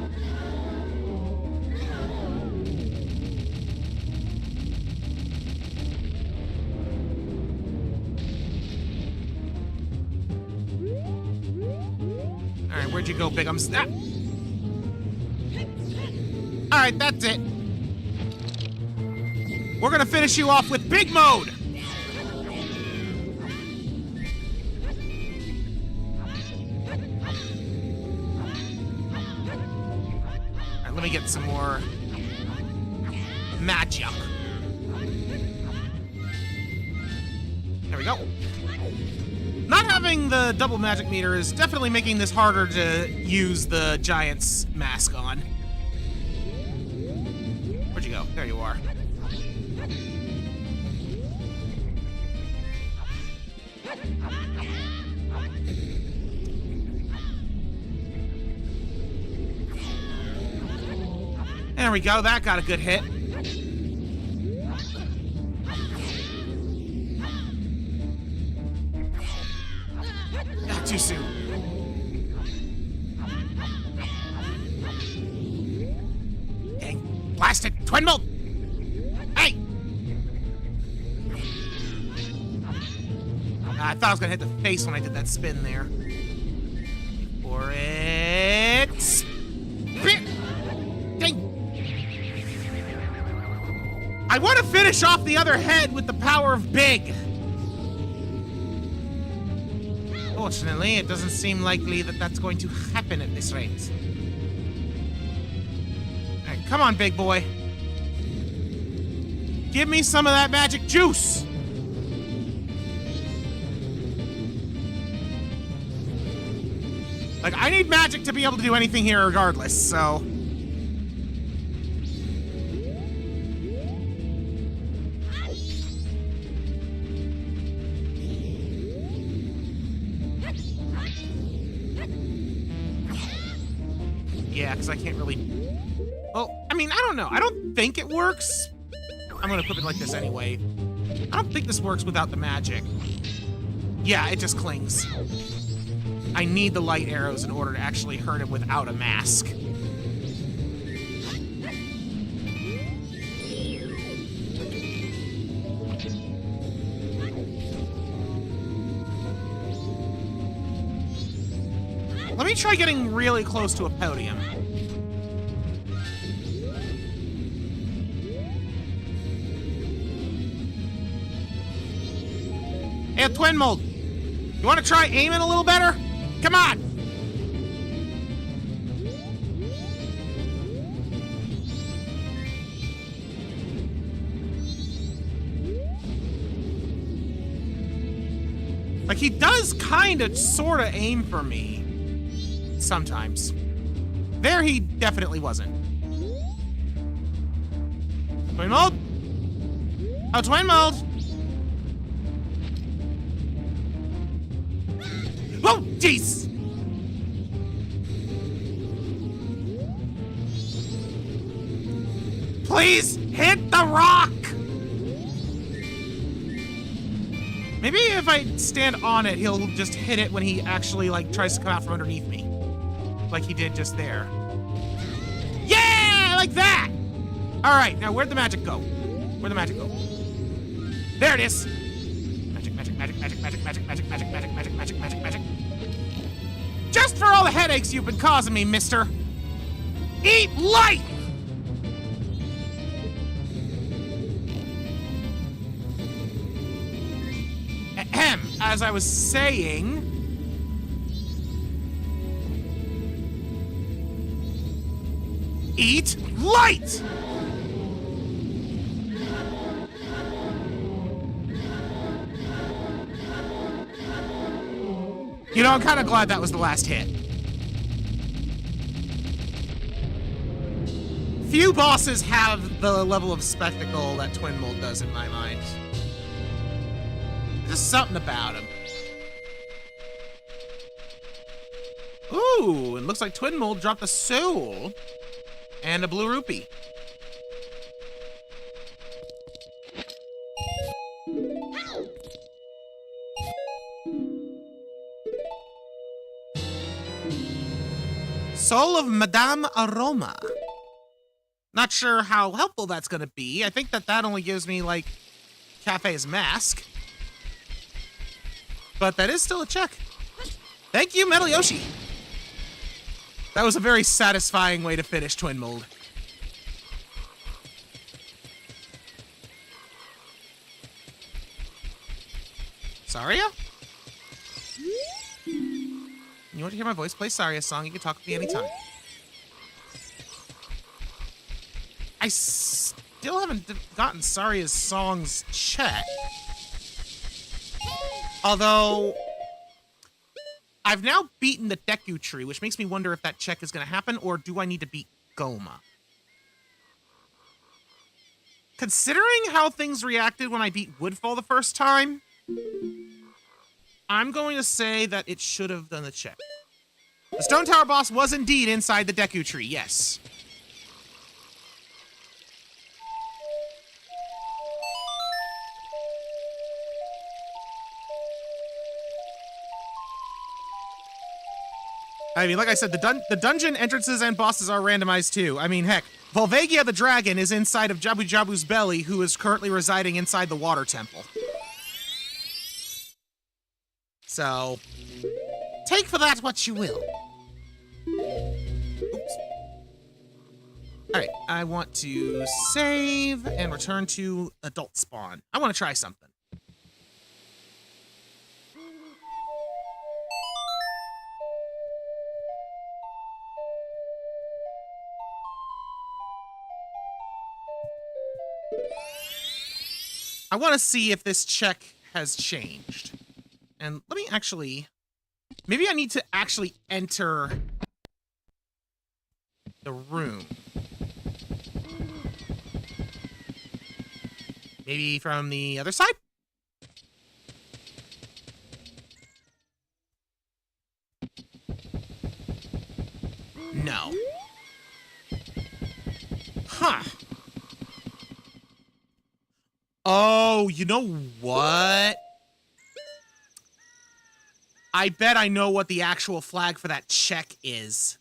A: All right, where'd you go, Bigums? Ah. All right, that's it. We're gonna finish you off with big mode. All right, let me get some more magic. There we go. Not having the double magic meter is definitely making this harder to use the giant's mask on. Where'd you go? There you are. There we go, that got a good hit. Not too soon. Dang, blasted twin mold! Hey! I thought I was gonna hit the face when I did that spin there. For it. Spin! Dang! I want to finish off the other head with the power of big. Fortunately, it doesn't seem likely that that's going to happen at this rate. All right, come on, big boy. Give me some of that magic juice. Like, I need magic to be able to do anything here regardless, so... Yeah, because I can't really... Well, I mean, I don't know. I don't think it works. I'm going to equip it like this anyway. I don't think this works without the magic. Yeah, it just clings. I need the light arrows in order to actually hurt him without a mask. Let me try getting really close to a podium. Hey, twin mold. You want to try aiming a little better? Come on! Like, he does kind of sort of aim for me. Sometimes. There he definitely wasn't. Twin mold? Oh, twin mold! Oh, jeez! Please hit the rock! Maybe if I stand on it, he'll just hit it when he actually, like, tries to come out from underneath me. Like he did just there. Yeah! Like that! Alright, now where'd the magic go? Where'd the magic go? There it is! Magic, magic, magic, magic, magic, magic, magic, magic, magic, magic, magic, magic, magic. Just for all the headaches you've been causing me, mister! Eat light! Ahem, as I was saying... Eat light! You know, I'm kind of glad that was the last hit. Few bosses have the level of spectacle that Twin Mold does in my mind. There's just something about him. Ooh, it looks like Twin Mold dropped a soul and a blue rupee. Soul of Madame Aroma. Not sure how helpful that's gonna be. I think that only gives me, like, Cafe's mask. But that is still a check. Thank you, Metal Yoshi. That was a very satisfying way to finish Twin Mold. Saria? You want to hear my voice? Play Saria's song. You can talk with me anytime. I still haven't gotten Saria's song's check. Although, I've now beaten the Deku tree, which makes me wonder if that check is going to happen, or do I need to beat Goma? Considering how things reacted when I beat Woodfall the first time, I'm going to say that it should have done the check. The Stone Tower boss was indeed inside the Deku tree, yes. I mean, like I said, the dungeon entrances and bosses are randomized too. I mean, heck, Volvagia the dragon is inside of Jabu Jabu's belly, who is currently residing inside the water temple. So, take for that what you will. Oops. Alright, I want to save and return to adult spawn. I want to try something. I want to see if this check has changed. And let me actually... Maybe I need to actually enter the room. Maybe from the other side? No. Huh. Oh, you know what? I bet I know what the actual flag for that check is.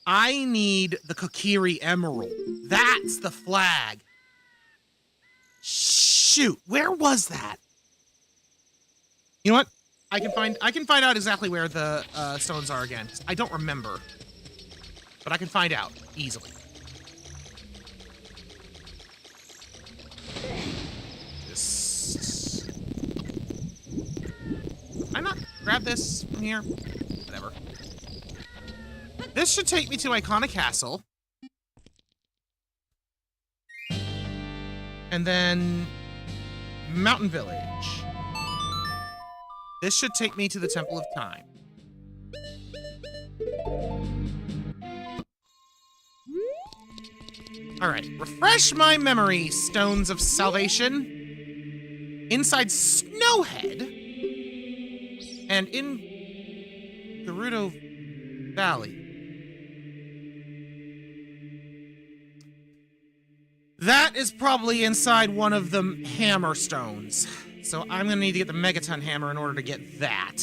A: I need the Kokiri Emerald. That's the flag. Shoot, where was that? You know what? I can find out exactly where the stones are again. I don't remember. But I can find out easily. Can I not grab this from here? Whatever. This should take me to Iconic Castle. And then Mountain Village. This should take me to the Temple of Time. Alright, refresh my memory, Stones of Salvation. Inside Snowhead. And in Gerudo Valley. That is probably inside one of the hammer stones. So I'm going to need to get the Megaton hammer in order to get that.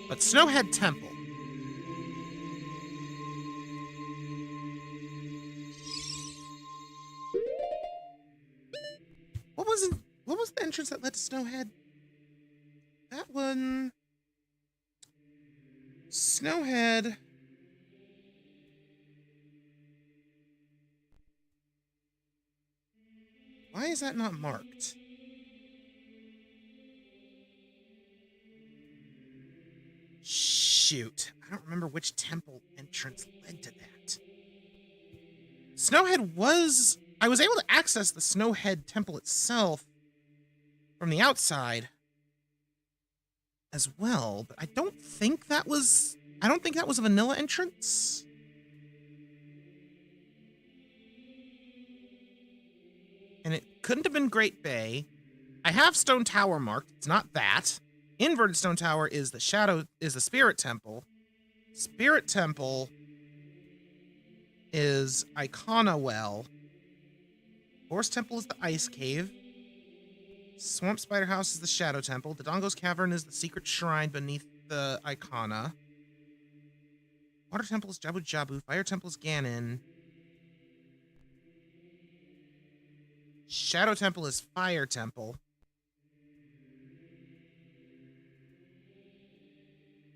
A: But Snowhead Temple. What was the entrance that led to Snowhead? That one... Snowhead... Why is that not marked? Shoot. I don't remember which temple entrance led to that. Snowhead was... I was able to access the Snowhead temple itself from the outside as well, but I don't think that was I don't think that was a vanilla entrance. And it couldn't have been Great Bay. I have Stone Tower marked. It's not that. Inverted Stone Tower is the Spirit Temple. Spirit Temple is Icona Well. Forest Temple is the Ice Cave. Swamp Spider House is the Shadow Temple. Dodongo's Cavern is the secret shrine beneath the Icona. Water Temple is Jabu Jabu. Fire Temple is Ganon. Shadow Temple is Fire Temple.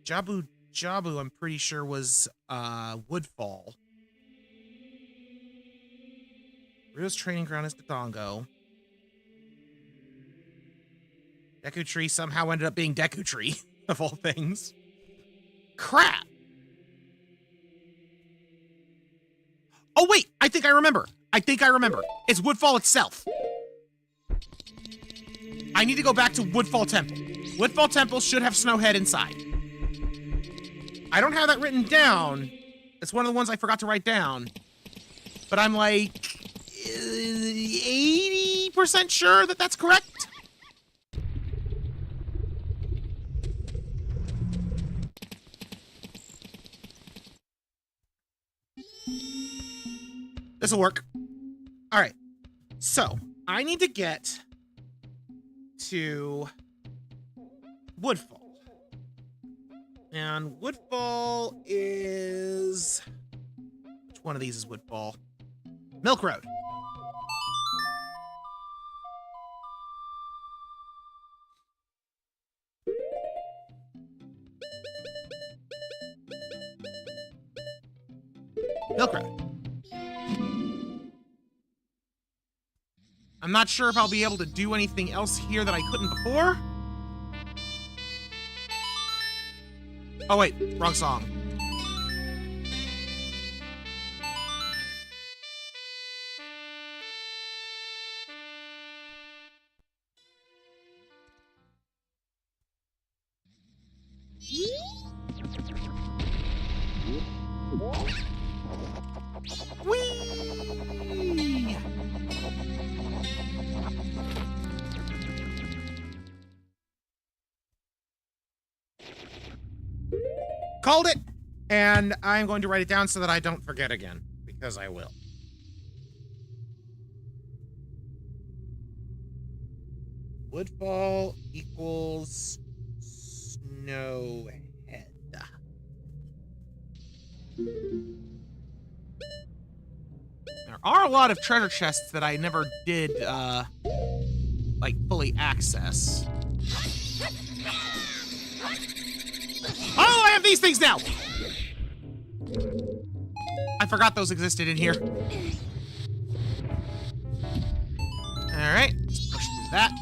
A: Jabu Jabu, I'm pretty sure, was Woodfall. Rio's training ground is Dodongo. Deku Tree somehow ended up being Deku Tree, of all things. Crap! Oh, wait! I think I remember. It's Woodfall itself. I need to go back to Woodfall Temple. Woodfall Temple should have Snowhead inside. I don't have that written down. It's one of the ones I forgot to write down. But I'm like 80% sure that that's correct. This'll work. All right. So, I need to get to Woodfall. And Woodfall is... Which one of these is Woodfall? Milk Road. Milk Road. I'm not sure if I'll be able to do anything else here that I couldn't before. Oh wait, wrong song. Whee! Called it! And I'm going to write it down so that I don't forget again, because I will. Woodfall equals Snowhead. There are a lot of treasure chests that I never did, like, fully access. Oh, I have these things now! I forgot those existed in here. Alright, let's push through that.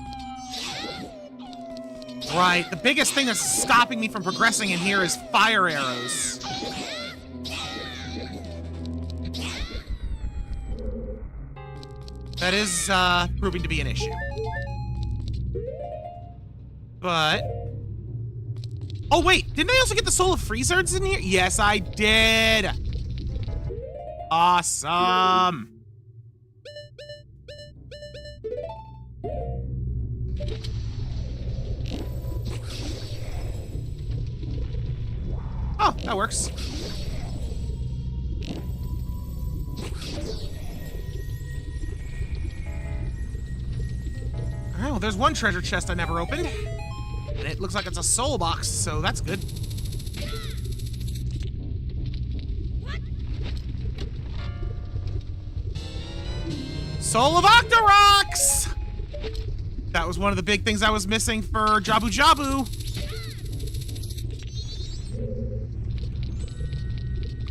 A: Right, the biggest thing that's stopping me from progressing in here is fire arrows. That is, proving to be an issue. But... Oh, wait! Didn't I also get the Soul of Freezards in here? Yes, I did! Awesome! Oh, that works. Alright, well, there's one treasure chest I never opened. And it looks like it's a soul box, so that's good. Soul of Octoroks! That was one of the big things I was missing for Jabu Jabu.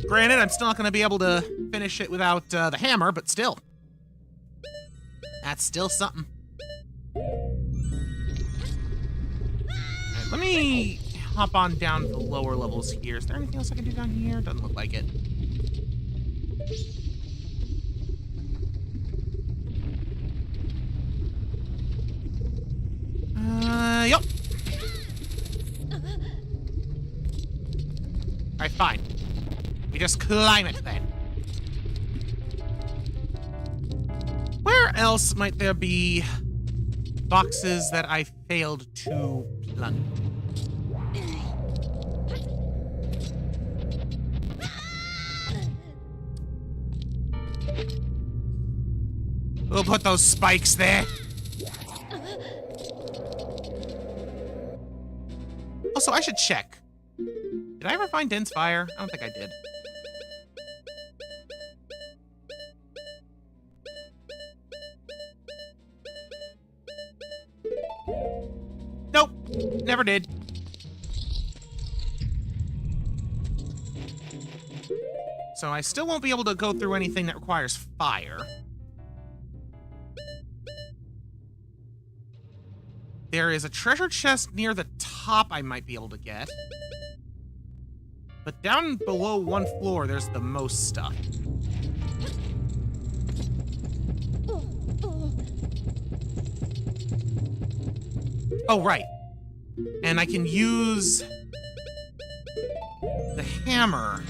A: Granted, I'm still not going to be able to finish it without the hammer, but still. That's still something. Let me hop on down to the lower levels here. Is there anything else I can do down here? Doesn't look like it. Yup. I fine. We just climb it then. Where else might there be boxes that I failed to plunder? We'll put those spikes there. Also, I should check. Did I ever find Den's fire? I don't think I did. Nope, never did. So I still won't be able to go through anything that requires fire. There is a treasure chest near the top I might be able to get. But down below one floor, there's the most stuff. Oh, right. And I can use the hammer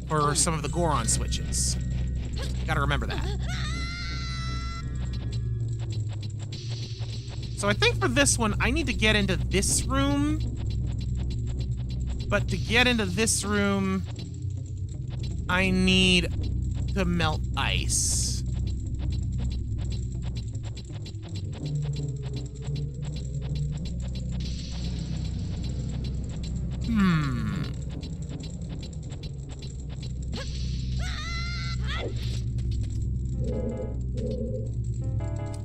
A: for some of the Goron switches. Gotta remember that. So I think for this one, I need to get into this room. But to get into this room, I need to melt ice.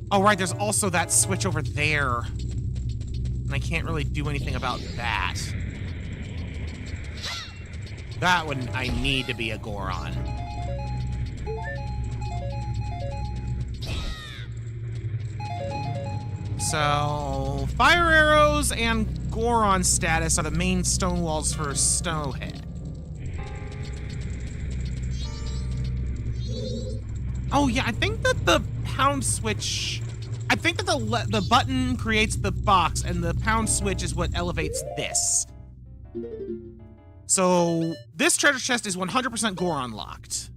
A: Oh, right, there's also that switch over there. And I can't really do anything about that. That one, I need to be a Goron. So, fire arrows and Goron status are the main stone walls for Snowhead. Oh yeah, I think that the pound switch... I think that the button creates the box, and the pound switch is what elevates this. So, this treasure chest is 100% Goron locked.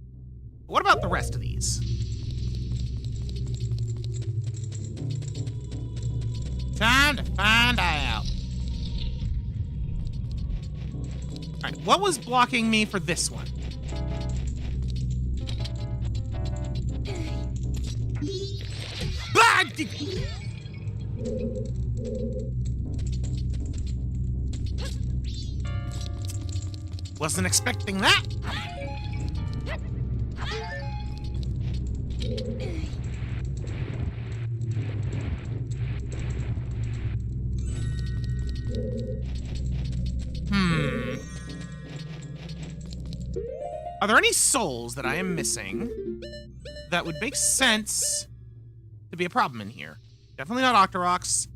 A: What about the rest of these? Time to find out. Alright, what was blocking me for this one? Wasn't expecting that. Are there any souls that I am missing that would make sense to be a problem in here? Definitely not Octoroks.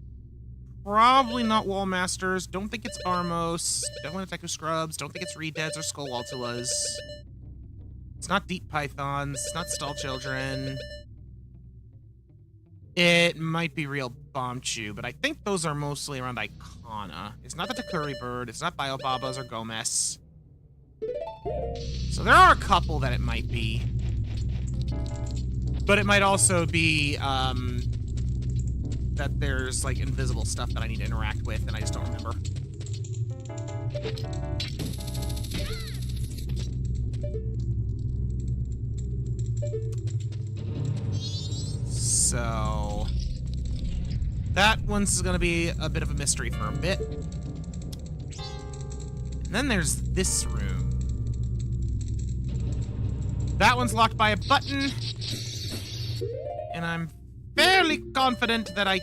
A: Probably not Wallmasters. Don't think it's Armos. Definitely not Deku Scrubs. Don't think it's Redeads or Skullwaltulas. It's not Deep Pythons. It's not Stall Children. It might be Real Bombchu, but I think those are mostly around Icona. It's not the Takuri Bird. It's not Biobabas or Gomez. So there are a couple that it might be. But it might also be, that there's, like, invisible stuff that I need to interact with, and I just don't remember. So... that one's gonna be a bit of a mystery for a bit. And then there's this room. That one's locked by a button. And I'm fairly confident that I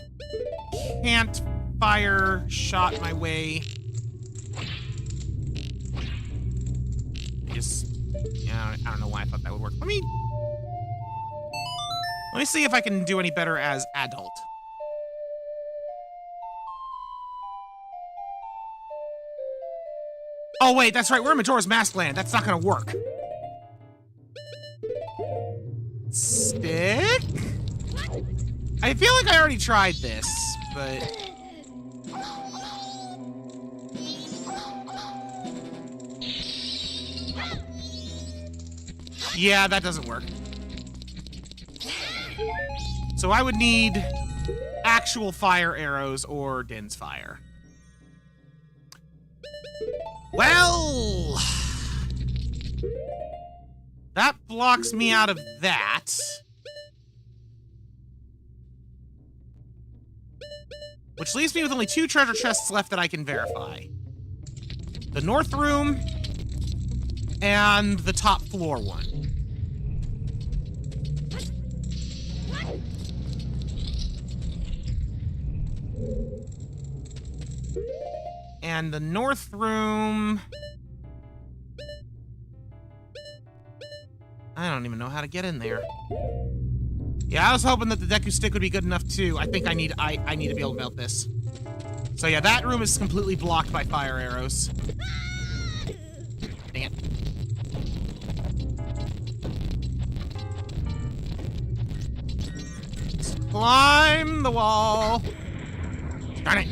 A: can't fire shot my way. Yeah, I don't know why I thought that would work. Let me see if I can do any better as adult. Oh wait, that's right, we're in Majora's Mask Land. That's not gonna work. Stick? I feel like I already tried this, but... Yeah, that doesn't work. So I would need actual fire arrows or Din's fire. Well, that blocks me out of that. Which leaves me with only 2 treasure chests left that I can verify. The north room and the top floor one. And the north room... I don't even know how to get in there. Yeah, I was hoping that the Deku stick would be good enough too. I think I need to be able to melt this. So yeah, that room is completely blocked by fire arrows. Dang it. Let's climb the wall. Darn it.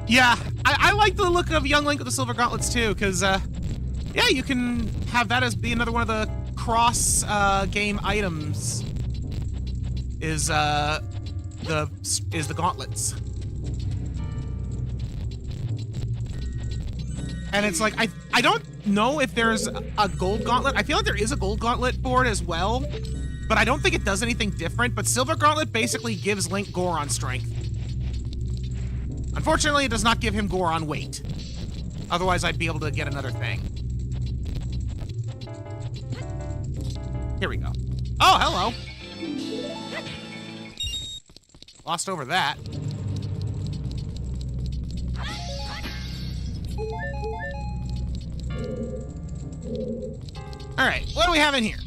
A: Yeah, I like the look of Young Link with the silver gauntlets too, because yeah, you can have that as be another one of the cross game items. Is the gauntlets. And it's like I don't know if there's a gold gauntlet. I feel like there is a gold gauntlet for it as well, but I don't think it does anything different. But silver gauntlet basically gives Link Goron strength. Unfortunately, it does not give him Goron weight. Otherwise, I'd be able to get another thing. Here we go. Oh, hello. Lost over that. All right, what do we have in here?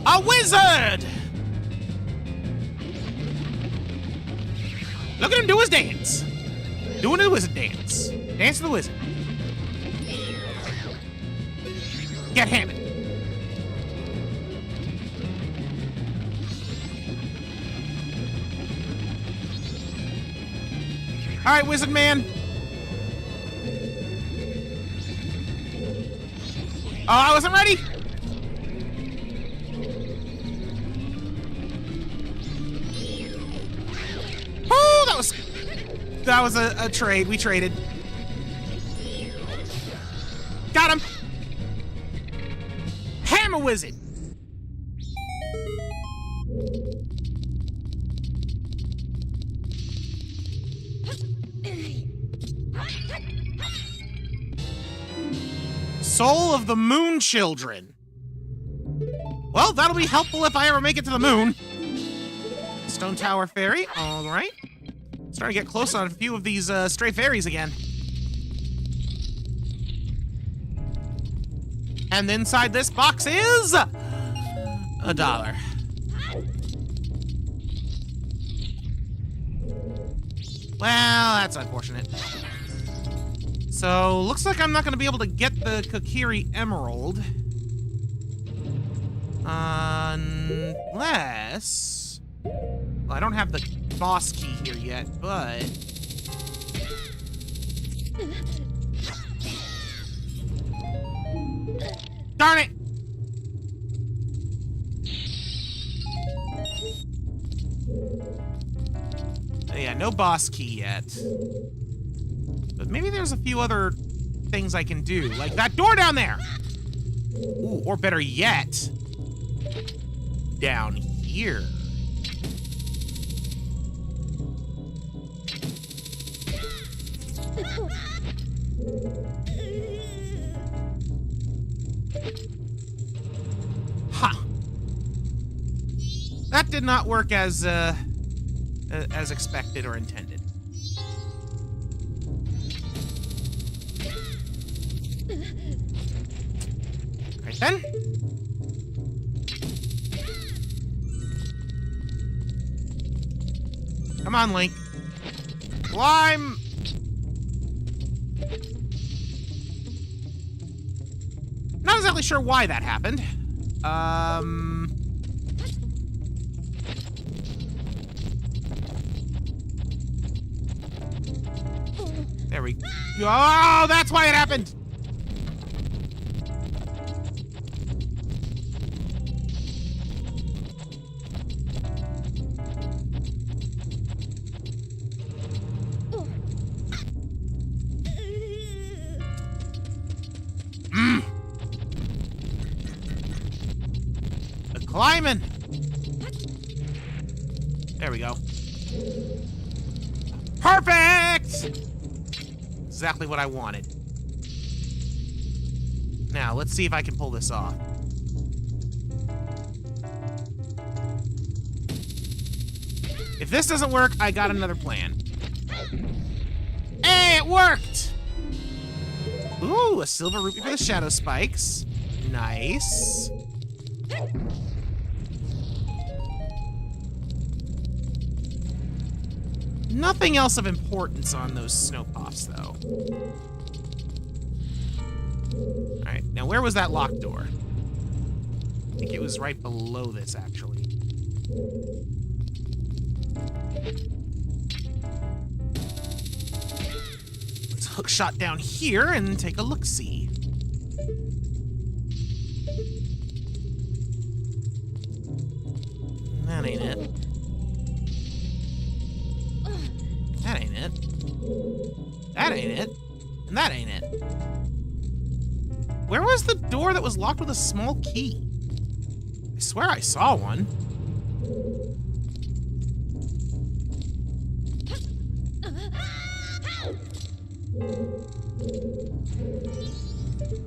A: A wizard! Look at him do his dance. Doing the wizard dance. Dance to the wizard. Get hammered. All right, wizard man. Oh, I wasn't ready. Oh, that was a trade. We traded. Got him. Hammer wizard. Soul of the Moon Children. Well, that'll be helpful if I ever make it to the moon. Stone Tower Fairy. All right. Starting to get close on a few of these stray fairies again. And inside this box is $1. Well, that's unfortunate. So, looks like I'm not going to be able to get the Kokiri Emerald. Unless... Well, I don't have the boss key here yet, but... Darn it! Yeah, no boss key yet. But maybe there's a few other things I can do, like that door down there! Ooh, or better yet, down here. Ha! That did not work as expected or intended. Right then. Come on, Link. Climb! Not exactly sure why that happened. There we Oh, that's why it happened. The climbing. There we go. Perfect! Exactly what I wanted. Now, let's see if I can pull this off. If this doesn't work, I got another plan. Hey, it worked! Ooh, a silver rupee for the shadow spikes. Nice. Nothing else of importance on those snow pops, though. Alright, now where was that locked door? I think it was right below this, actually. Let's hook shot down here and take a look-see. That ain't it. That ain't it. That ain't it. And that ain't it. Where was the door that was locked with a small key? I swear I saw one.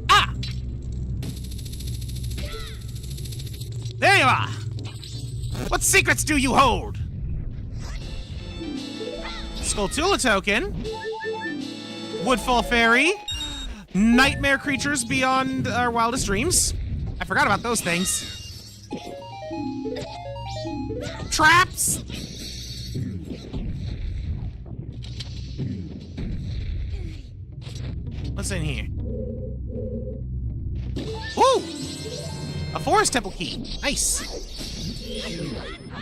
A: Ah! There you are! What secrets do you hold? Skulltula token. Woodfall Fairy. Nightmare creatures beyond our wildest dreams. I forgot about those things. Traps! What's in here? Ooh! A forest temple key. Nice.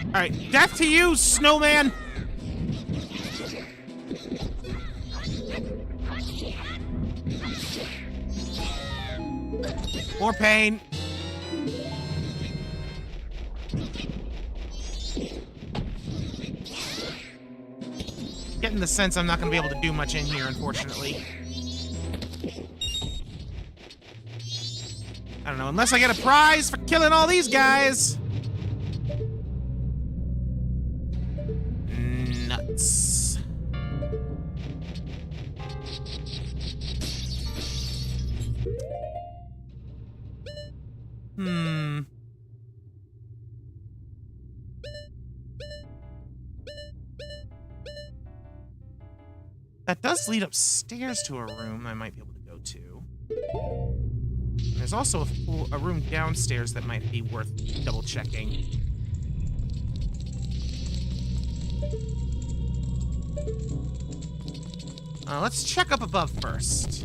A: Alright, death to you, snowman! More pain. Getting the sense I'm not going to be able to do much in here, unfortunately. I don't know, unless I get a prize for killing all these guys. Nuts. That does lead upstairs to a room I might be able to go to. And there's also a room downstairs that might be worth double checking. Let's check up above first.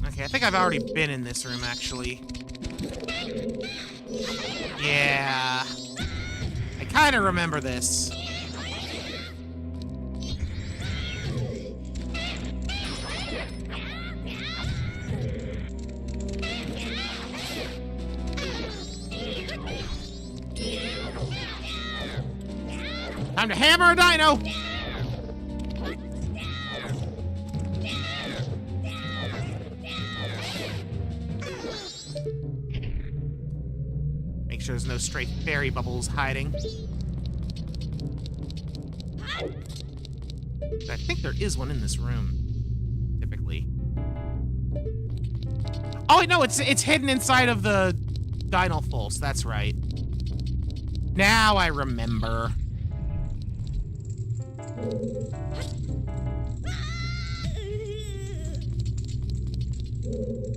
A: Okay, I think I've already been in this room, actually. Yeah. I kind of remember this. Time to hammer a dino! Make sure there's no stray fairy bubbles hiding. I think there is one in this room, typically. Oh, wait, no, it's hidden inside of the Dino Pulse, that's right. Now I remember.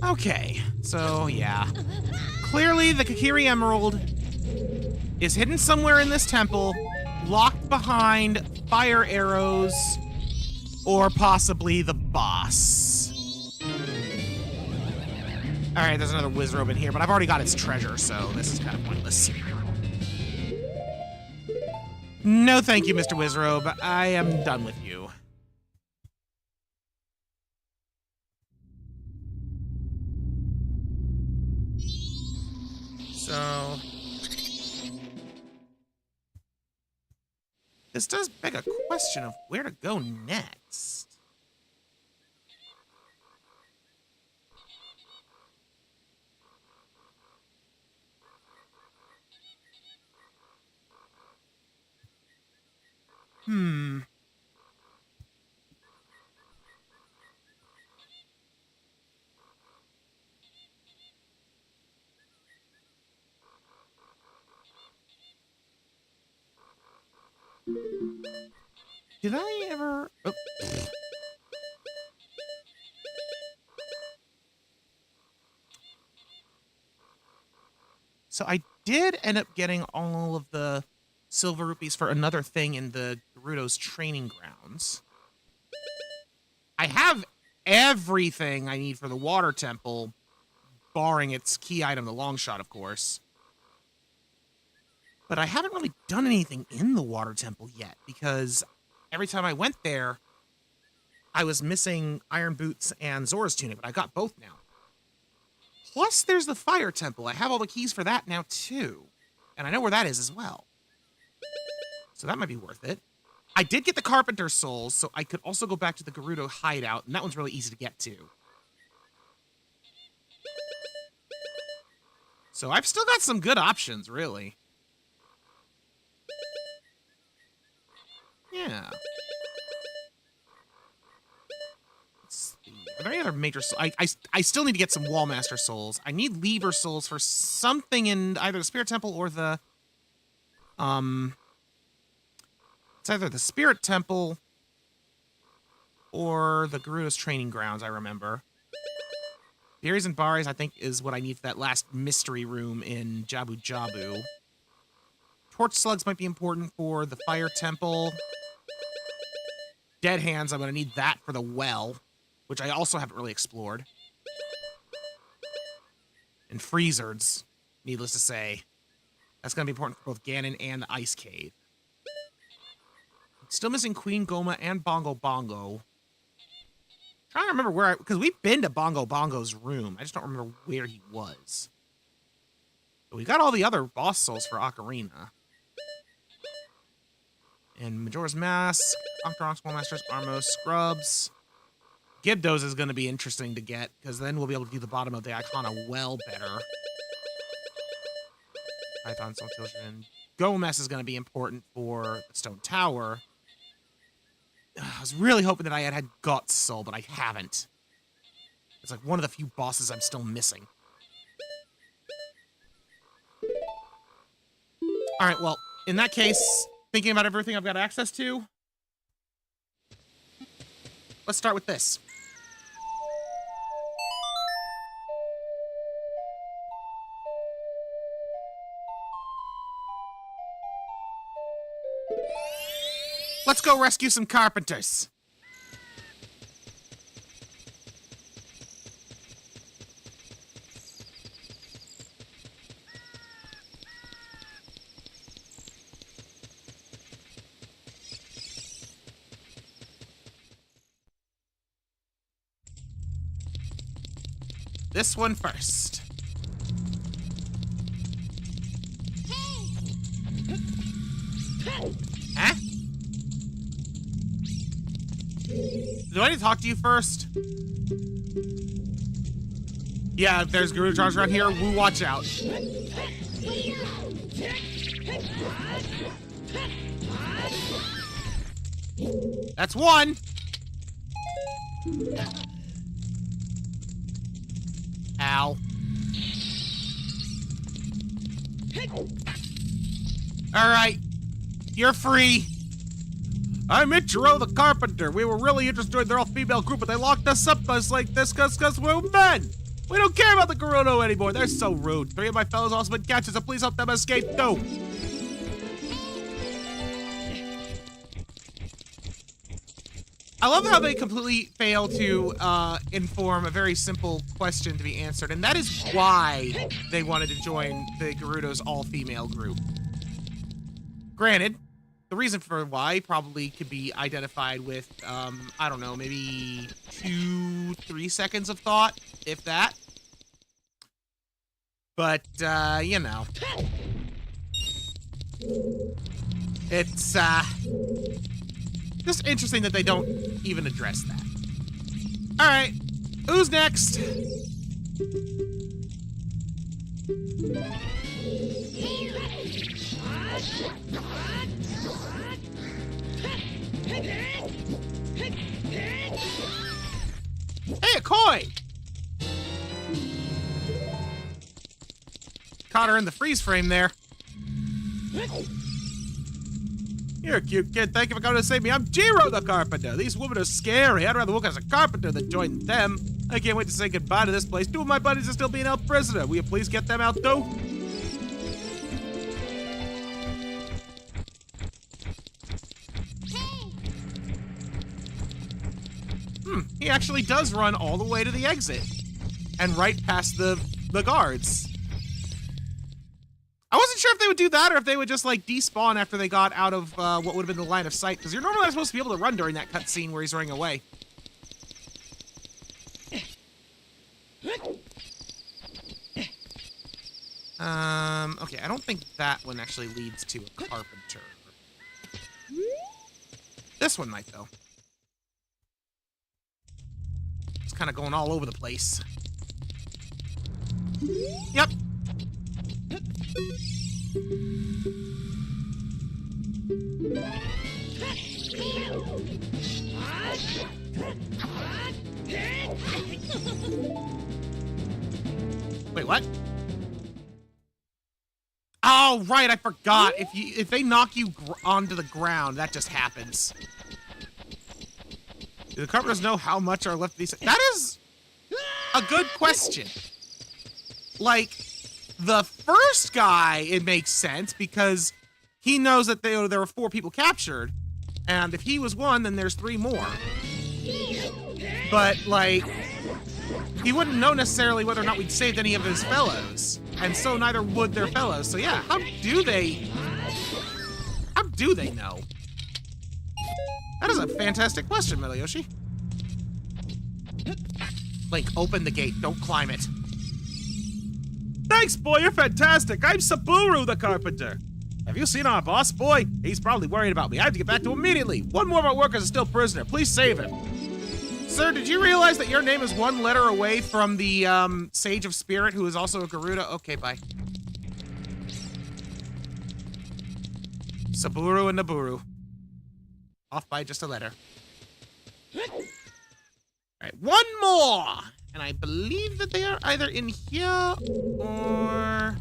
A: Okay, so yeah. Clearly the Kakiri Emerald is hidden somewhere in this temple, locked behind fire arrows, or possibly the boss. Alright, there's another Wizrobe in here, but I've already got its treasure, so this is kind of pointless. No, thank you, Mr. Wizrobe. I am done with you. So... this does beg a question of where to go next. Did I ever... Oh. So I did end up getting all of the silver rupees for another thing in the Gerudo's training grounds. I have everything I need for the water temple, barring its key item, the long shot, of course. But I haven't really done anything in the water temple yet, because every time I went there, I was missing Iron Boots and Zora's Tunic, but I got both now. Plus, there's the Fire Temple. I have all the keys for that now, too. And I know where that is as well. So that might be worth it. I did get the Carpenter Souls, so I could also go back to the Gerudo hideout, and that one's really easy to get to. So I've still got some good options, really. Yeah. Let's see. Are there any other major... I still need to get some Wallmaster Souls. I need Lever Souls for something in either the Spirit Temple or the... It's either the Spirit Temple or the Gerudo's Training Grounds, I remember. Berries and Barries, I think, is what I need for that last mystery room in Jabu Jabu. Torch Slugs might be important for the Fire Temple. Dead Hands, I'm going to need that for the well, which I also haven't really explored. And Freezards, needless to say. That's going to be important for both Ganon and the Ice Cave. Still missing Queen Goma and Bongo Bongo. Trying to remember where because we've been to Bongo Bongo's room. I just don't remember where he was. But we got all the other boss souls for Ocarina. And Majora's Mask, Octoroks, Wallmasters, Armos, Scrubs. Gibdos is going to be interesting to get, because then we'll be able to do the bottom of the Icona well better. Python, Soul Children. Gomez is going to be important for the Stone Tower. I was really hoping that I had Guts Soul, but I haven't. It's like one of the few bosses I'm still missing. Alright, well, in that case, thinking about everything I've got access to, let's start with this. Let's go rescue some carpenters. This one first. Huh? Do I need to talk to you first? Yeah, if there's Gerudo Charge around here, woo, watch out. That's one. Ow. Alright. You're free. I'm Ichiro the Carpenter. We were really interested in their all-female group, but they locked us up us like this because we're men. We don't care about the Gerudo anymore. They're so rude. 3 of my fellows also been captured, so please help them escape too. I love how they completely fail to inform a very simple question to be answered, and that is why they wanted to join the Gerudo's all-female group. Granted, The reason for why probably could be identified with, I don't know, maybe 2-3 seconds of thought, if that. But, you know. It's, just interesting that they don't even address that. All right, who's next? Hey, a coin! Caught her in the freeze frame there. You're a cute kid. Thank you for coming to save me. I'm Jiro the carpenter. These women are scary. I'd rather work as a carpenter than join them. I can't wait to say goodbye to this place. 2 of my buddies are still being held prisoner. Will you please get them out too? He actually does run all the way to the exit and right past the guards. I wasn't sure if they would do that or if they would just like despawn after they got out of what would have been the line of sight, because you're normally not supposed to be able to run during that cutscene where he's running away. Okay, I don't think that one actually leads to a carpenter. This one might, though. It's kind of going all over the place. Yep. Wait, what? Oh, right, I forgot. If they knock you onto the ground, that just happens. Do the carpenters know how much are left of these? That is a good question. Like, the first guy, it makes sense because he knows that there were 4 people captured, and if he was one, then there's 3 more. But, like, he wouldn't know necessarily whether or not we'd saved any of his fellows, and so neither would their fellows. So yeah, how do they know? That is a fantastic question, Miliyoshi. Link, open the gate. Don't climb it. Thanks, boy. You're fantastic. I'm Saburo the carpenter. Have you seen our boss, boy? He's probably worried about me. I have to get back to him immediately. 1 more of our workers is still prisoner. Please save him. Sir, did you realize that your name is 1 letter away from the Sage of Spirit, who is also a Garuda? Okay, bye. Saburo and Naburu. Off by just a letter. Alright, 1 more! And I believe that they are either in here or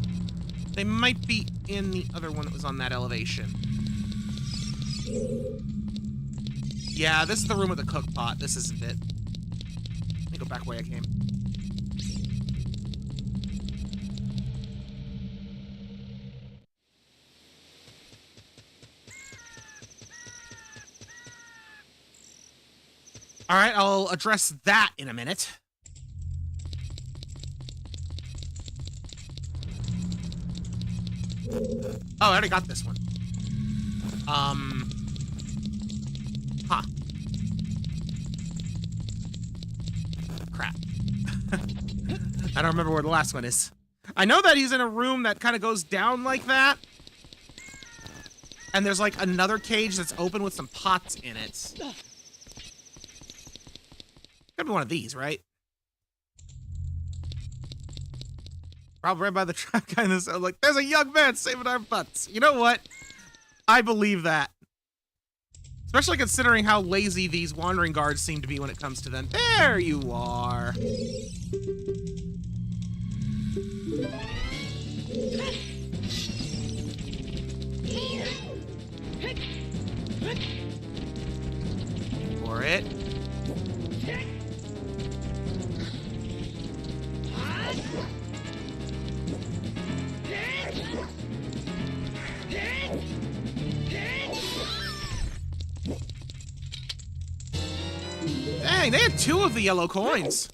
A: they might be in the other one that was on that elevation. Yeah, this is the room with the cook pot. This isn't it. Let me go back where I came. All right, I'll address that in a minute. Oh, I already got this one. Huh. Crap. I don't remember where the last one is. I know that he's in a room that kind of goes down like that. And there's like another cage that's open with some pots in it. Could be one of these, right? Probably right by the truck kind of like, there's a young man saving our butts. You know what? I believe that. Especially considering how lazy these wandering guards seem to be when it comes to them. There you are. For it. Dang, they had 2 of the yellow coins.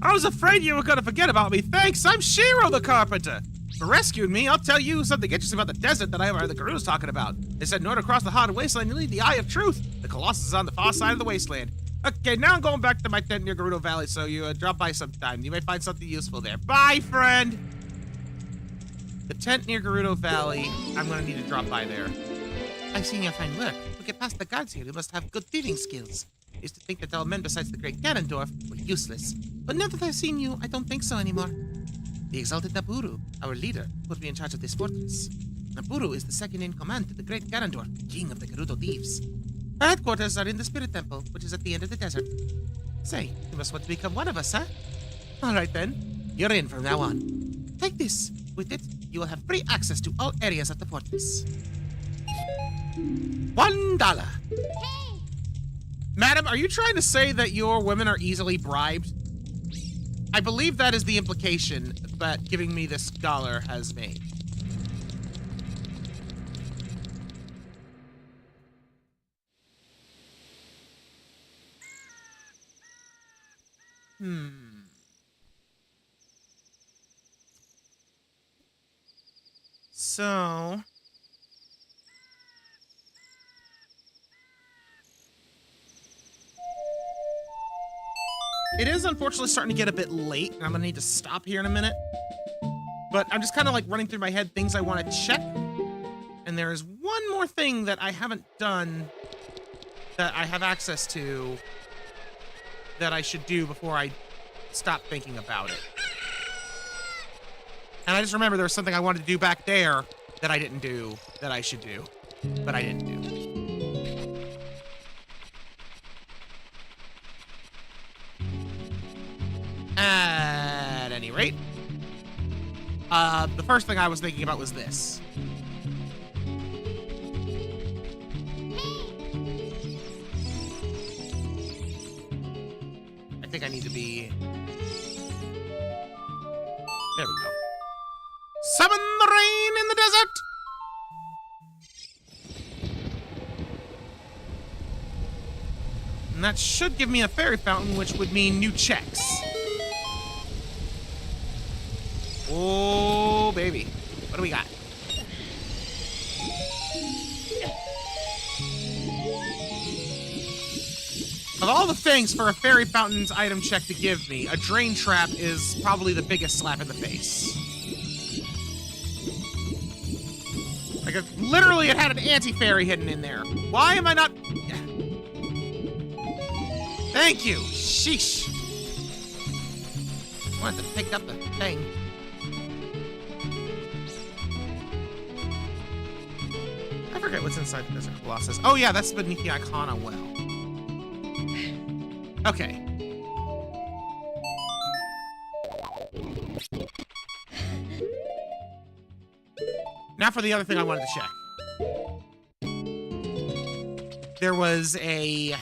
A: I was afraid you were gonna forget about me. Thanks, I'm Shiro the carpenter. for rescuing me. I'll tell you something interesting about the desert that I heard the Gerudo's talking about. They said in order to cross the haunted wasteland, you need the Eye of Truth. The Colossus is on the far side of the wasteland. Okay, now I'm going back to my tent near Gerudo Valley, so you drop by sometime. You may find something useful there. Bye, friend! The tent near Gerudo Valley. I'm gonna need to drop by there. I've seen your fine work. To get past the guards here, you must have good thieving skills. I used to think that all men besides the great Ganondorf were useless. But now that I've seen you, I don't think so anymore. The exalted Nabooru, our leader, put me in charge of this fortress. Nabooru is the second in command to the great Ganondorf, king of the Gerudo Thieves. Our headquarters are in the Spirit Temple, which is at the end of the desert. Say, you must want to become one of us, huh? All right then, you're in from now on. Take this. With it, you will have free access to all areas of the fortress. $1. Hey! Madam, are you trying to say that your women are easily bribed? I believe that is the implication that giving me this dollar has made. So... it is unfortunately starting to get a bit late, and I'm gonna need to stop here in a minute. But I'm just kind of like running through my head things I want to check. And there is one more thing that I haven't done that I have access to that I should do before I stop thinking about it. And I just remember there was something I wanted to do back there that I didn't do that I should do, but I didn't do. At any rate, the first thing I was thinking about was this. I think I need to be... there we go. Summon the rain in the desert! And that should give me a fairy fountain, which would mean new checks. Oh, baby. What do we got? Of all the things for a fairy fountain's item check to give me, a drain trap is probably the biggest slap in the face. Like, literally it had an anti-fairy hidden in there. Why am I not... Thank you. Sheesh. I wanted to pick up the thing. I forget what's inside the Desert Colossus. Oh yeah, that's beneath the Icona well. Okay. Now for the other thing I wanted to check. There was a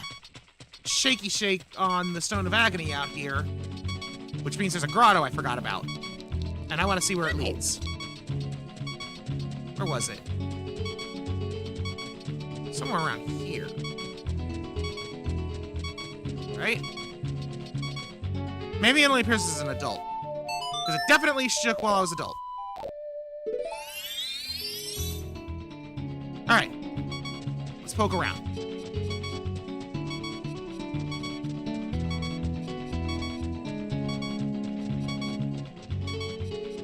A: shaky shake on the Stone of Agony out here, which means there's a grotto I forgot about. And I want to see where it leads. Where was it? Somewhere around here. Right? Maybe it only appears as an adult. Because it definitely shook while I was adult. Alright. Let's poke around.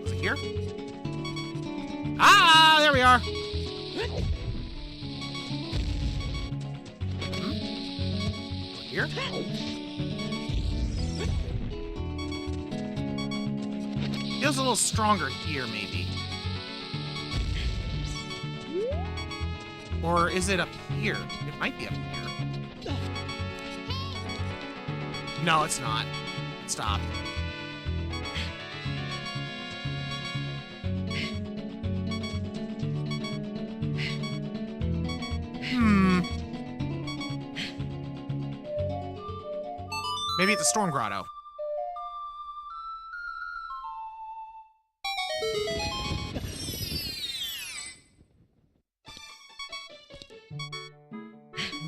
A: Was it here? Ah, there we are. Here? Feels a little stronger here, maybe. Or is it up here? It might be up here. No, it's not. Stop. Maybe it's a storm grotto.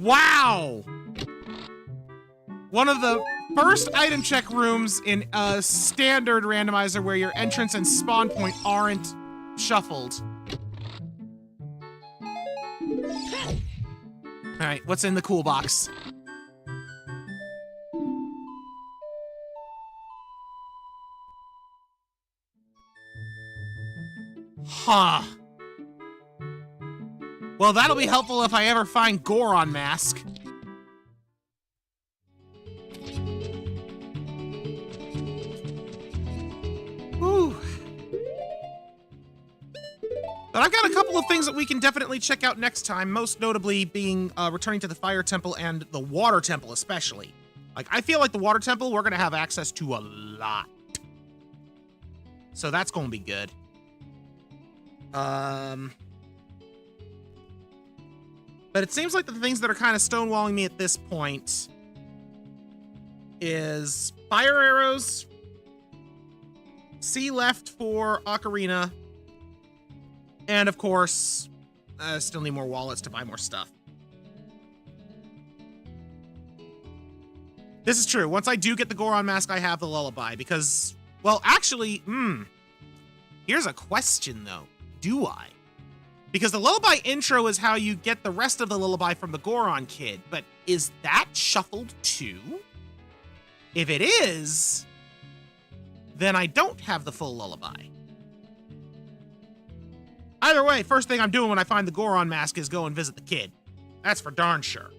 A: Wow! One of the first item check rooms in a standard randomizer where your entrance and spawn point aren't shuffled. All right, what's in the cool box? Huh. Well, that'll be helpful if I ever find Goron mask. Whew. But I've got a couple of things that we can definitely check out next time, most notably being returning to the Fire Temple and the Water Temple especially. Like, I feel like the Water Temple, we're going to have access to a lot. So that's going to be good. But it seems like the things that are kind of stonewalling me at this point is fire arrows, C left for Ocarina, and of course, still need more wallets to buy more stuff. This is true. Once I do get the Goron mask, I have the lullaby because, well, actually, here's a question though. Do I? Because the lullaby intro is how you get the rest of the lullaby from the Goron kid, but is that shuffled too? If it is, then I don't have the full lullaby. Either way, first thing I'm doing when I find the Goron mask is go and visit the kid. That's for darn sure.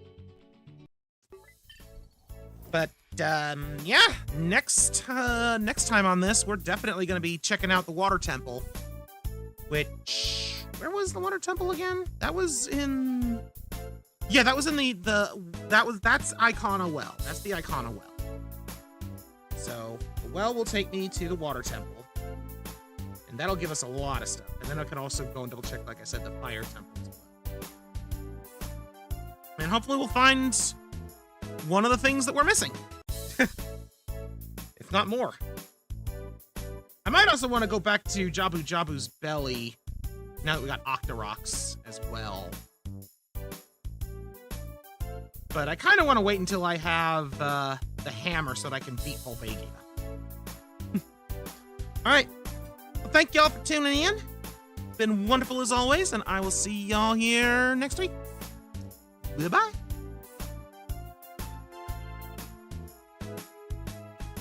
A: But, yeah, next time on this, we're definitely going to be checking out the Water Temple, which... Where was the Water Temple again? That was in... Yeah, that was in that's Icona Well. That's the Icona Well. So, the well will take me to the Water Temple. And that'll give us a lot of stuff. And then I can also go and double check, like I said, the Fire Temple as well. And hopefully we'll find one of the things that we're missing. If not more. I might also want to go back to Jabu Jabu's belly now that we got Octoroks as well. But I kind of want to wait until I have the hammer so that I can beat Volbegia. All right. Well, thank y'all for tuning in. It's been wonderful as always, and I will see y'all here next week. Goodbye.